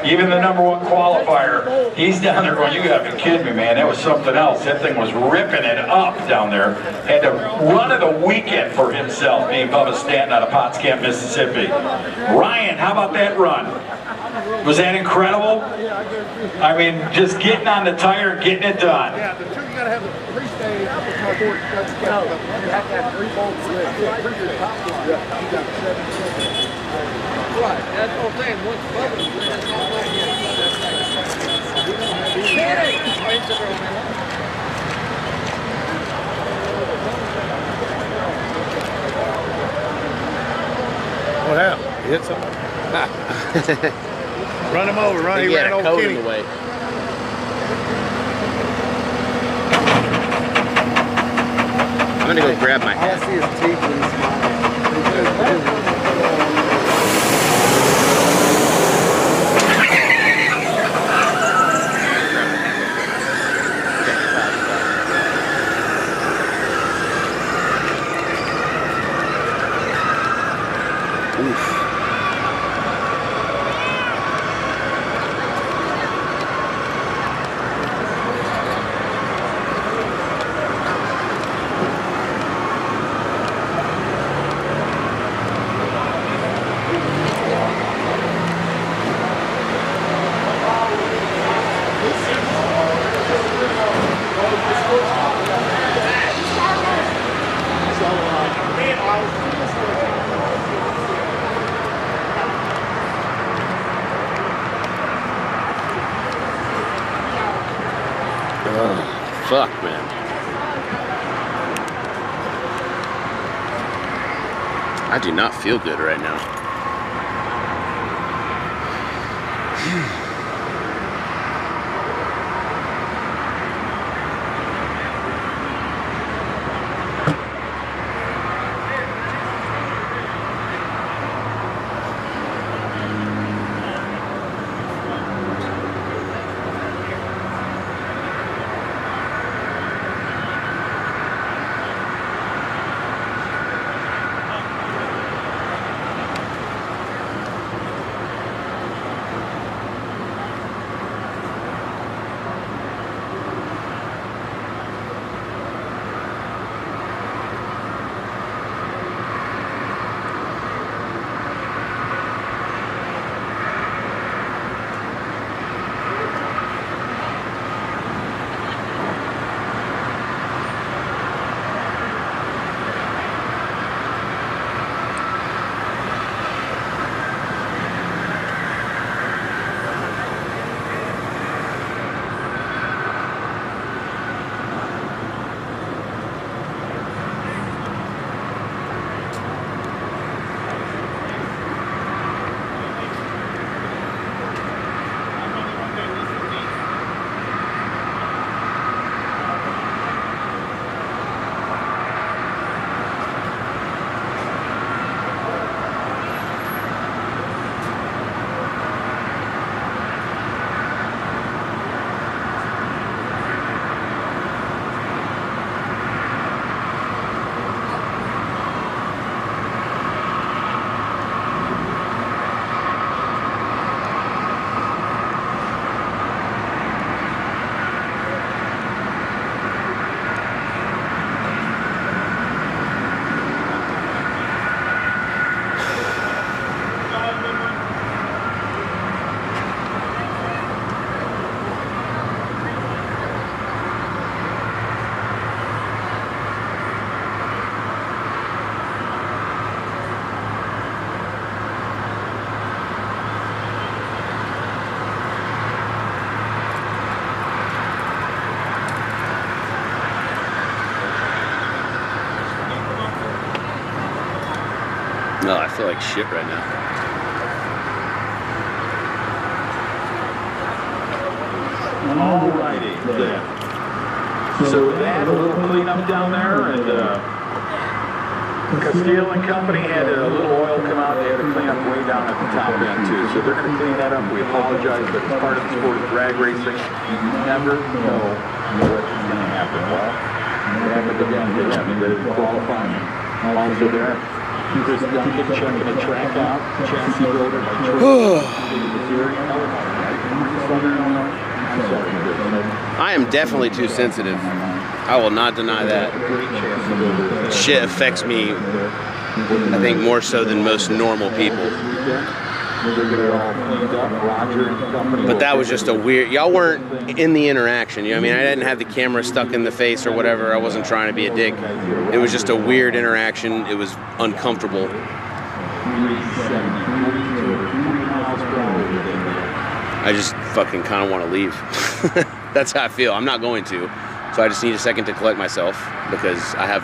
even the #1 qualifier, he's down there going, you gotta be kidding me, man. That was something else. That thing was ripping it up down there. Had the run of the weekend for himself, being Bubba Stanton out of Potts Camp, Mississippi. Ryan, how about that run? Was that incredible? I mean, just getting on the tire, getting it done. Yeah, the two, you gotta have the three-stage, you have to have 3 bolts. Right, that's what I'm saying. Once Bubba's What happened? You hit something? Run him over, run. He ran over Kenny. In the way. I'm gonna go grab my hat. I see his teeth when he smiles. Fuck, man. I do not feel good right now. No, I feel like shit right now. Alrighty. So they had a little cleanup down there, and Castile and Company had a little oil come out. They had to clean up way down at the top end too. So they're going to clean that up. We apologize, but it's part of the sport of drag racing. You never know what's going to happen. Well, it happened again. They didn't qualify. Also there, Chris Duncan checking the track out. Chassis builder by Troy. I am definitely too sensitive. I will not deny that. Shit affects me, I think, more so than most normal people. But that was just a weird, y'all weren't in the interaction, you know what I mean? I didn't have the camera stuck in the face or whatever. I wasn't trying to be a dick. It was just a weird interaction. It was uncomfortable. I just fucking kind of want to leave. That's how I feel. I'm not going to. So I just need a second to collect myself because I have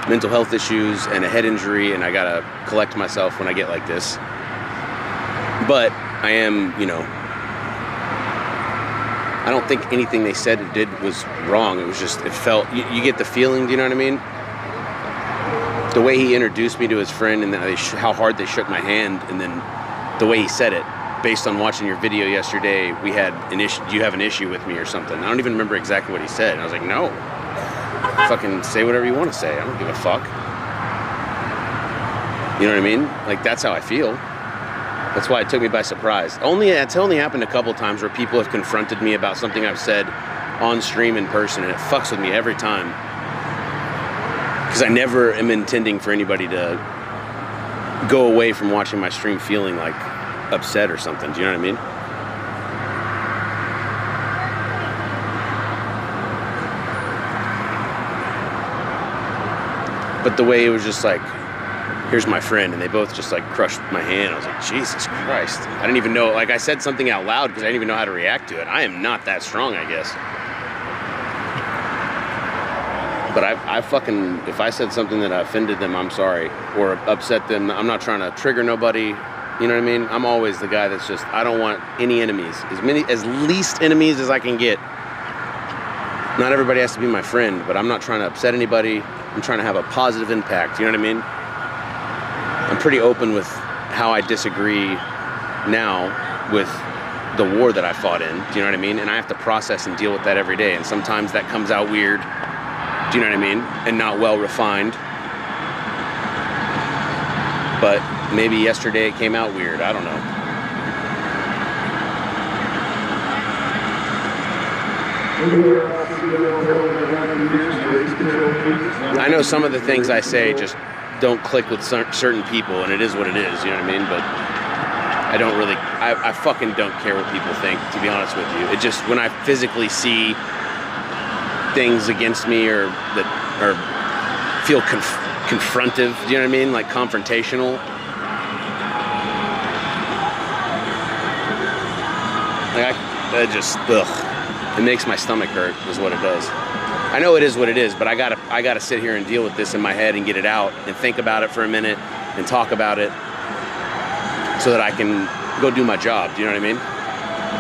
mental health issues and a head injury, and I gotta collect myself when I get like this. But I am, you know, I don't think anything they said or did was wrong. It was just, it felt, you get the feeling, do you know what I mean? The way he introduced me to his friend, and then how hard they shook my hand, and then the way he said it. Based on watching your video yesterday, we had an issue. Do you have an issue with me or something? I don't even remember exactly what he said. And I was like, no. Fucking say whatever you want to say. I don't give a fuck. You know what I mean? Like, that's how I feel. That's why it took me by surprise. It's only happened a couple times where people have confronted me about something I've said on stream in person, and it fucks with me every time. Because I never am intending for anybody to go away from watching my stream feeling like upset or something. Do you know what I mean? But the way it was just like, here's my friend, and they both just like crushed my hand. I was like, Jesus Christ. I didn't even know, like I said something out loud because I didn't even know how to react to it. I am not that strong, I guess. But I fucking, if I said something that offended them, I'm sorry. Or upset them. I'm not trying to trigger nobody. You know what I mean? I'm always the guy that's just, I don't want any enemies. As least enemies as I can get. Not everybody has to be my friend, but I'm not trying to upset anybody. I'm trying to have a positive impact. You know what I mean? I'm pretty open with how I disagree now with the war that I fought in. Do you know what I mean? And I have to process and deal with that every day. And sometimes that comes out weird. Do you know what I mean? And not well refined. But maybe yesterday it came out weird. I don't know. I know some of the things I say just don't click with certain people, and it is what it is, you know what I mean? But I don't really, I fucking don't care what people think, to be honest with you. It just, when I physically see things against me or that, or feel confrontive, do you know what I mean? Like confrontational. Like I just, ugh. It makes my stomach hurt, is what it does. I know it is what it is, but I gotta sit here and deal with this in my head and get it out and think about it for a minute and talk about it so that I can go do my job. Do you know what I mean?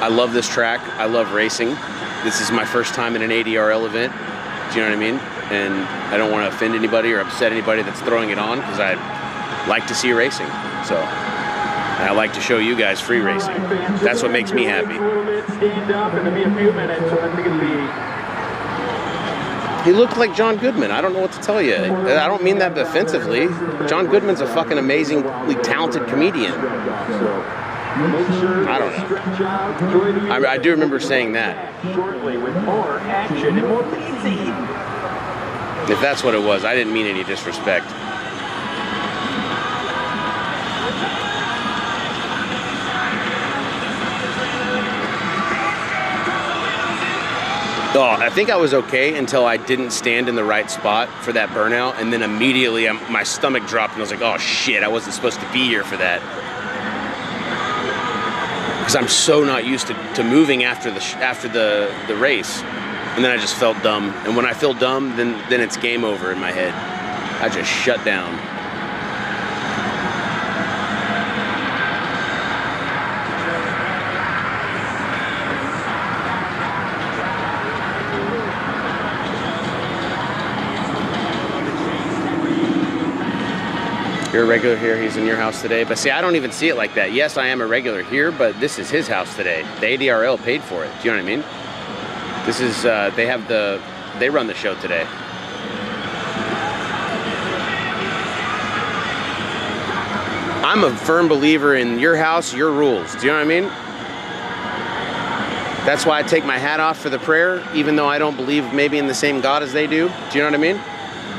I love this track. I love racing. This is my first time in an ADRL event. Do you know what I mean? And I don't want to offend anybody or upset anybody that's throwing it on, because I like to see racing. So, and I like to show you guys free racing. That's what makes me happy. He looked like John Goodman. I don't know what to tell you. I don't mean that offensively. John Goodman's a fucking amazingly talented comedian. I don't know. I do remember saying that. Shortly with more action and more easy. If that's what it was, I didn't mean any disrespect. Oh, I think I was okay until I didn't stand in the right spot for that burnout, and then immediately my stomach dropped and I was like, oh shit, I wasn't supposed to be here for that. Because I'm so not used to moving after the race. And then I just felt dumb. And when I feel dumb, then it's game over in my head. I just shut down. You're a regular here, he's in your house today. But see, I don't even see it like that. Yes, I am a regular here, but this is his house today. The ADRL paid for it. Do you know what I mean? This is, they run the show today. I'm a firm believer in your house, your rules. Do you know what I mean? That's why I take my hat off for the prayer, even though I don't believe maybe in the same God as they do. Do you know what I mean?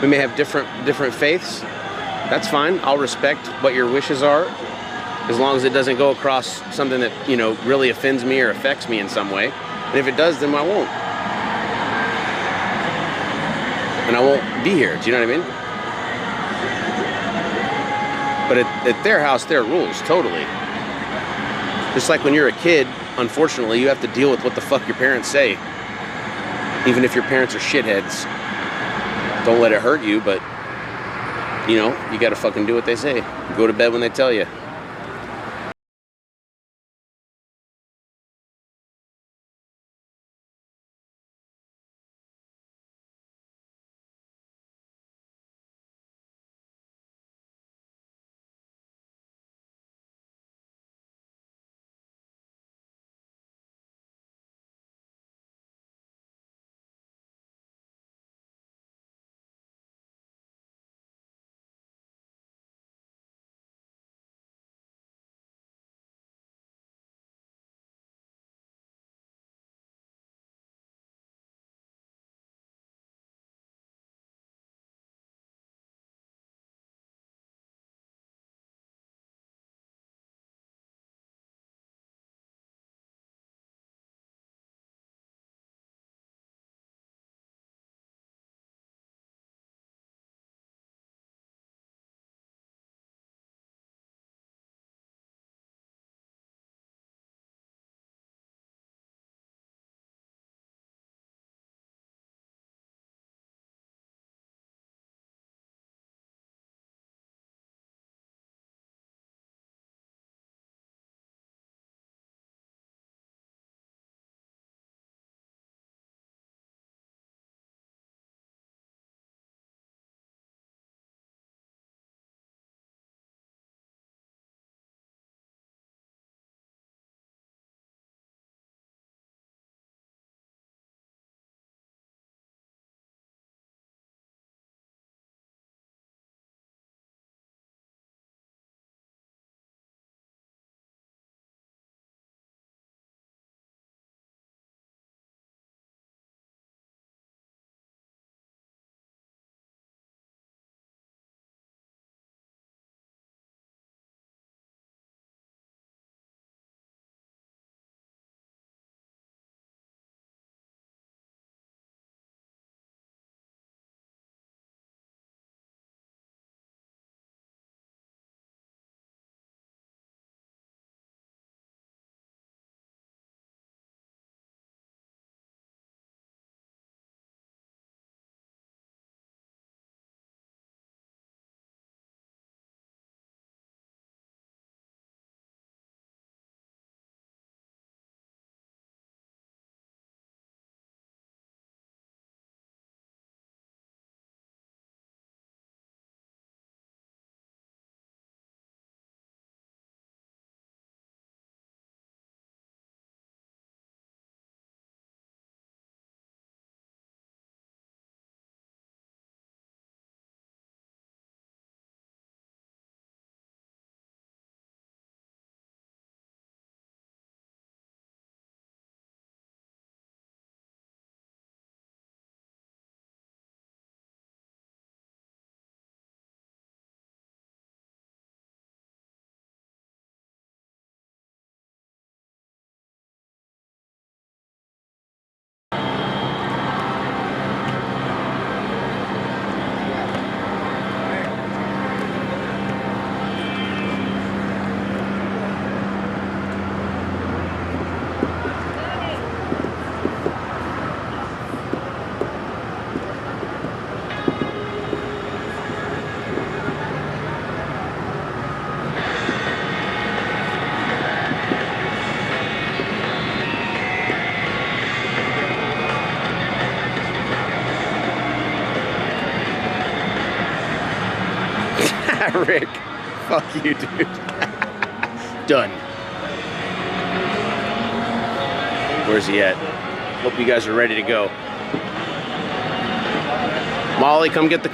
We may have different faiths. That's fine. I'll respect what your wishes are, as long as it doesn't go across something that, you know, really offends me or affects me in some way. And if it does, then I won't. And I won't be here. Do you know what I mean? But at their house, their rules, totally. Just like when you're a kid, unfortunately, you have to deal with what the fuck your parents say. Even if your parents are shitheads. Don't let it hurt you, but, you know, you gotta fucking do what they say. Go to bed when they tell you. Rick. Fuck you, dude. Done. Where's he at? Hope you guys are ready to go. Molly, come get the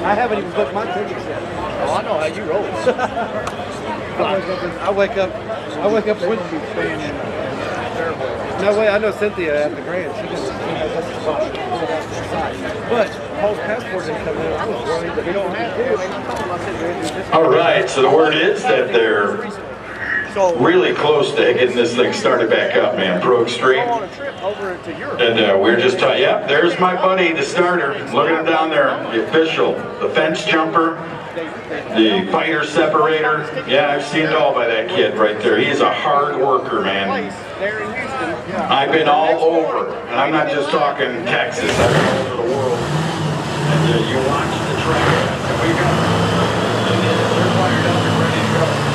I haven't even booked my tickets yet. Oh, I know how you roll. I wake up Wednesday staying in no way, I know Cynthia at the Grand. She has this spot. But Paul's passport didn't come in. I was worried that we don't have to. All right, so the word is that they're really close to getting this thing started back up, man. Pro Extreme. And we're just talking, yeah, there's my buddy, the starter. Look at him down there, the official, the fence jumper, the fighter separator. Yeah, I've seen it all by that kid right there. He is a hard worker, man. I've been all over, and I'm not just talking Texas, I've been all over the world. And you watch the track, we got they're fired up and ready to go.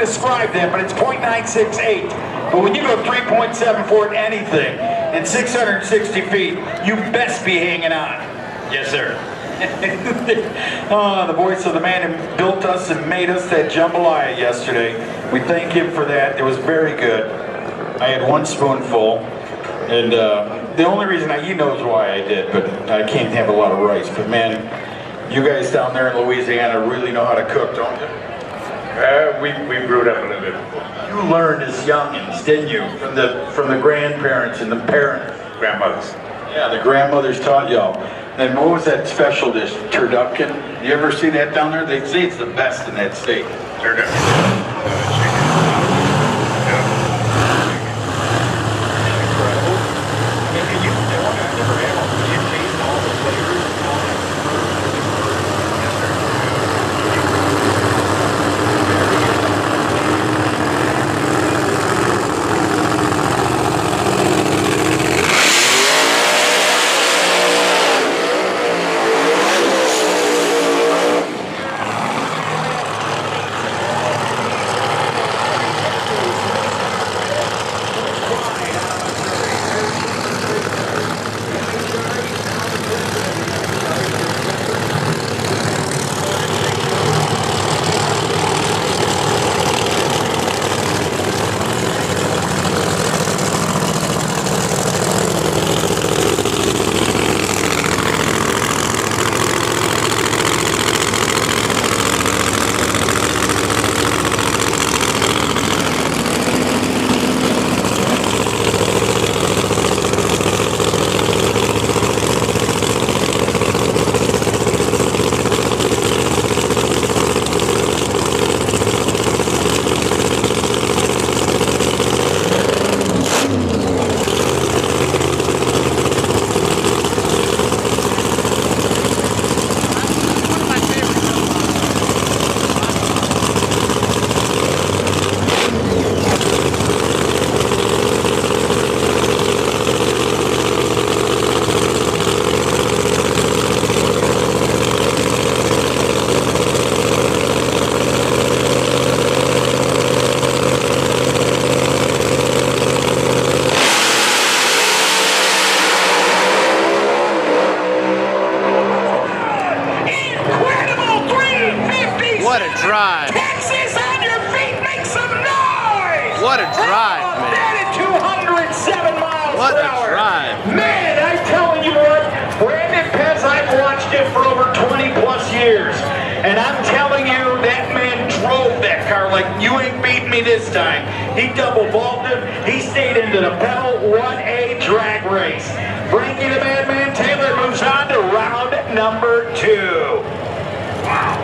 describe them, but it's .968. But when you go 3.74 at anything and 660 feet, you best be hanging on. Yes, sir. Oh, the voice of the man who built us and made us that jambalaya yesterday. We thank him for that. It was very good. I had one spoonful, and the only reason he knows why I did, but I can't have a lot of rice. But man, you guys down there in Louisiana really know how to cook, don't you? We brewed up a little bit. You learned as youngins, didn't you? From the grandparents and the parents. Grandmothers. Yeah, the grandmothers taught y'all. And what was that special dish? Turducken? You ever see that down there? They say it's the best in that state. Turducken. What a drive. Texas on your feet, make some noise! What a drive, man. That at 207 miles What per a hour. drive. Man, I'm telling you what, Brandon Pez, I've watched him for over 20 plus years. And I'm telling you, that man drove that car like you ain't beating me this time. He double vaulted, he stayed into the pedal. What a drag race. Frankie the Madman Taylor moves on to round number 2. Wow.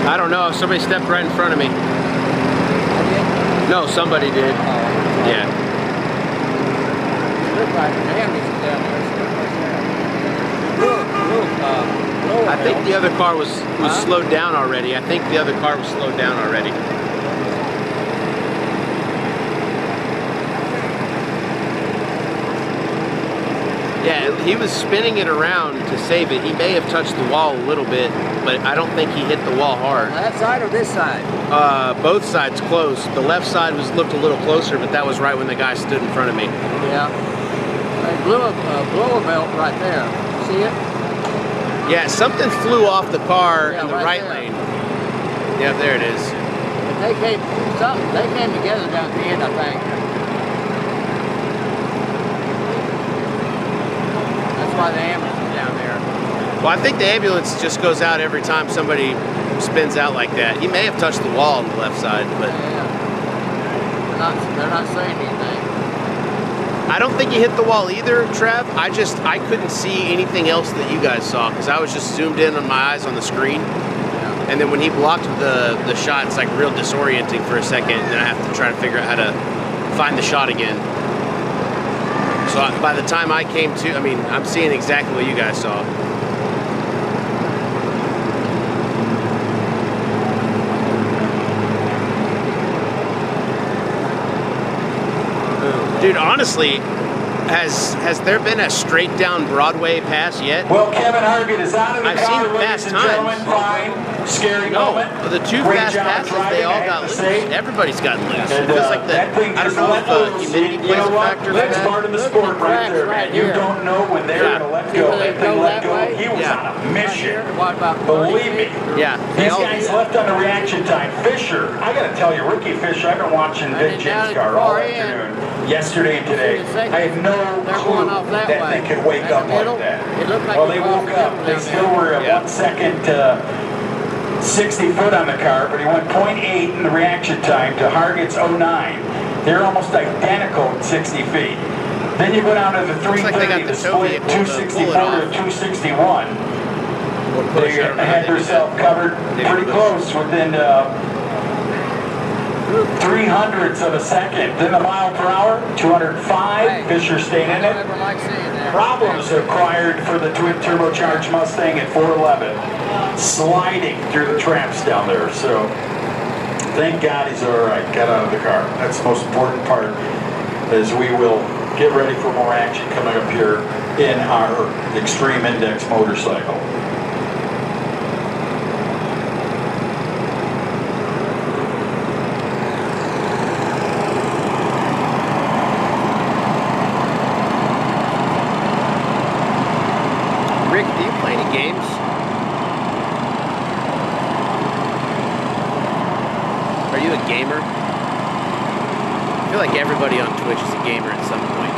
I don't know. Somebody stepped right in front of me. No, somebody did. Yeah. I think the other car was slowed down already. I think the other car was slowed down already. Yeah, he was spinning it around to save it. He may have touched the wall a little bit, but I don't think he hit the wall hard. That side or this side? Both sides close. The left side looked a little closer, but that was right when the guy stood in front of me. Yeah. They blew a blower belt right there. See it? Yeah, something flew off the car in the right there. lane. Yeah, there it is. But they came together down at the end, I think. That's why the ambulance is down there. Well, I think the ambulance just goes out every time somebody spins out like that. He may have touched the wall on the left side, but yeah. They're not saying anything. I don't think he hit the wall either, Trev. I couldn't see anything else that you guys saw because I was just zoomed in on my eyes on the screen. Yeah. And then when he blocked the shot, it's like real disorienting for a second, and then I have to try to figure out how to find the shot again. So by the time I came to, I mean, I'm seeing exactly what you guys saw. Dude, honestly, has there been a straight down Broadway pass yet? Well, Kevin Hargett is out of the I've car, seen ladies fast and gentlemen. times. Fine. Scary No, moment. the two Great fast job passes, driving, they all I have got to loose. say. Everybody's gotten loose. And, It feels like that thing I don't just know let if loose. humidity You plays know a what? factor. That's part of the sport right there, man. You don't know when they're going to let go. That thing let go. He was on a mission. Believe me. Yeah. These guys left on the reaction time. Fisher, I got to tell you, Ricky Fisher, I've been watching Vic Jim's car all afternoon, yesterday and today. I have no clue that they could wake up like that. Well, they woke up. They still were at 1 second 60 foot on the car, but he went 0.8 in the reaction time to Hargett's 09. They're almost identical at 60 feet. Then you go down to the 330, the split 264 to 261. They had themselves covered pretty close within 300ths of a second. Then the mile per hour, 205. Fisher stayed in it. Problems acquired for the twin turbocharged Mustang at 411. Sliding through the traps down there. So thank God he's all right. Got out of the car. That's the most important part, as we will get ready for more action coming up here in our Extreme Index motorcycle. Rick, do you play any games? Are you a gamer? I feel like everybody on Twitch is a gamer at some point.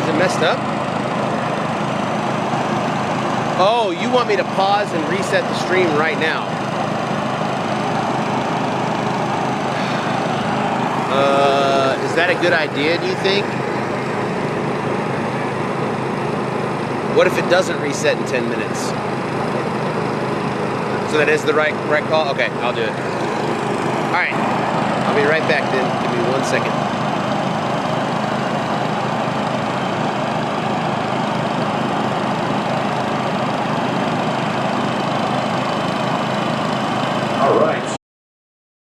Is it messed up? Oh, you want me to pause and reset the stream right now? Is that a good idea, do you think? What if it doesn't reset in 10 minutes? So that is the right call? Okay, I'll do it. All right, I'll be right back then. Give me 1 second.